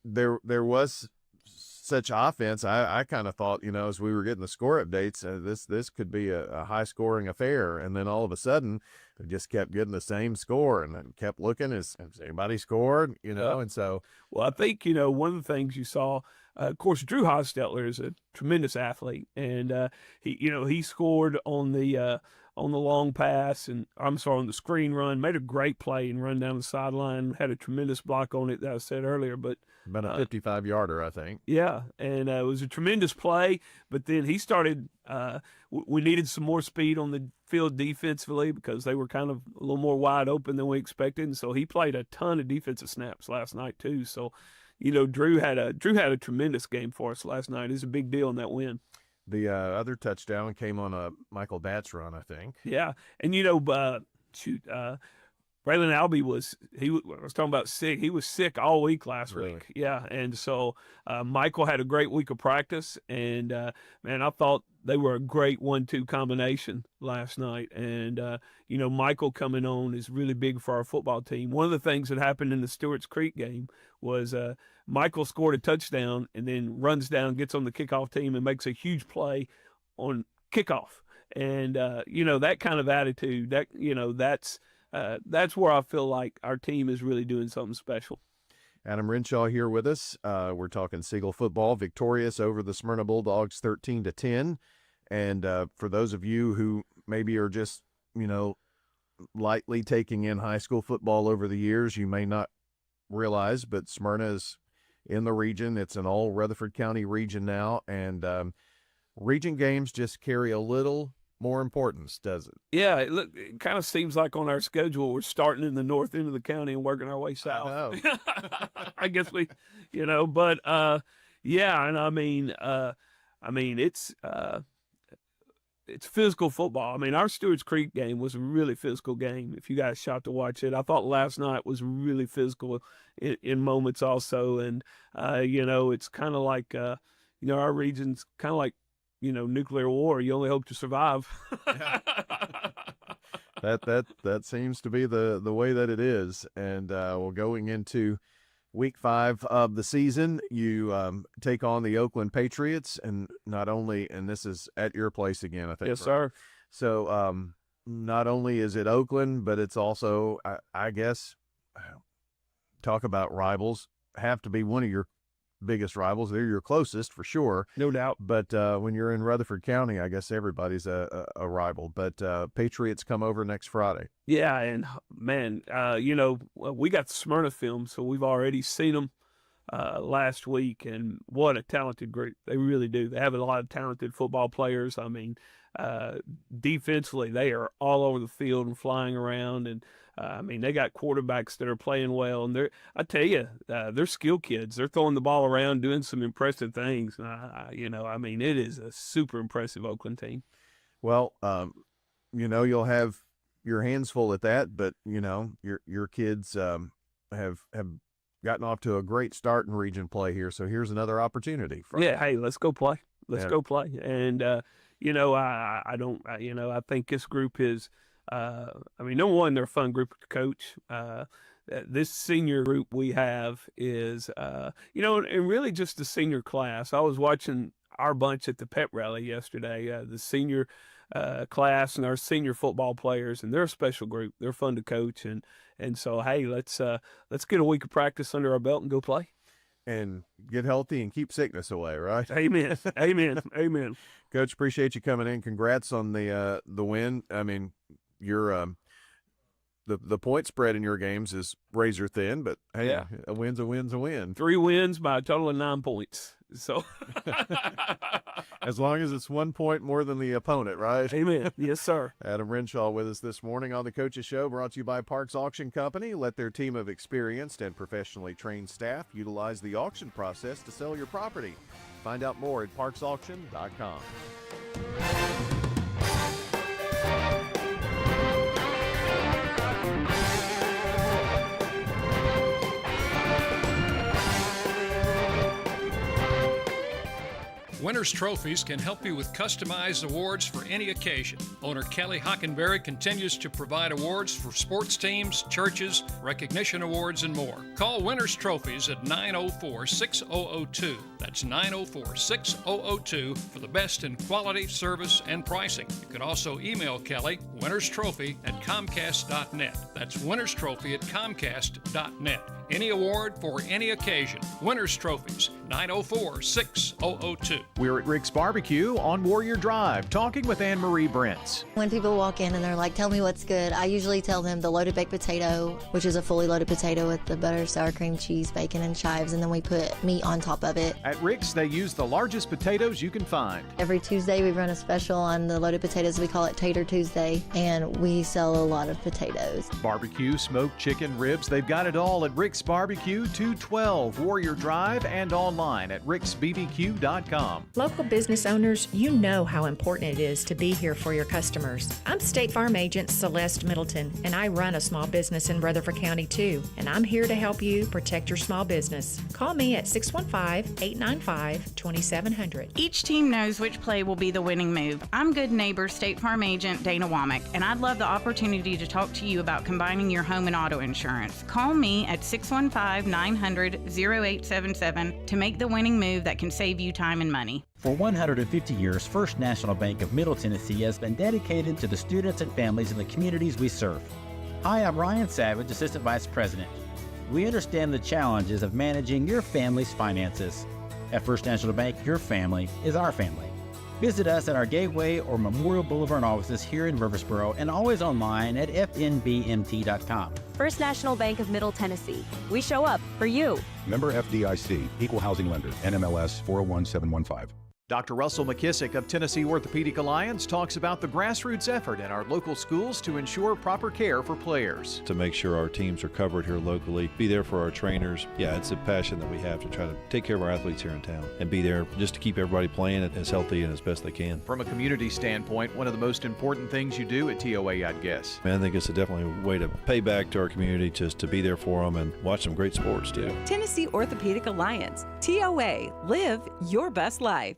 There was such offense. I kind of thought, as we were getting the score updates, this could be a high scoring affair. And then all of a sudden, they just kept getting the same score and then kept looking has anybody scored, and so. Well, I think, one of the things you saw, of course, Drew Hostetler is a tremendous athlete, and he scored on the long pass, and on the screen run, made a great play and run down the sideline, had a tremendous block on it that I said earlier, but about a 55-yarder, I think. Yeah, and it was a tremendous play, but then he started we needed some more speed on the field defensively because they were kind of a little more wide open than we expected, and so he played a ton of defensive snaps last night too. So, Drew had a tremendous game for us last night. It's a big deal in that win. The other touchdown came on a Michael Batts run, I think. Yeah, and Braylon Albee was talking about sick. He was sick all week last week. Yeah, and so Michael had a great week of practice, and I thought they were a great 1-2 combination last night. And Michael coming on is really big for our football team. One of the things that happened in the Stewart's Creek game was Michael scored a touchdown and then runs down, gets on the kickoff team, and makes a huge play on kickoff. And that kind of attitude, that's where I feel like our team is really doing something special. Adam Renshaw here with us. We're talking Siegel football, victorious over the Smyrna Bulldogs 13-10. And for those of you who maybe are just, lightly taking in high school football over the years, you may not realize, but Smyrna is in the region. It's an all Rutherford County region now. And region games just carry a little more importance, does it? Yeah, it kind of seems like on our schedule we're starting in the north end of the county and working our way south. I guess we, but yeah, and I mean it's physical football. I mean, our Stewart's Creek game was a really physical game. If you guys shot to watch it, I thought last night was really physical in moments also, and it's kind of like our region's kind of like nuclear war. You only hope to survive. That seems to be the way that it is. And well, going into week 5 of the season, you take on the Oakland Patriots, and this is at your place again, I think. Yes, sir. So not only is it Oakland, but it's also, I guess, talk about rivals, have to be one of your biggest rivals. They're your closest for sure, no doubt. But when you're in Rutherford County, I guess everybody's a rival. But Patriots come over next Friday. Yeah, and man, we got the Smyrna film, so we've already seen them last week, and what a talented group. They really do. They have a lot of talented football players. I mean, defensively, they are all over the field and flying around, and they got quarterbacks that are playing well, and they're skill kids. They're throwing the ball around, doing some impressive things. It is a super impressive Oakland team. Well, you'll have your hands full at that, but your kids have gotten off to a great start in region play here. So here's another opportunity. Yeah, hey, let's go play. Let's go play. And I think this group is. Number one, they're a fun group to coach. This senior group we have is, and really just the senior class. I was watching our bunch at the pep rally yesterday, the senior class and our senior football players, and they're a special group. They're fun to coach, and so hey, let's get a week of practice under our belt and go play. And get healthy and keep sickness away, right? Amen. Amen. Amen. Coach, appreciate you coming in. Congrats on the win. I mean, your the point spread in your games is razor thin, but hey, a win's a win's a win. 3 wins by a total of 9 points. So, as long as it's 1 point more than the opponent, right? Amen. Yes, sir. Adam Renshaw with us this morning on the Coaches Show, brought to you by Parks Auction Company. Let their team of experienced and professionally trained staff utilize the auction process to sell your property. Find out more at parksauction.com. Winners Trophies can help you with customized awards for any occasion. Owner Kelly Hockenberry continues to provide awards for sports teams, churches, recognition awards, and more. Call Winners Trophies at 904-6002. That's 904-6002 for the best in quality, service, and pricing. You can also email Kelly, winnerstrophy@comcast.net. That's winnerstrophy@comcast.net. Any award for any occasion. Winners Trophies, 904-6002. We're at Rick's Barbecue on Warrior Drive, talking with Anne Marie Brents. When people walk in and they're like, tell me what's good, I usually tell them the loaded baked potato, which is a fully loaded potato with the butter, sour cream, cheese, bacon, and chives, and then we put meat on top of it. At Rick's, they use the largest potatoes you can find. Every Tuesday, we run a special on the loaded potatoes. We call it Tater Tuesday, and we sell a lot of potatoes. Barbecue, smoked chicken, ribs, they've got it all at Rick's Barbecue, 212 Warrior Drive, and online at ricksbbq.com. Local business owners, you know how important it is to be here for your customers. I'm State Farm Agent Celeste Middleton, and I run a small business in Rutherford County too, and I'm here to help you protect your small business. Call me at 615-895-2700. Each team knows which play will be the winning move. I'm good neighbor State Farm Agent Dana Womack, and I'd love the opportunity to talk to you about combining your home and auto insurance. Call me at 615-900-0877 to make the winning move that can save you time and money. For 150 years, First National Bank of Middle Tennessee has been dedicated to the students and families in the communities we serve. Hi, I'm Ryan Savage, Assistant Vice President. We understand the challenges of managing your family's finances. At First National Bank, your family is our family. Visit us at our Gateway or Memorial Boulevard offices here in Murfreesboro and always online at fnbmt.com. First National Bank of Middle Tennessee. We show up for you. Member FDIC, Equal Housing Lender, NMLS 401715. Dr. Russell McKissick of Tennessee Orthopedic Alliance talks about the grassroots effort in our local schools to ensure proper care for players. To make sure our teams are covered here locally, be there for our trainers. Yeah, it's a passion that we have to try to take care of our athletes here in town and be there just to keep everybody playing as healthy and as best they can. From a community standpoint, one of the most important things you do at TOA, I'd guess. I think it's definitely a way to pay back to our community, just to be there for them and watch some great sports too. Tennessee Orthopedic Alliance, TOA, live your best life.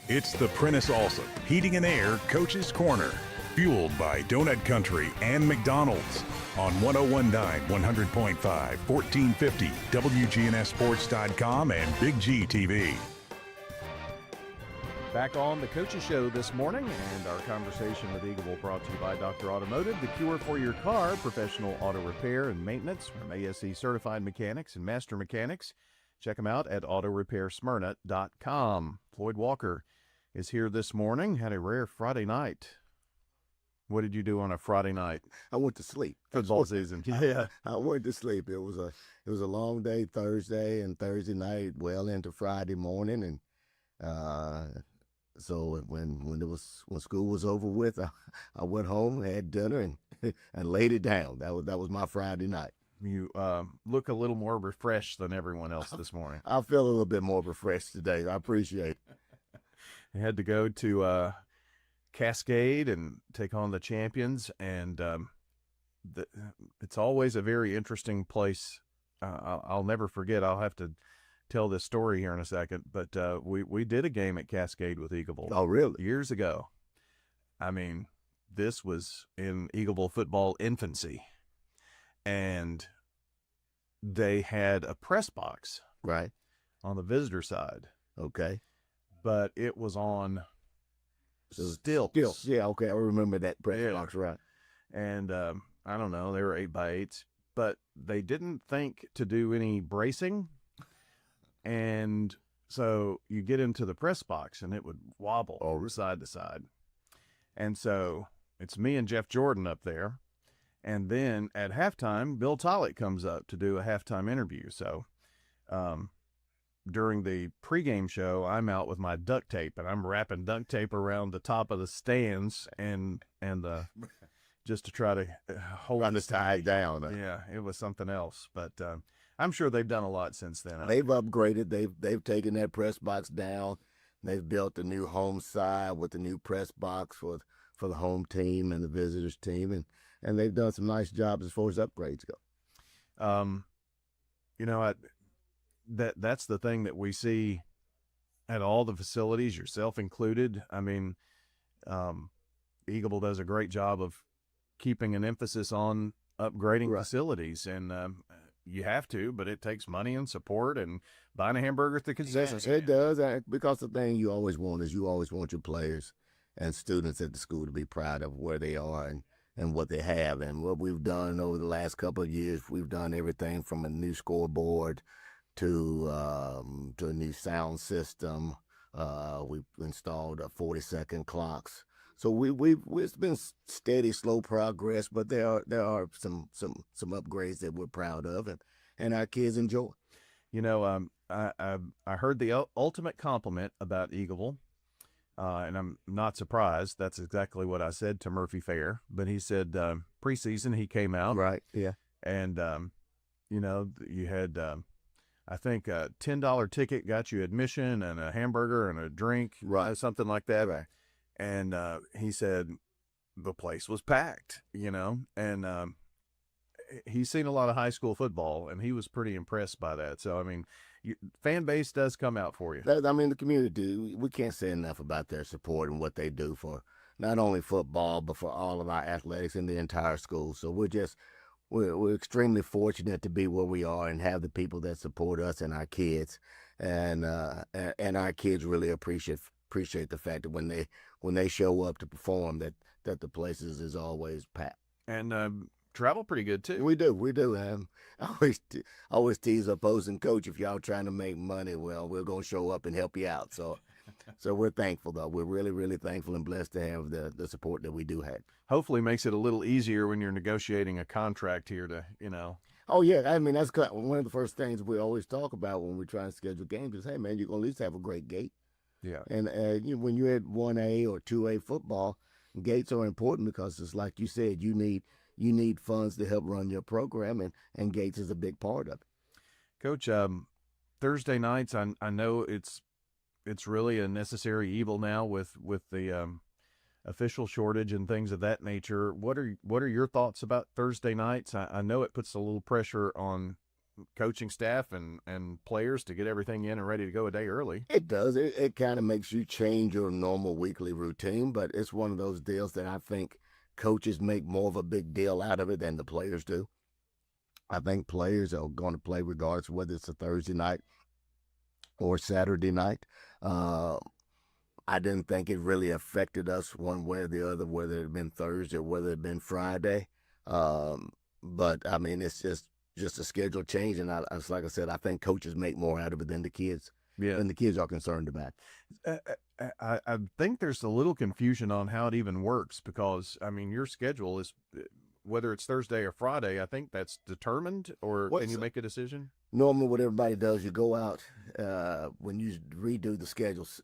It's the Prentice Allsup Heating and Air Coach's Corner, fueled by Donut Country and McDonald's on 101.9, 100.5, 1450, wgnssports.com, and Big G TV. Back on the Coaches Show this morning, and our conversation with Eagleville brought to you by Dr. Automotive, the cure for your car, professional auto repair and maintenance from ASE certified mechanics and master mechanics. Check them out at autorepairsmyrna.com. Floyd Walker is here this morning. Had a rare Friday night. What did you do on a Friday night? I went to sleep. Football season. Yeah, I went to sleep. It was a long day Thursday and Thursday night, well into Friday morning, and so when school was over with, I went home, had dinner, and and laid it down. That was my Friday night. You look a little more refreshed than everyone else this morning. I feel a little bit more refreshed today. I appreciate it. I had to go to Cascade and take on the champions, and it's always a very interesting place. I'll never forget. I'll have to tell this story here in a second, but we did a game at Cascade with Eagleville. Oh, really? Years ago. I mean, this was in Eagleville football infancy, and they had a press box right on the visitor side. Okay. But it was on stilts. Yeah, okay. I remember that press box, right. And I don't know, they were 8x8s, but they didn't think to do any bracing. And so you get into the press box and it would wobble side to side. And so it's me and Jeff Jordan up there. And then at halftime, Bill Tollett comes up to do a halftime interview. So during the pregame show, I'm out with my duct tape, and I'm wrapping duct tape around the top of the stands and just to try to hold Trying to tie it down. Yeah, it was something else, but I'm sure they've done a lot since then. They've upgraded. They've taken that press box down. They've built a new home side with the new press box for the home team and the visitors team, and they've done some nice jobs as far as upgrades go. That's the thing that we see at all the facilities, yourself included. I mean, Eagle does a great job of keeping an emphasis on upgrading facilities, and you have to, but it takes money and support and buying a hamburger at the concession stand. It does, because the thing you always want is you always want your players and students at the school to be proud of where they are and what they have. And what we've done over the last couple of years, we've done everything from a new scoreboard to a new sound system. We've installed 40-second clocks. So it's been steady, slow progress, but there are some upgrades that we're proud of, and our kids enjoy. I heard the ultimate compliment about Eagleville, and I'm not surprised. That's exactly what I said to Murphy Fair. But he said preseason he came out, right? Yeah, and you had I think a $10 ticket got you admission and a hamburger and a drink, right? Something like that, right? And he said the place was packed, and he's seen a lot of high school football, and he was pretty impressed by that. So, I mean, fan base does come out for you. The community, we can't say enough about their support and what they do for not only football, but for all of our athletics in the entire school. So we're extremely fortunate to be where we are and have the people that support us and our kids, and our kids really appreciate the fact that when they show up to perform, that the places is always packed. And travel pretty good too. We do. I always tease opposing coach, if y'all trying to make money, well, we're gonna show up and help you out. So we're thankful though. We're really, really thankful and blessed to have the support that we do have. Hopefully, makes it a little easier when you're negotiating a contract here to Oh yeah, I mean that's one of the first things we always talk about when we're trying to schedule games is, hey man, you're gonna at least have a great gate. Yeah. And when you're at 1A or 2A football, gates are important because it's like you said, you need funds to help run your program, and gates is a big part of it. Coach, Thursday nights, I know it's really a necessary evil now with the official shortage and things of that nature. What are your thoughts about Thursday nights? I know it puts a little pressure on coaching staff and players to get everything in and ready to go a day early. It does. It kind of makes you change your normal weekly routine, but it's one of those deals that I think coaches make more of a big deal out of it than the players do. I think players are going to play regardless of whether it's a Thursday night or Saturday night. I didn't think it really affected us one way or the other, whether it had been Thursday or whether it had been Friday. But I mean, it's just a schedule change, and like I said, I think coaches make more out of it than the kids. Yeah. Than the kids are concerned about. I think there's a little confusion on how it even works because, I mean, your schedule is, whether it's Thursday or Friday, I think that's determined, or can you make a decision? Normally what everybody does, you go out, when you redo the schedules,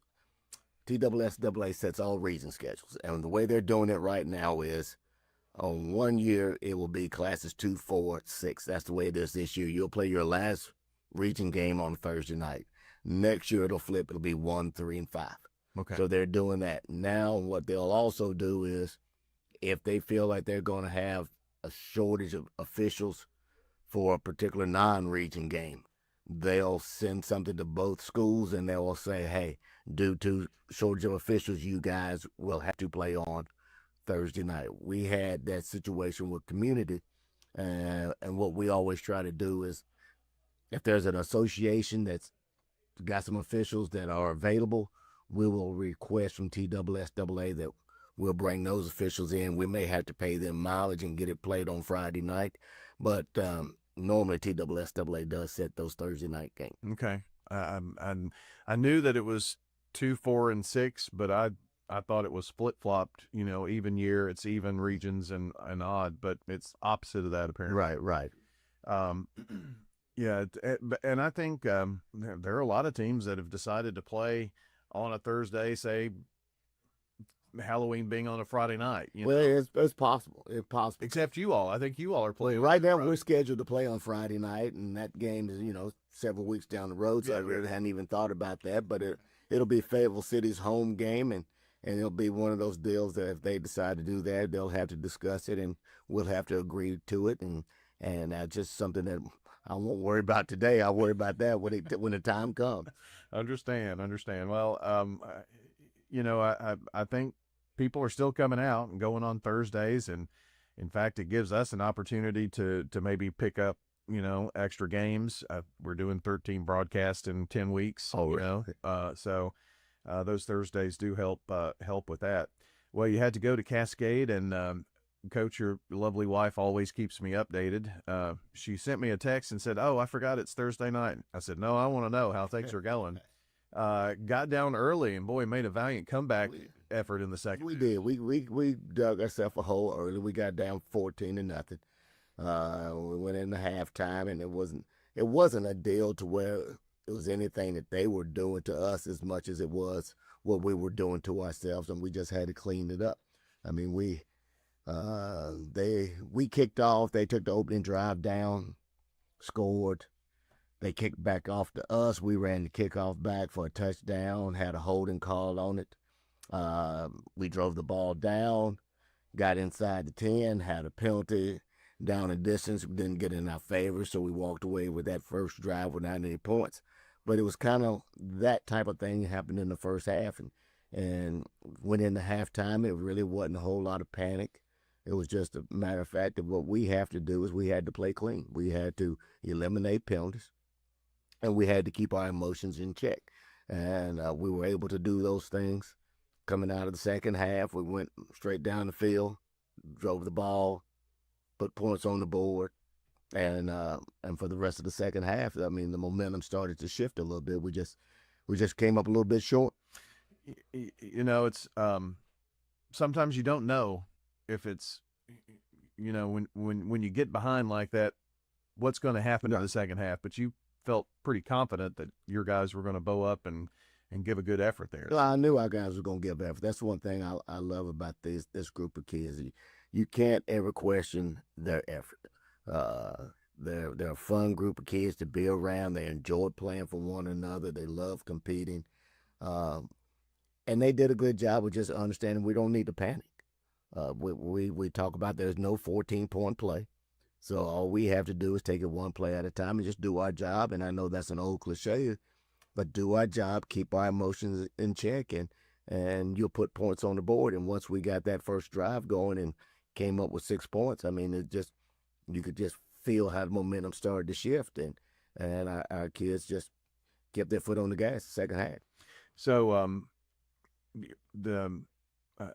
TSSAA sets all region schedules. And the way they're doing it right now is, on 1 year, it will be classes 2, 4, 6. That's the way it is this year. You'll play your last region game on Thursday night. Next year, it'll flip. It'll be 1, 3, and 5. Okay. So they're doing that. Now, what they'll also do is, if they feel like they're going to have a shortage of officials for a particular non-region game, they'll send something to both schools, and they'll say, hey, due to shortage of officials, you guys will have to play on Thursday night. We had that situation with community, and what we always try to do is, if there's an association that's got some officials that are available, we will request from TSSAA that we'll bring those officials in. We may have to pay them mileage and get it played on Friday night, but normally TSSAA does set those Thursday night games. Okay. I knew that it was 2, 4, and 6, but I thought it was flip-flopped, even year, it's even regions and odd, but it's opposite of that apparently. Right. Yeah, and I think there are a lot of teams that have decided to play on a Thursday, say Halloween being on a Friday night. Well, it's possible. It's possible. Except you all. I think you all are playing. Right now, we're scheduled to play on Friday night, and that game is, several weeks down the road, so I really hadn't even thought about that. But it'll be Fayetteville City's home game, and it'll be one of those deals that if they decide to do that, they'll have to discuss it, and we'll have to agree to it, and just something that I won't worry about today. I'll worry about that when the time comes. Understand. Well, I think people are still coming out and going on Thursdays, and in fact, it gives us an opportunity to maybe pick up, extra games. We're doing 13 broadcasts in 10 weeks. So those Thursdays do help with that. Well, you had to go to Cascade, and Coach, your lovely wife always keeps me updated. She sent me a text and said, "Oh, I forgot it's Thursday night." I said, "No, I want to know how things are going." Got down early, and boy, made a valiant comeback effort in the second. We did. We dug ourselves a hole early. We got down 14-0. We went into halftime, and it wasn't a deal to where it was anything that they were doing to us as much as it was what we were doing to ourselves, and we just had to clean it up. I mean, we kicked off. They took the opening drive down, scored. They kicked back off to us. We ran the kickoff back for a touchdown, had a holding call on it. We drove the ball down, got inside the 10, had a penalty down a distance. We didn't get in our favor, so we walked away with that first drive without any points. But it was kind of that type of thing happened in the first half. And went into halftime, it really wasn't a whole lot of panic. It was just a matter of fact that what we have to do is we had to play clean. We had to eliminate penalties, and we had to keep our emotions in check. And we were able to do those things. Coming out of the second half, we went straight down the field, drove the ball, put points on the board. And for the rest of the second half, I mean, the momentum started to shift a little bit. We just came up a little bit short. It's sometimes you don't know if it's, when you get behind like that, what's going to happen in the second half. But you felt pretty confident that your guys were going to bow up and give a good effort there. Well, I knew our guys were going to give effort. That's one thing I love about this group of kids. You can't ever question their effort. They're a fun group of kids to be around. They enjoy playing for one another. They love competing. And they did a good job of just understanding we don't need to panic. We talk about there's no 14-point play. So all we have to do is take it one play at a time and just do our job. And I know that's an old cliche, but do our job, keep our emotions in check, and you'll put points on the board. And once we got that first drive going and came up with 6 points, I mean, you could just feel how the momentum started to shift, and our kids just kept their foot on the gas the second half. So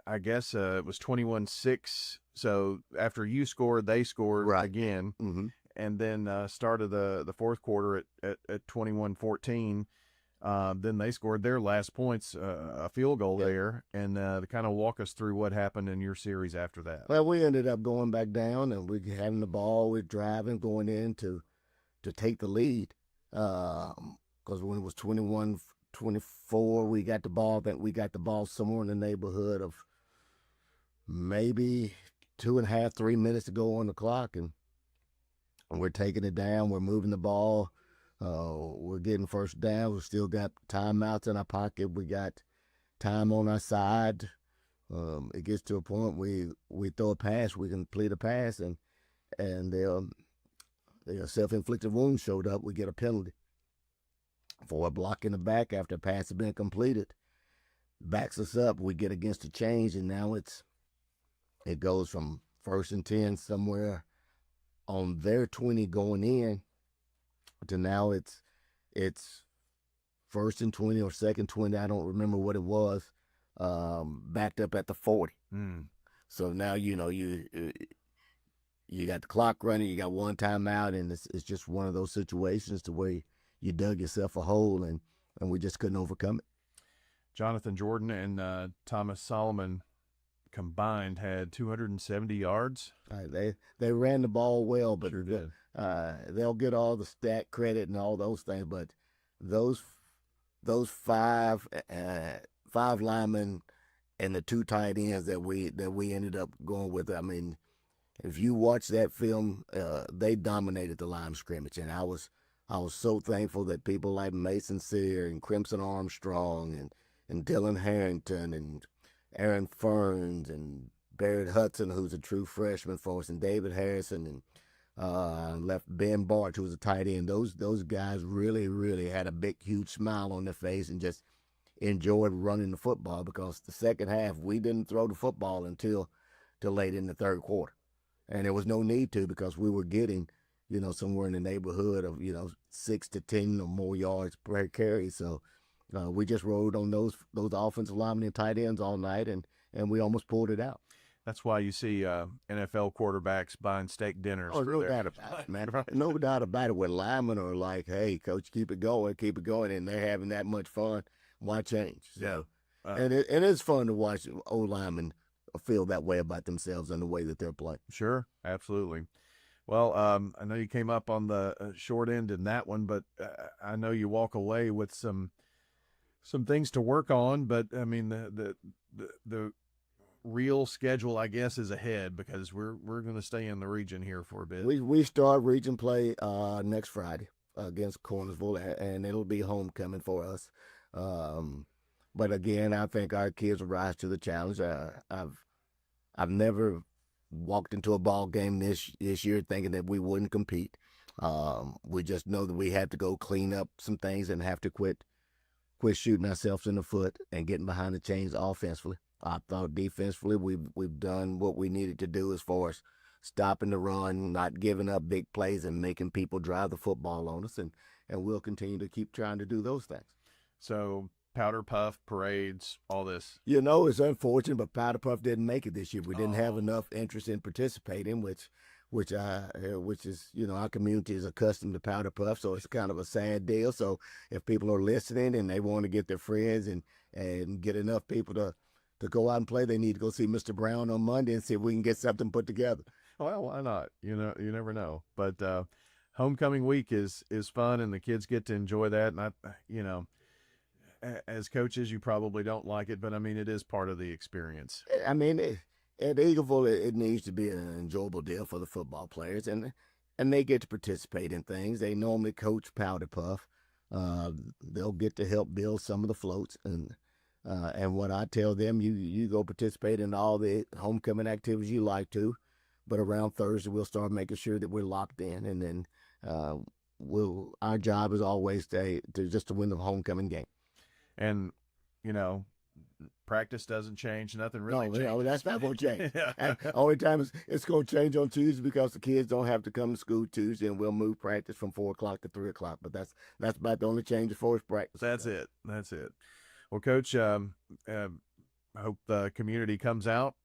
I guess it was 21-6. So after you scored, they scored again, and then started the fourth quarter at 21-14. Then they scored their last points, a field goal there, and to kind of walk us through what happened in your series after that. Well, we ended up going back down, and we having the ball, we're driving, going in to take the lead, because when it was 21-24, we got the ball. I think we got the ball somewhere in the neighborhood of maybe 2.5, 3 minutes to go on the clock, and we're taking it down. We're moving the ball. We're getting first down. We still got timeouts in our pocket. We got time on our side. It gets to a point we throw a pass. We complete a pass, and their self-inflicted wound showed up. We get a penalty for a block in the back after a pass has been completed. Backs us up. We get against the change, and now it goes from 1st and 10 somewhere on their 20 going in to now it's 1st and 20 or 2nd 20. I don't remember what it was. Backed up at the 40. So now you got the clock running. You got one timeout, and it's just one of those situations to where you dug yourself a hole, and we just couldn't overcome it. Jonathan Jordan and Thomas Solomon combined had 270 yards. They ran the ball well, but Sure did. they'll get all the stat credit and all those things. But those five linemen and the 2 tight ends that we ended up going with, I mean, if you watch that film, they dominated the line of scrimmage, and I was so thankful that people like Mason Sear and Crimson Armstrong and Dylan Harrington and Aaron Ferns and Barrett Hudson, who's a true freshman for us, and David Harrison and left Ben Bart, who was a tight end. Those guys really, really had a big, huge smile on their face and just enjoyed running the football, because the second half we didn't throw the football until late in the third quarter. And there was no need to, because we were getting, somewhere in the neighborhood of, 6 to 10 or more yards per carry. So we just rode on those offensive linemen and tight ends all night, and we almost pulled it out. That's why you see NFL quarterbacks buying steak dinners. Oh, no doubt about it, man. No doubt about it. When linemen are like, hey, coach, keep it going, and they're having that much fun, why change? So, and it's fun to watch old linemen feel that way about themselves and the way that they're playing. Sure, absolutely. Well, I know you came up on the short end in that one, but I know you walk away with some things to work on. But I mean, the real schedule, I guess, is ahead, because we're going to stay in the region here for a bit. We start region play next Friday against Cornersville, and it'll be homecoming for us. But again, I think our kids will rise to the challenge. I've never walked into a ball game this year thinking that we wouldn't compete. We just know that we have to go clean up some things and have to quit shooting ourselves in the foot and getting behind the chains offensively. I thought defensively we've done what we needed to do as far as stopping the run, not giving up big plays, and making people drive the football on us, and we'll continue to keep trying to do those things. So powder puff, parades, all this. It's unfortunate, but powder puff didn't make it this year. We didn't have enough interest in participating, which is, our community is accustomed to powder puff, so it's kind of a sad deal. So if people are listening and they want to get their friends and get enough people to go out and play, they need to go see Mr. Brown on Monday and see if we can get something put together. Well, why not? You never know. But homecoming week is fun, and the kids get to enjoy that. And as coaches, you probably don't like it, but I mean, it is part of the experience. I mean, at Eagleville, it needs to be an enjoyable deal for the football players, and they get to participate in things. They normally coach powder puff. They'll get to help build some of the floats, and what I tell them, you go participate in all the homecoming activities you like to, but around Thursday we'll start making sure that we're locked in, and then our job is always to win the homecoming game. And practice doesn't change. Nothing really changes. No, that's not going to change. Yeah. Only time it's going to change on Tuesday, because the kids don't have to come to school Tuesday, and we'll move practice from 4 o'clock to 3 o'clock. But that's about the only change as far as practice. That's it. Well, Coach, I hope the community comes out.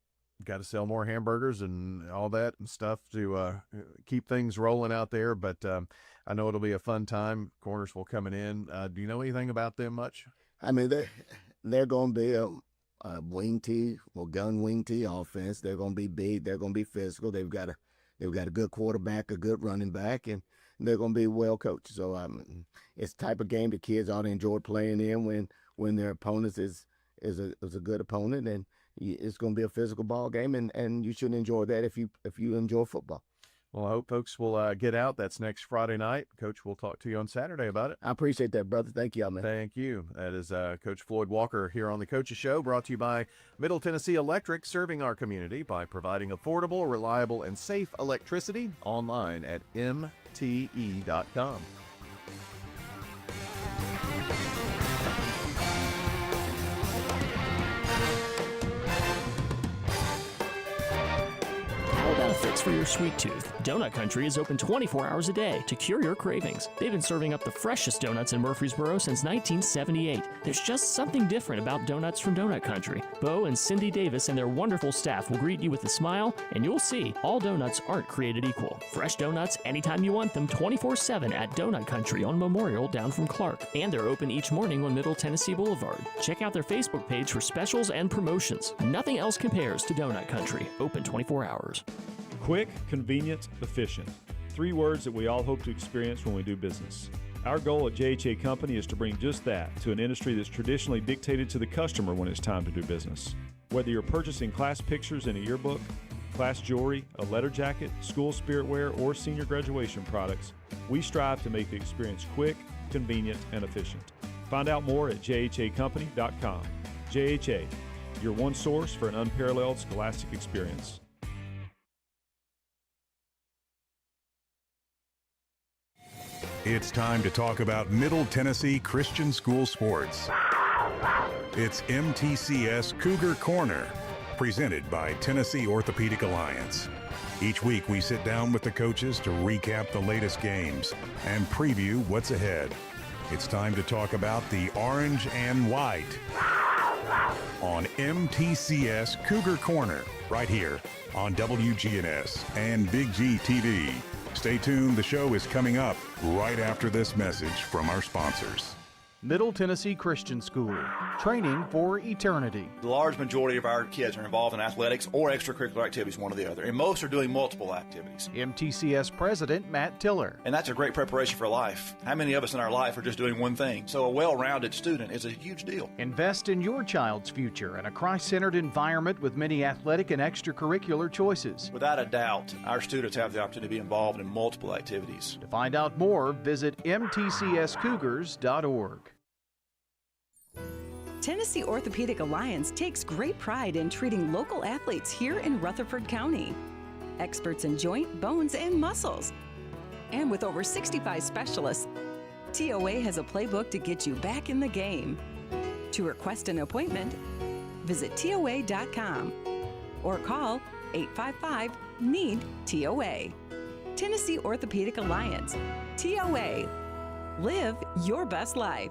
Got to sell more hamburgers and all that and stuff to keep things rolling out there. But I know it'll be a fun time. Cornersville coming in. Do you know anything about them much? I mean, they're going to be a wing T or gun wing T offense. They're going to be big. They're going to be physical. They've got a good quarterback, a good running back, and they're going to be well coached. So it's the type of game the kids ought to enjoy playing in when their opponent is a good opponent, and it's going to be a physical ball game, and you should enjoy that if you enjoy football. Well, I hope folks will get out. That's next Friday night. Coach, we'll talk to you on Saturday about it. I appreciate that, brother. Thank you, man. Thank you. That is Coach Floyd Walker here on the Coach's Show, brought to you by Middle Tennessee Electric, serving our community by providing affordable, reliable, and safe electricity online at mte.com. Hold on a second. fix for your sweet tooth. Donut Country is open 24 hours a day to cure your cravings. They've been serving up the freshest donuts in Murfreesboro since 1978. There's just something different about donuts from Donut Country. Bo and Cindy Davis and their wonderful staff will greet you with a smile, and you'll see all donuts aren't created equal. Fresh donuts anytime you want them 24/7 at Donut Country on Memorial down from Clark. And they're open each morning on Middle Tennessee Boulevard. Check out their Facebook page for specials and promotions. Nothing else compares to Donut Country. Open 24 hours. Quick, convenient, efficient. 3 words that we all hope to experience when we do business. Our goal at JHA Company is to bring just that to an industry that's traditionally dictated to the customer when it's time to do business. Whether you're purchasing class pictures in a yearbook, class jewelry, a letter jacket, school spirit wear, or senior graduation products, we strive to make the experience quick, convenient, and efficient. Find out more at jhacompany.com. JHA, your one source for an unparalleled scholastic experience. It's time to talk about Middle Tennessee Christian School sports. It's MTCS Cougar Corner, presented by Tennessee Orthopedic Alliance. Each week we sit down with the coaches to recap the latest games and preview what's ahead. It's time to talk about the orange and white on MTCS Cougar Corner, right here on WGNS and Big G TV. Stay tuned, the show is coming up right after this message from our sponsors. Middle Tennessee Christian School, training for eternity. The large majority of our kids are involved in athletics or extracurricular activities, one or the other, and most are doing multiple activities. MTCS President Matt Tiller. And that's a great preparation for life. How many of us in our life are just doing one thing? So a well-rounded student is a huge deal. Invest in your child's future in a Christ-centered environment with many athletic and extracurricular choices. Without a doubt, our students have the opportunity to be involved in multiple activities. To find out more, visit mtcscougars.org. Tennessee Orthopedic Alliance takes great pride in treating local athletes here in Rutherford County. Experts in joint, bones, and muscles. And with over 65 specialists, TOA has a playbook to get you back in the game. To request an appointment, visit TOA.com or call 855-NEED-TOA. Tennessee Orthopedic Alliance. TOA. Live your best life.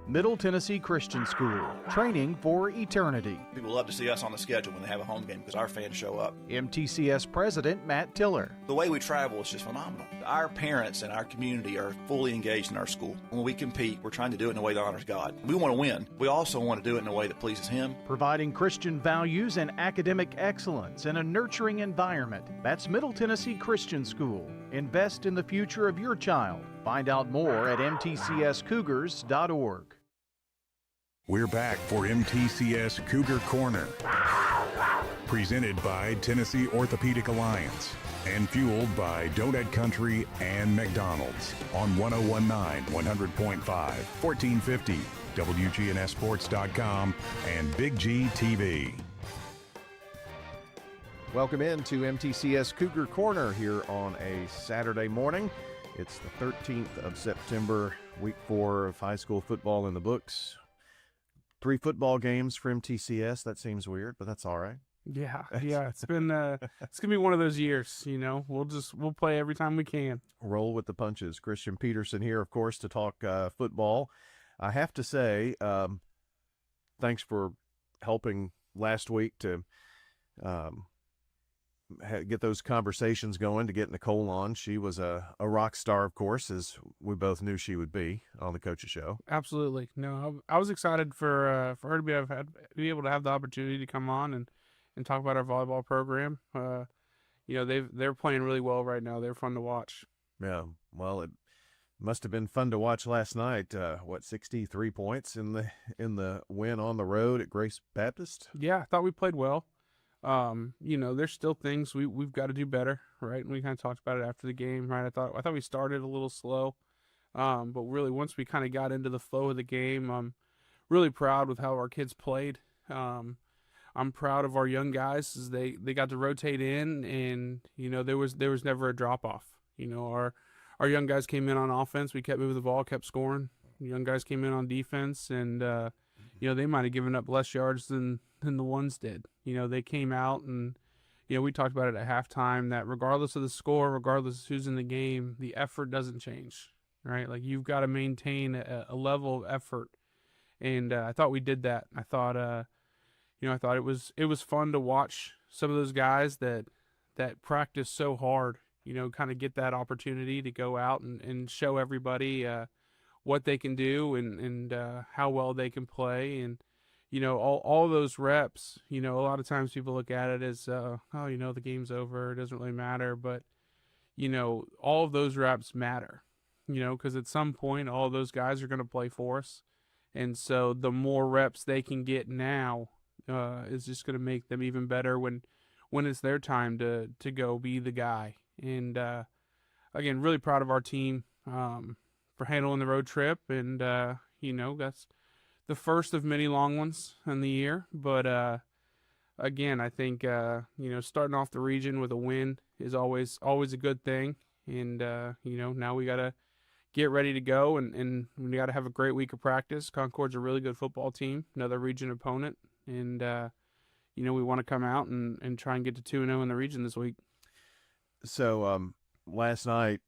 Middle Tennessee Christian School, training for eternity. People love to see us on the schedule when they have a home game because our fans show up. MTCS President Matt Tiller. The way we travel is just phenomenal. Our parents and our community are fully engaged in our school. When we compete, we're trying to do it in a way that honors God. We want to win. We also want to do it in a way that pleases Him. Providing Christian values and academic excellence in a nurturing environment. That's Middle Tennessee Christian School. Invest in the future of your child. Find out more at mtcscougars.org. We're back for MTCS Cougar Corner, presented by Tennessee Orthopedic Alliance and fueled by Donut Country and McDonald's on 1019, 100.5, 1450, wgnssports.com, and Big G TV. Welcome into MTCS Cougar Corner here on a Saturday morning. It's the 13th of September, week 4 of high school football in the books. 3 football games for MTCS. That seems weird, but that's all right. Yeah. It's been it's gonna be one of those years. We'll play every time we can. Roll with the punches. Christian Peterson here, of course, to talk football. I have to say, thanks for helping last week to get those conversations going, to get Nicole on. She was a rock star, of course, as we both knew she would be on the Coach's Show. Absolutely. No, I was excited for her to be able to have the opportunity to come on and talk about our volleyball program. They're playing really well right now. They're fun to watch. Yeah, well, it must have been fun to watch last night. 63 points in the win on the road at Grace Baptist? Yeah, I thought we played well. There's still things we've got to do better, right? And we kind of talked about it after the game, right? I thought we started a little slow, but really once we kind of got into the flow of the game, I'm really proud with how our kids played. I'm proud of our young guys as they got to rotate in, and there was never a drop off. Our young guys came in on offense, we kept moving the ball, kept scoring. Young guys came in on defense, and they might have given up less yards than the ones did. They came out and, we talked about it at halftime that regardless of the score, regardless of who's in the game, the effort doesn't change, right? Like you've got to maintain a level of effort. And I thought we did that. I thought, I thought it was fun to watch some of those guys that practice so hard, kind of get that opportunity to go out and show everybody what they can do and how well they can play. And, all those reps, a lot of times people look at it as, the game's over, it doesn't really matter. But, all of those reps matter, because at some point all of those guys are going to play for us. And so the more reps they can get now is just going to make them even better when it's their time to go be the guy. And, again, really proud of our team for handling the road trip. And, that's the first of many long ones in the year. But, again, I think, starting off the region with a win is always a good thing. And, now we got to get ready to go, and we got to have a great week of practice. Concord's a really good football team, another region opponent. And, we want to come out and try and get to 2-0 in the region this week. So last night,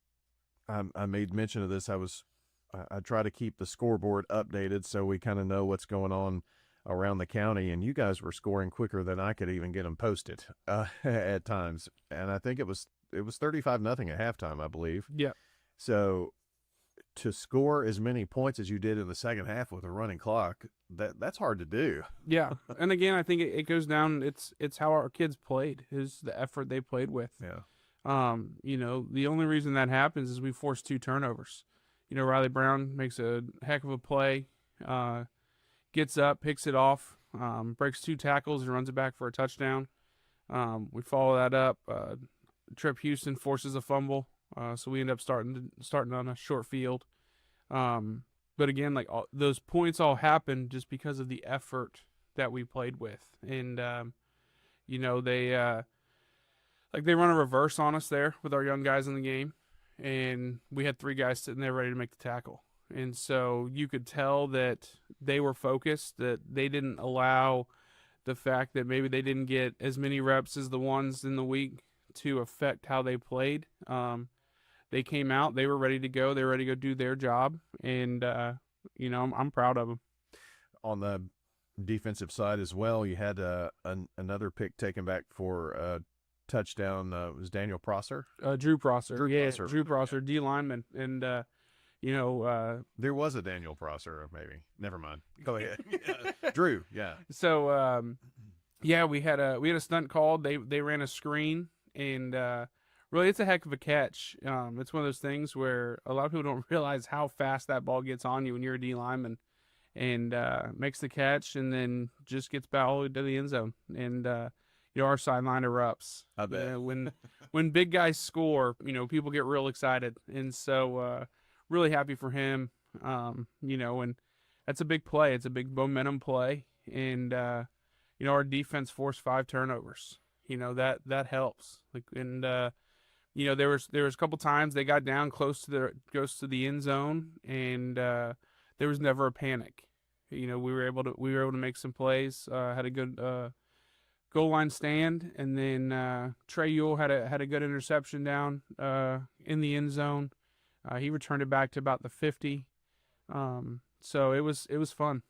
I made mention of this. I try to keep the scoreboard updated so we kind of know what's going on around the county. And you guys were scoring quicker than I could even get them posted at times. And I think it was 35-0 at halftime, I believe. Yeah. So to score as many points as you did in the second half with a running clock, that's hard to do. Yeah. And again, I think it goes down. It's how our kids played, is the effort they played with. Yeah. The only reason that happens is we forced 2 turnovers. Riley Brown makes a heck of a play, gets up, picks it off, breaks 2 tackles and runs it back for a touchdown. We follow that up. Trip Houston forces a fumble. So we end up starting on a short field. But again, those points all happened just because of the effort that we played with. And, they run a reverse on us there with our young guys in the game. And we had 3 guys sitting there ready to make the tackle. And so you could tell that they were focused, that they didn't allow the fact that maybe they didn't get as many reps as the ones in the week to affect how they played. They came out, they were ready to go. They were ready to go do their job. And, I'm proud of them. On the defensive side as well, you had another pick taken back for touchdown. It was Daniel Prosser? Drew Prosser. Drew Prosser, D lineman. And, there was a Daniel Prosser, maybe. Never mind. Go ahead. Drew, yeah. So, we had a stunt called. They ran a screen, and really it's a heck of a catch. It's one of those things where a lot of people don't realize how fast that ball gets on you when you're a D lineman, and makes the catch and then just gets back all the way to the end zone. And, our sideline erupts. I bet. When big guys score, people get real excited. And so really happy for him, and that's a big play. It's a big momentum play. And, our defense forced 5 turnovers. That helps. There was a couple times they got down close to the end zone, and there was never a panic. We were able to make some plays, had a good goal line stand, and then Trey Ewell had a good interception down in the end zone. He returned it back to about the 50. So it was fun.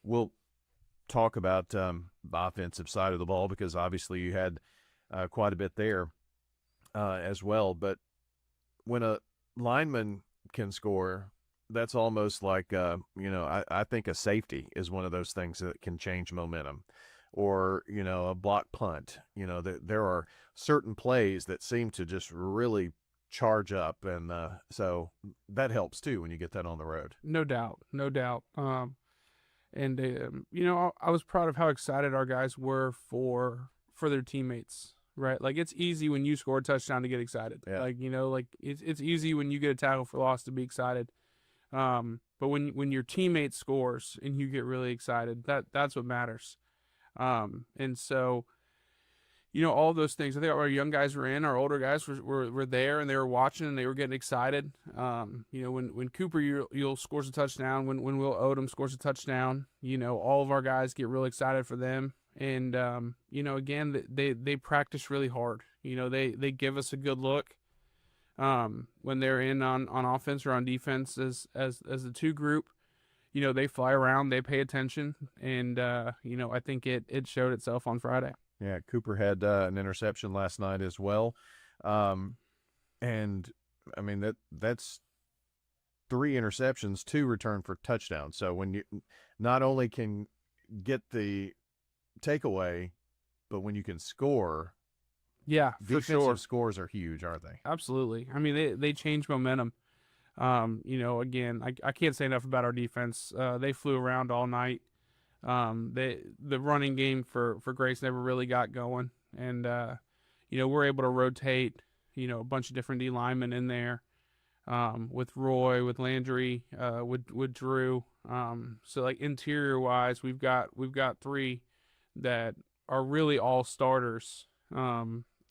We'll talk about the offensive side of the ball because obviously you had quite a bit there as well. But when a lineman can score, that's almost like, I think a safety is one of those things that can change momentum. Or, a block punt. There are certain plays that seem to just really charge up. And so that helps, too, when you get that on the road. No doubt. I was proud of how excited our guys were for their teammates, right? Like, it's easy when you score a touchdown to get excited. Yeah. It's easy when you get a tackle for loss to be excited. But when your teammate scores and you get really excited, that's what matters. And so, all of those things, I think our young guys were in, our older guys were there, and they were watching and they were getting excited. When Cooper Ewell scores a touchdown, when Will Odom scores a touchdown, all of our guys get really excited for them. And again, they practice really hard. They give us a good look when they're in on offense or on defense as the two group. They fly around, they pay attention, and I think it showed itself on Friday. Yeah, Cooper had an interception last night as well. And I mean that's 3 interceptions, 2 returned for touchdowns. So when you not only can get the takeaway, but when you can score, yeah, for defensive sure, scores are huge, aren't they? Absolutely. I mean, they change momentum. Again, I can't say enough about our defense. They flew around all night. The running game for Grace never really got going, and we're able to rotate a bunch of different D linemen in there, with Roy, with Landry, with Drew. So like interior wise, we've got 3 that are really all starters.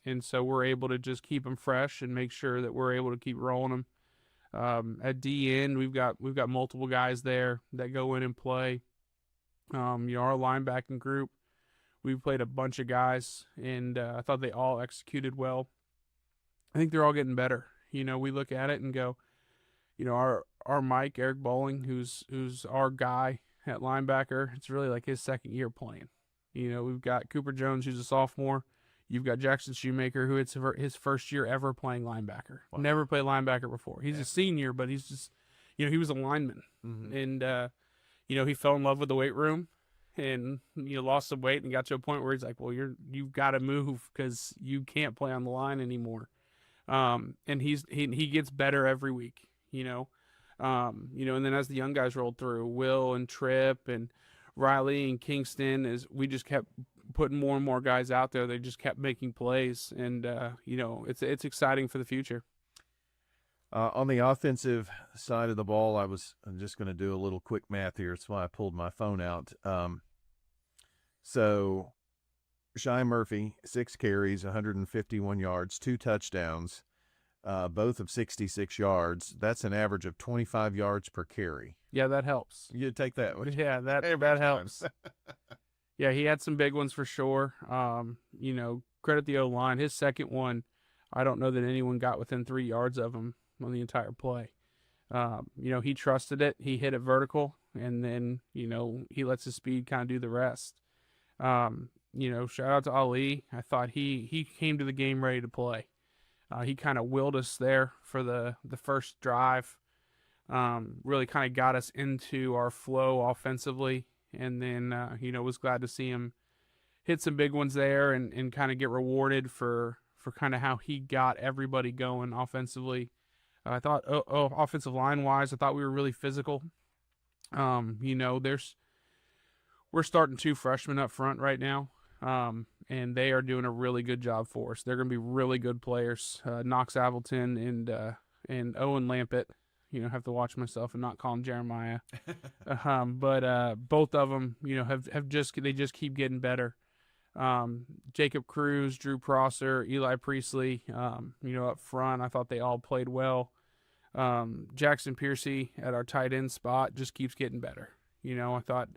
And so we're able to just keep them fresh and make sure that we're able to keep rolling them. At D end, we've got multiple guys there that go in and play. Our linebacking group, we played a bunch of guys, and I thought they all executed well. I think they're all getting better. We look at it and go, our Mike, Eric Bowling, who's our guy at linebacker, it's really like his second year playing. We've got Cooper Jones, who's a sophomore. You've got Jackson Shoemaker, who it's his first year ever playing linebacker. Wow. Never played linebacker before. He's a senior, but he's just, he was a lineman. Mm-hmm. And, he fell in love with the weight room and, lost some weight and got to a point where he's like, well, you've got to move because you can't play on the line anymore. And he gets better every week, and then as the young guys rolled through, Will and Tripp and Riley and Kingston, as we just kept putting more and more guys out there, they just kept making plays, and it's exciting for the future. On the offensive side of the ball, I'm just going to do a little quick math here. That's why I pulled my phone out. So Shy Murphy, 6 carries, 151 yards, 2 touchdowns, both of 66 yards. That's an average of 25 yards per carry. Yeah, that helps. You take that. Yeah, that helps. Yeah, he had some big ones for sure. Credit the O-line. His second one, I don't know that anyone got within 3 yards of him on the entire play. He trusted it. He hit it vertical, and then, he lets his speed kind of do the rest. Shout out to Ali. I thought he came to the game ready to play. He kind of willed us there for the first drive. Really kind of got us into our flow offensively. And then, was glad to see him hit some big ones there and kind of get rewarded for kind of how he got everybody going offensively. I thought, offensive line-wise, I thought we were really physical. We're starting 2 freshmen up front right now, and they are doing a really good job for us. They're going to be really good players. Knox Appleton and Owen Lampett. Have to watch myself and not call him Jeremiah. But both of them, they just keep getting better. Jacob Cruz, Drew Prosser, Eli Priestley, up front, I thought they all played well. Jackson Piercy at our tight end spot just keeps getting better. I thought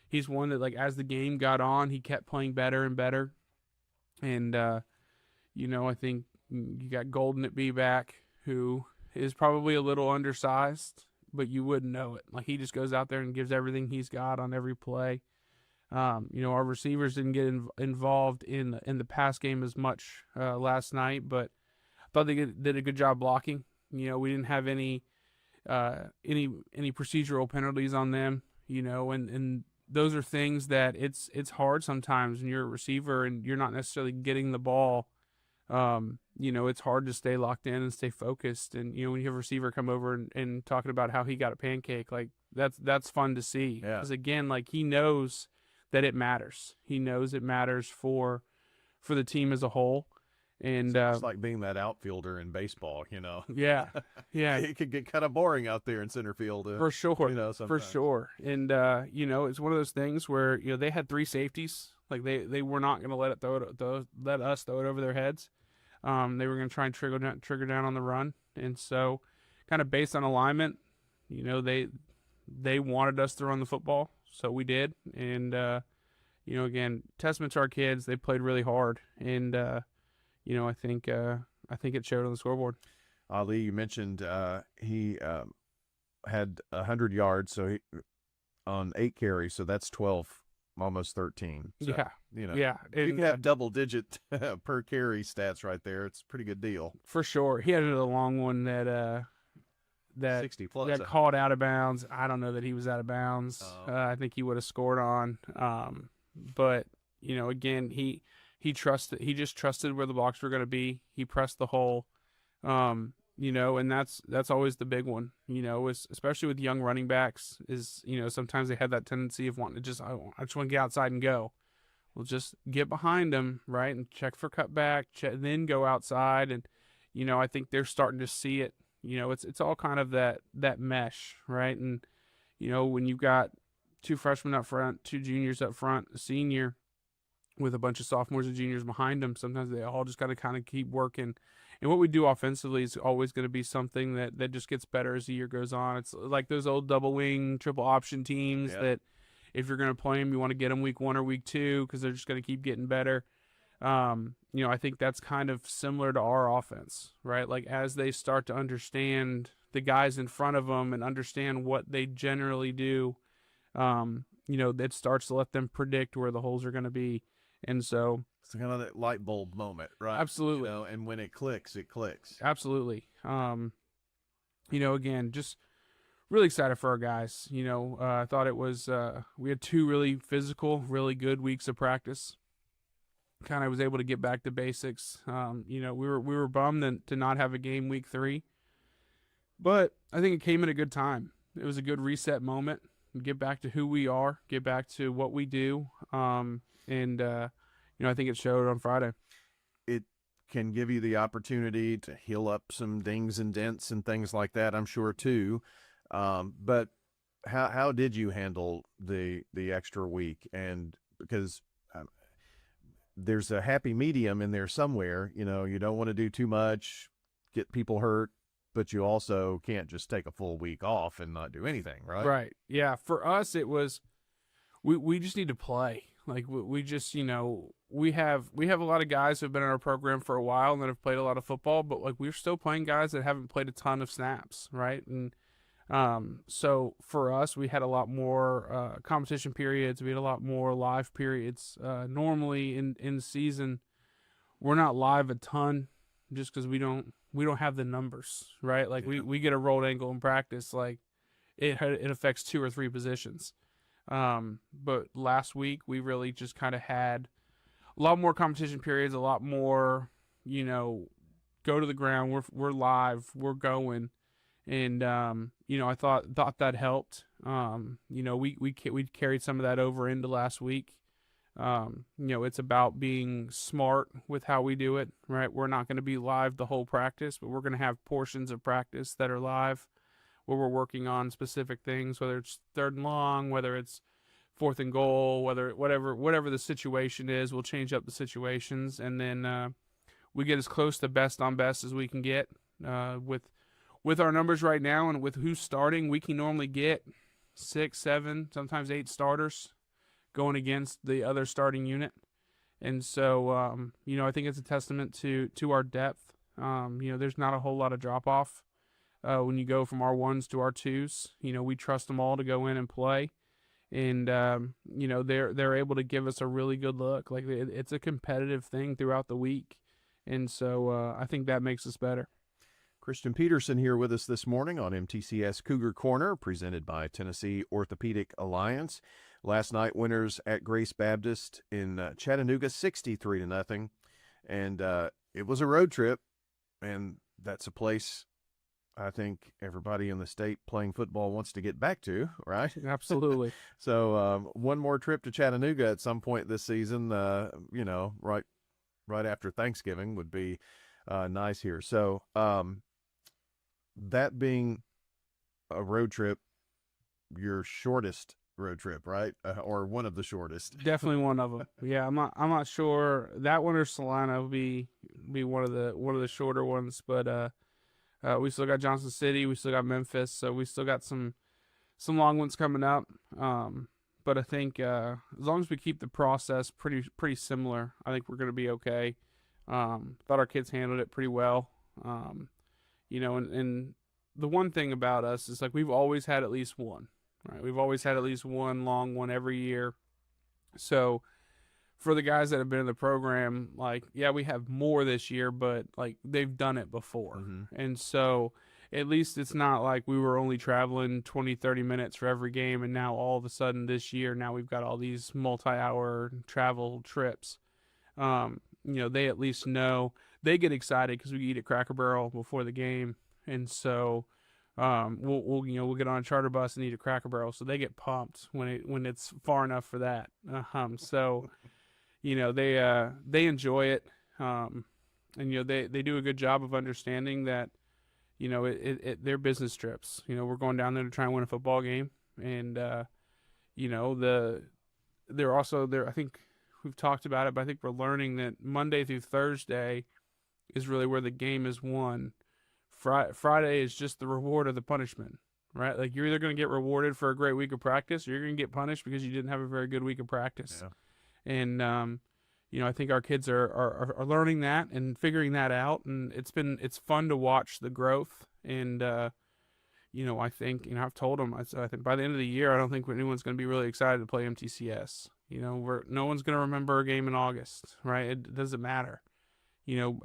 he's one that, like, as the game got on, he kept playing better and better. And, I think you got Golden at B-back, who is probably a little undersized, but you wouldn't know it. Like, he just goes out there and gives everything he's got on every play. Our receivers didn't get involved in the pass game as much last night, but I thought they did a good job blocking. We didn't have any procedural penalties on them. And those are things that it's hard sometimes when you're a receiver and you're not necessarily getting the ball. It's hard to stay locked in and stay focused. And, when you have a receiver come over and talking about how he got a pancake, like that's fun to see. Yeah. Because again, like, he knows that it matters. He knows it matters for the team as a whole. And it's like being that outfielder in baseball, Yeah. Yeah. It could get kind of boring out there in center field. For sure. Sometimes. For sure. And, it's one of those things where, they had 3 safeties. Like, they were not going to let us throw it over their heads. They were going to try and trigger down on the run. And so, kind of based on alignment, they wanted us to run the football, so we did. And again, testament to our kids. They played really hard, and I think it showed on the scoreboard. Ali, you mentioned he had 100 yards, so he on 8 carries, so that's 12, almost 13. So, Yeah. if you can have double-digit per carry stats right there, it's a pretty good deal. For sure. He had a long one that 60 plus. got called out of bounds. I don't know that he was out of bounds. I think he would have scored on. But again, he just trusted where the blocks were going to be. He pressed the hole. And that's always the big one, especially with young running backs is, sometimes they have that tendency of wanting to I just want to get outside and go. Well, just get behind them, right, and check for cutback, then go outside. And, I think they're starting to see it. It's all kind of that mesh, right? And, when you've got 2 freshmen up front, 2 juniors up front, a senior with a bunch of sophomores and juniors behind them, sometimes they all just got to kind of keep working. And what we do offensively is always going to be something that just gets better as the year goes on. It's like those old double wing, triple option teams that if you're going to play them, you want to get them week 1 or week 2 because they're just going to keep getting better. I think that's kind of similar to our offense, right? Like as they start to understand the guys in front of them and understand what they generally do, that starts to let them predict where the holes are going to be. And so it's kind of that light bulb moment, right? Absolutely. And when it clicks, it clicks. Absolutely. Again, just really excited for our guys. I thought it was, we had 2 really physical, really good weeks of practice. Kind of was able to get back to basics. We were bummed to not have a game week 3, but I think it came at a good time. It was a good reset moment. Get back to who we are, get back to what we do. I think it showed on Friday. It can give you the opportunity to heal up some dings and dents and things like that, I'm sure, too. But how did you handle the extra week? And because there's a happy medium in there somewhere, you don't want to do too much, get people hurt, but you also can't just take a full week off and not do anything, right? Right. Yeah. For us, it was we just need to play. Like we just, we have a lot of guys who have been in our program for a while and that have played a lot of football, but like we're still playing guys that haven't played a ton of snaps, right? And so for us, we had a lot more competition periods. We had a lot more live periods. Normally in season, we're not live a ton just because we don't have the numbers, right? Like we get a rolled ankle in practice, like it affects 2 or 3 positions. But last week we really just kind of had a lot more competition periods, a lot more, go to the ground. We're live, we're going. And, I thought that helped. We carried some of that over into last week. It's about being smart with how we do it, right? We're not going to be live the whole practice, but we're going to have portions of practice that are live where we're working on specific things, whether it's 3rd and long, whether it's 4th and goal, whatever the situation is, we'll change up the situations. And then, we get as close to best on best as we can get, with our numbers right now and with who's starting, we can normally get 6, 7, sometimes 8 starters going against the other starting unit. And so, I think it's a testament to our depth. There's not a whole lot of drop-off when you go from our 1s to our 2s. We trust them all to go in and play. And, they're able to give us a really good look. Like, it's a competitive thing throughout the week. And so I think that makes us better. Christian Peterson here with us this morning on MTCS Cougar Corner, presented by Tennessee Orthopedic Alliance. Last night, winners at Grace Baptist in Chattanooga, 63-0. And it was a road trip, and that's a place I think everybody in the state playing football wants to get back to, right? Absolutely. So one more trip to Chattanooga at some point this season, right after Thanksgiving would be nice here. So that being a road trip, your shortest road trip, right? Or one of the shortest. Definitely one of them. Yeah, I'm not sure that one or Salina will be one of the shorter ones, but we still got Johnson City, we still got Memphis, so we still got some long ones coming up. but I think as long as we keep the process pretty similar, I think we're going to be okay. Thought our kids handled it pretty well. And the one thing about us is, like, we've always had at least one, right? We've always had at least one long one every year. So for the guys that have been in the program, like, yeah, we have more this year, but like they've done it before. And so at least it's not like we were only traveling 20, 30 minutes for every game. And now all of a sudden this year, now we've got all these multi-hour travel trips. They at least know, they get excited because we eat at Cracker Barrel before the game. And so we'll get on a charter bus and eat at Cracker Barrel, so they get pumped when it's far enough for that. They enjoy it, and they do a good job of understanding that they're business trips. We're going down there to try and win a football game, and they're also there. I think we've talked about it, but I think we're learning that Monday through Thursday is really where the game is won. Friday is just the reward of the punishment, right? Like, you're either going to get rewarded for a great week of practice, or you're going to get punished because you didn't have a very good week of practice. Yeah. And I think our kids are learning that and figuring that out, and it's fun to watch the growth. And I think I've told them, I think by the end of the year, I don't think anyone's going to be really excited to play MTCS. No one's going to remember a game in August, right? It doesn't matter.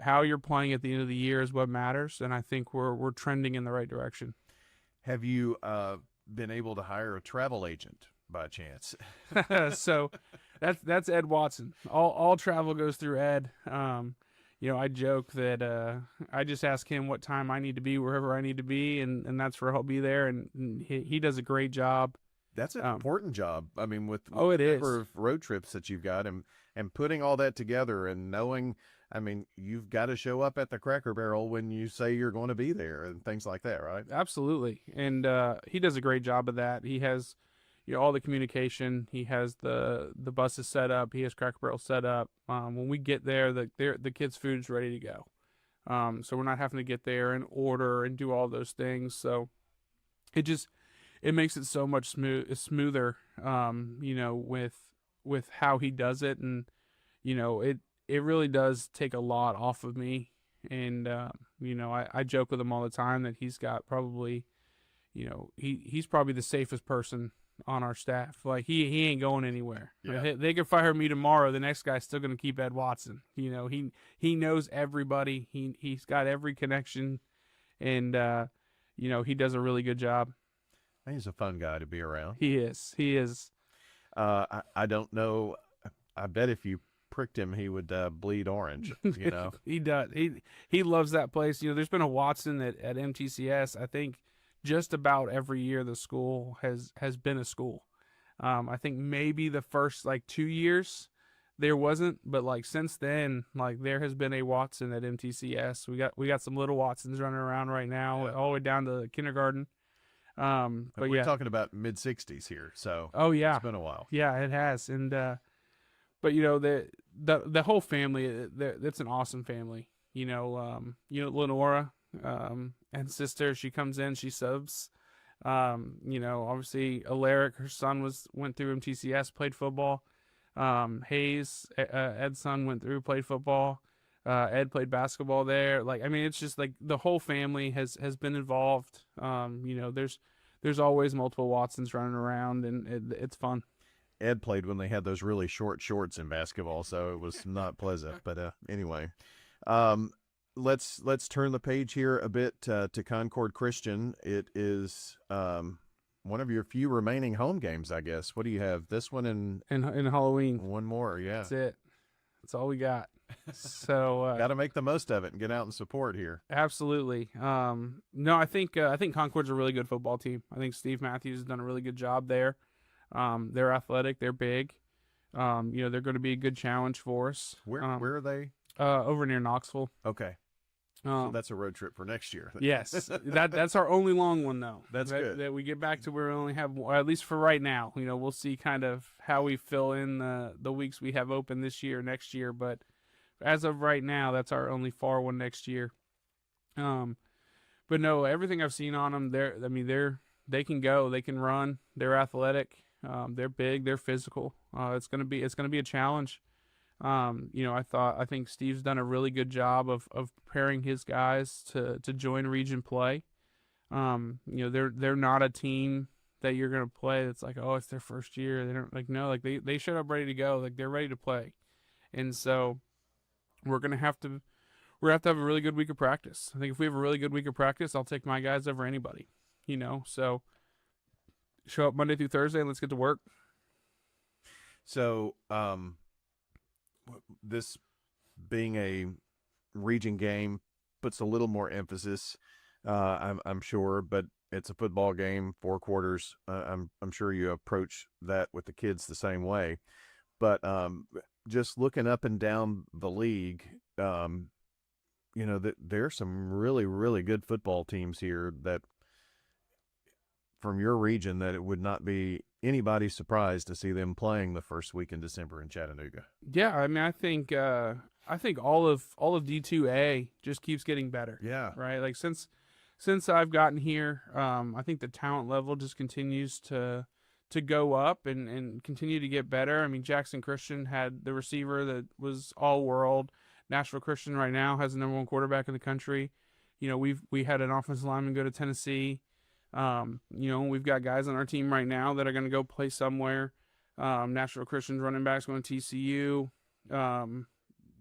How you're playing at the end of the year is what matters, and I think we're trending in the right direction. Have you been able to hire a travel agent by chance? So that's Ed Watson. All travel goes through Ed. I joke that I just ask him what time I need to be wherever I need to be, and that's where he'll be there, and he does a great job. That's an important job. I mean, with it is. The number of road trips that you've got, and putting all that together, and knowing, I mean, you've got to show up at the Cracker Barrel when you say you're going to be there and things like that, right? Absolutely. And he does a great job of that. He has all the communication. He has the buses set up. He has Cracker Barrel set up. When we get there, the kids' food's ready to go. So we're not having to get there and order and do all those things. So it makes it so much smoother, with how he does it. And, it really does take a lot off of me. And, I joke with him all the time that he's got probably, he's probably the safest person on our staff. Like, he ain't going anywhere. Yeah. They could fire me tomorrow. The next guy's still going to keep Ed Watson. He knows everybody. He's got every connection, and, he does a really good job. He's a fun guy to be around. He is. I don't know. I bet if you pricked him, he would bleed orange. He does. He loves that place. There's been a Watson at MTCS. I think just about every year the school has been a school. I think maybe the first 2 years there wasn't, but since then, there has been a Watson at MTCS. We got some little Watsons running around right now, all the way down to kindergarten. But we're talking about mid-60s here, so oh yeah, it's been a while. Yeah, it has. And but the whole family, it's an awesome family. Lenora and sister, she comes in, she subs. Obviously Alaric, her son went through MTCS, played football. Hayes, Ed's son, went through, played football. Ed played basketball there. It's just the whole family has been involved. There's always multiple Watsons running around, and it's fun. Ed played when they had those really short shorts in basketball, so it was not pleasant. But anyway, let's turn the page here a bit to Concord Christian. It is one of your few remaining home games, I guess. What do you have? This one and Halloween. One more, yeah. That's it. That's all we got. So got to make the most of it and get out and support here. Absolutely. No, I think Concord's a really good football team. I think Steve Matthews has done a really good job there. They're athletic. They're big. They're going to be a good challenge for us. Where are they? Over near Knoxville. Okay. So that's a road trip for next year. Yes, that's our only long one though. That's good. That we get back to where we only have, at least for right now. We'll see kind of how we fill in the weeks we have open this year, next year. But as of right now, that's our only far one next year. But no, everything I've seen on them, they can go, they can run, they're athletic. They're big, they're physical. It's gonna be a challenge. I think Steve's done a really good job of preparing his guys to join region play. They're not a team that you're gonna play that's like, oh, it's their first year. They don't no, they showed up ready to go, like they're ready to play, and so we're gonna have to have a really good week of practice. I think if we have a really good week of practice, I'll take my guys over anybody. So show up Monday through Thursday and let's get to work. So, this being a region game puts a little more emphasis, I'm sure, but it's a football game, 4 quarters. I'm sure you approach that with the kids the same way. But just looking up and down the league, that there's some really, really good football teams here that from your region that it would not be anybody's surprise to see them playing the first week in December in Chattanooga. Yeah, I mean, I think all of D2A just keeps getting better. Yeah. Right. Like since I've gotten here, I think the talent level just continues to go up and continue to get better. I mean, Jackson Christian had the receiver that was all world. Nashville Christian right now has the #1 quarterback in the country. We had an offensive lineman go to Tennessee. We've got guys on our team right now that are going to go play somewhere. Nashville Christian's running backs going to TCU.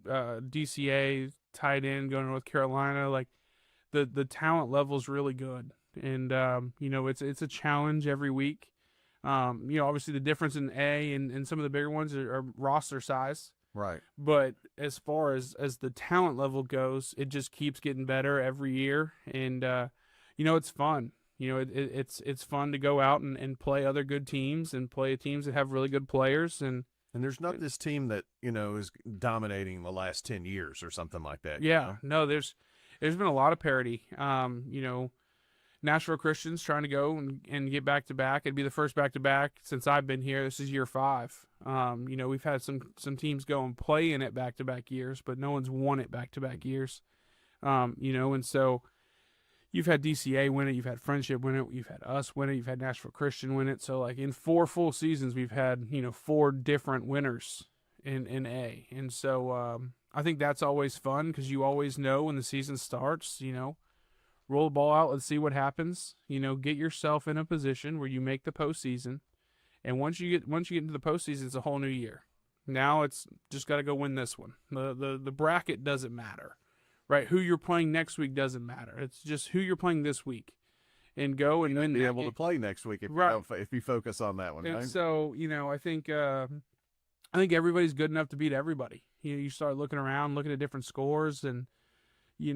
DCA tight end going to North Carolina. Like the talent level is really good, and it's a challenge every week. Obviously the difference in A and some of the bigger ones are roster size. Right. But as far as the talent level goes, it just keeps getting better every year, and it's fun. It's fun to go out and play other good teams and play teams that have really good players. And there's not this team that, is dominating the last 10 years or something like that. Yeah, no, there's been a lot of parity. Nashville Christian's trying to go and get back-to-back. It'd be the first back-to-back since I've been here. This is year 5. We've had some teams go and play in it back-to-back years, but no one's won it back-to-back years. And so you've had DCA win it, you've had Friendship win it, you've had us win it, you've had Nashville Christian win it. So, like, in 4 full seasons, we've had, 4 different winners in A. And so I think that's always fun because you always know when the season starts, roll the ball out, let's see what happens. Get yourself in a position where you make the postseason. And once you get into the postseason, it's a whole new year. Now it's just got to go win this one. The bracket doesn't matter. Right, who you're playing next week doesn't matter. It's just who you're playing this week, and go and win. Be able to play next week if you focus on that one. And right? So I think everybody's good enough to beat everybody. You start looking around, looking at different scores, and you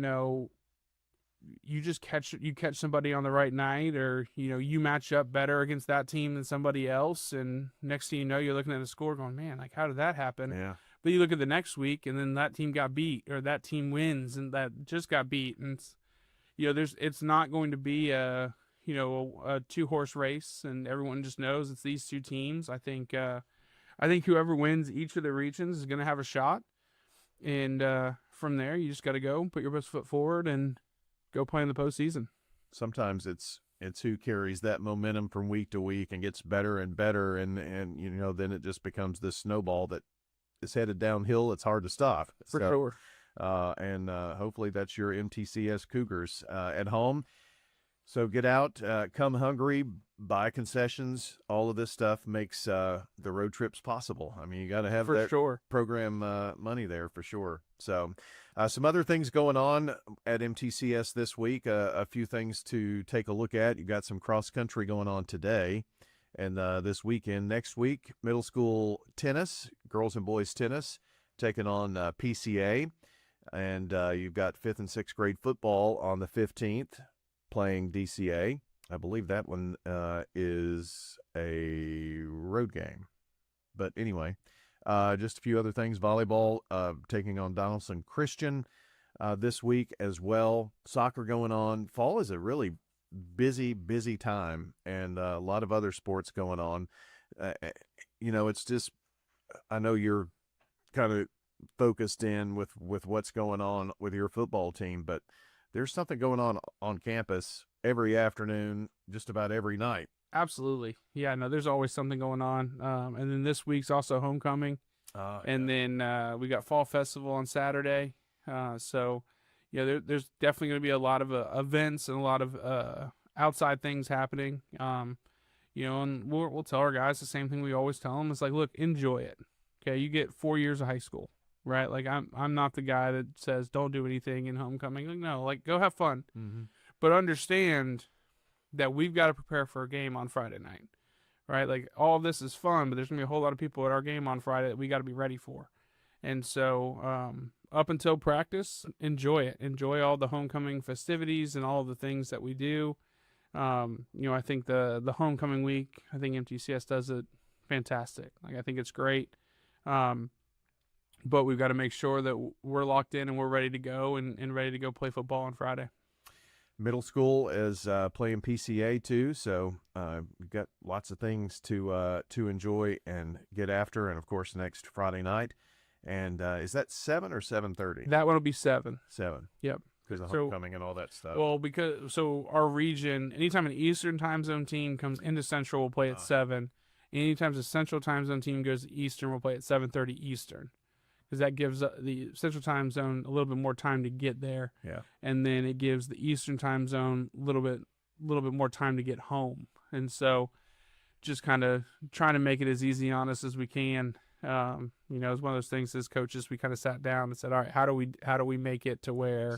just catch somebody on the right night, or you match up better against that team than somebody else, and next thing you know, you're looking at a score, going, man, like how did that happen? Yeah. But you look at the next week, and then that team got beat, or that team wins, and that just got beat, and it's not going to be a 2-horse race, and everyone just knows it's these 2 teams. I think whoever wins each of the regions is going to have a shot, and from there you just got to go put your best foot forward and go play in the postseason. Sometimes it's who carries that momentum from week to week and gets better and better, and then it just becomes this snowball that is headed downhill. It's hard to stop. For sure. And hopefully that's your MTCS Cougars at home. So get out, come hungry, buy concessions. All of this stuff makes the road trips possible. I mean, you got to have that program money there for sure. So some other things going on at MTCS this week, a few things to take a look at. You got some cross country going on today. And this weekend, next week, middle school tennis, girls and boys tennis, taking on PCA. And you've got 5th and 6th grade football on the 15th playing DCA. I believe that one is a road game. But anyway, just a few other things. Volleyball taking on Donaldson Christian this week as well. Soccer going on. Fall is a really busy time, and a lot of other sports going on. It's just, I know you're kind of focused in with what's going on with your football team, but there's something going on campus every afternoon, just about every night. Absolutely. Yeah, no, there's always something going on. And then this week's also homecoming. And then we got Fall Festival on Saturday. So, yeah, there's definitely going to be a lot of events and a lot of outside things happening. And we'll tell our guys the same thing we always tell them. It's like, look, enjoy it. Okay, you get 4 years of high school, right? Like, I'm not the guy that says don't do anything in homecoming. Like, no, like, go have fun. Mm-hmm. But understand that we've got to prepare for a game on Friday night, right? Like, all of this is fun, but there's going to be a whole lot of people at our game on Friday that we got to be ready for. And so up until practice, enjoy it. Enjoy all the homecoming festivities and all of the things that we do. I think the homecoming week, I think MTCS does it fantastic. Like, I think it's great. But we've got to make sure that we're locked in and we're ready to go and ready to go play football on Friday. Middle school is playing PCA too, so we've got lots of things to enjoy and get after. And of course, next Friday night. And is that 7 or 7:30? That one will be 7. 7. Yep. Because of homecoming and all that stuff. Well, so our region, anytime an Eastern time zone team comes into Central, we'll play at 7. Anytime the Central time zone team goes to Eastern, we'll play at 7:30 Eastern. Because that gives the Central time zone a little bit more time to get there. Yeah. And then it gives the Eastern time zone a little bit more time to get home. And so just kind of trying to make it as easy on us as we can. It's one of those things as coaches, we kind of sat down and said, all right, how do we make it to where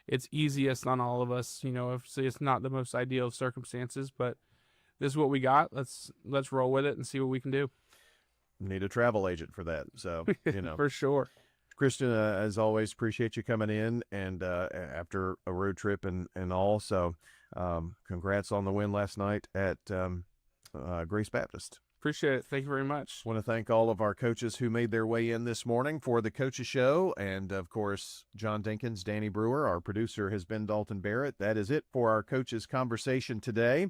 it's easiest on all of us? Obviously it's not the most ideal of circumstances, but this is what we got. Let's roll with it and see what we can do. Need a travel agent for that. So, for sure. Christian, as always, appreciate you coming in and after a road trip and all. So, congrats on the win last night at Grace Baptist. Appreciate it. Thank you very much. Want to thank all of our coaches who made their way in this morning for the Coaches Show. And, of course, John Dinkins, Danny Brewer. Our producer has been Dalton Barrett. That is it for our coaches' conversation today.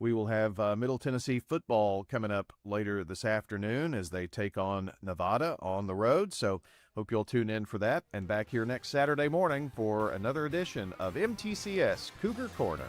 We will have Middle Tennessee football coming up later this afternoon as they take on Nevada on the road. So hope you'll tune in for that. And back here next Saturday morning for another edition of MTCS Cougar Corner.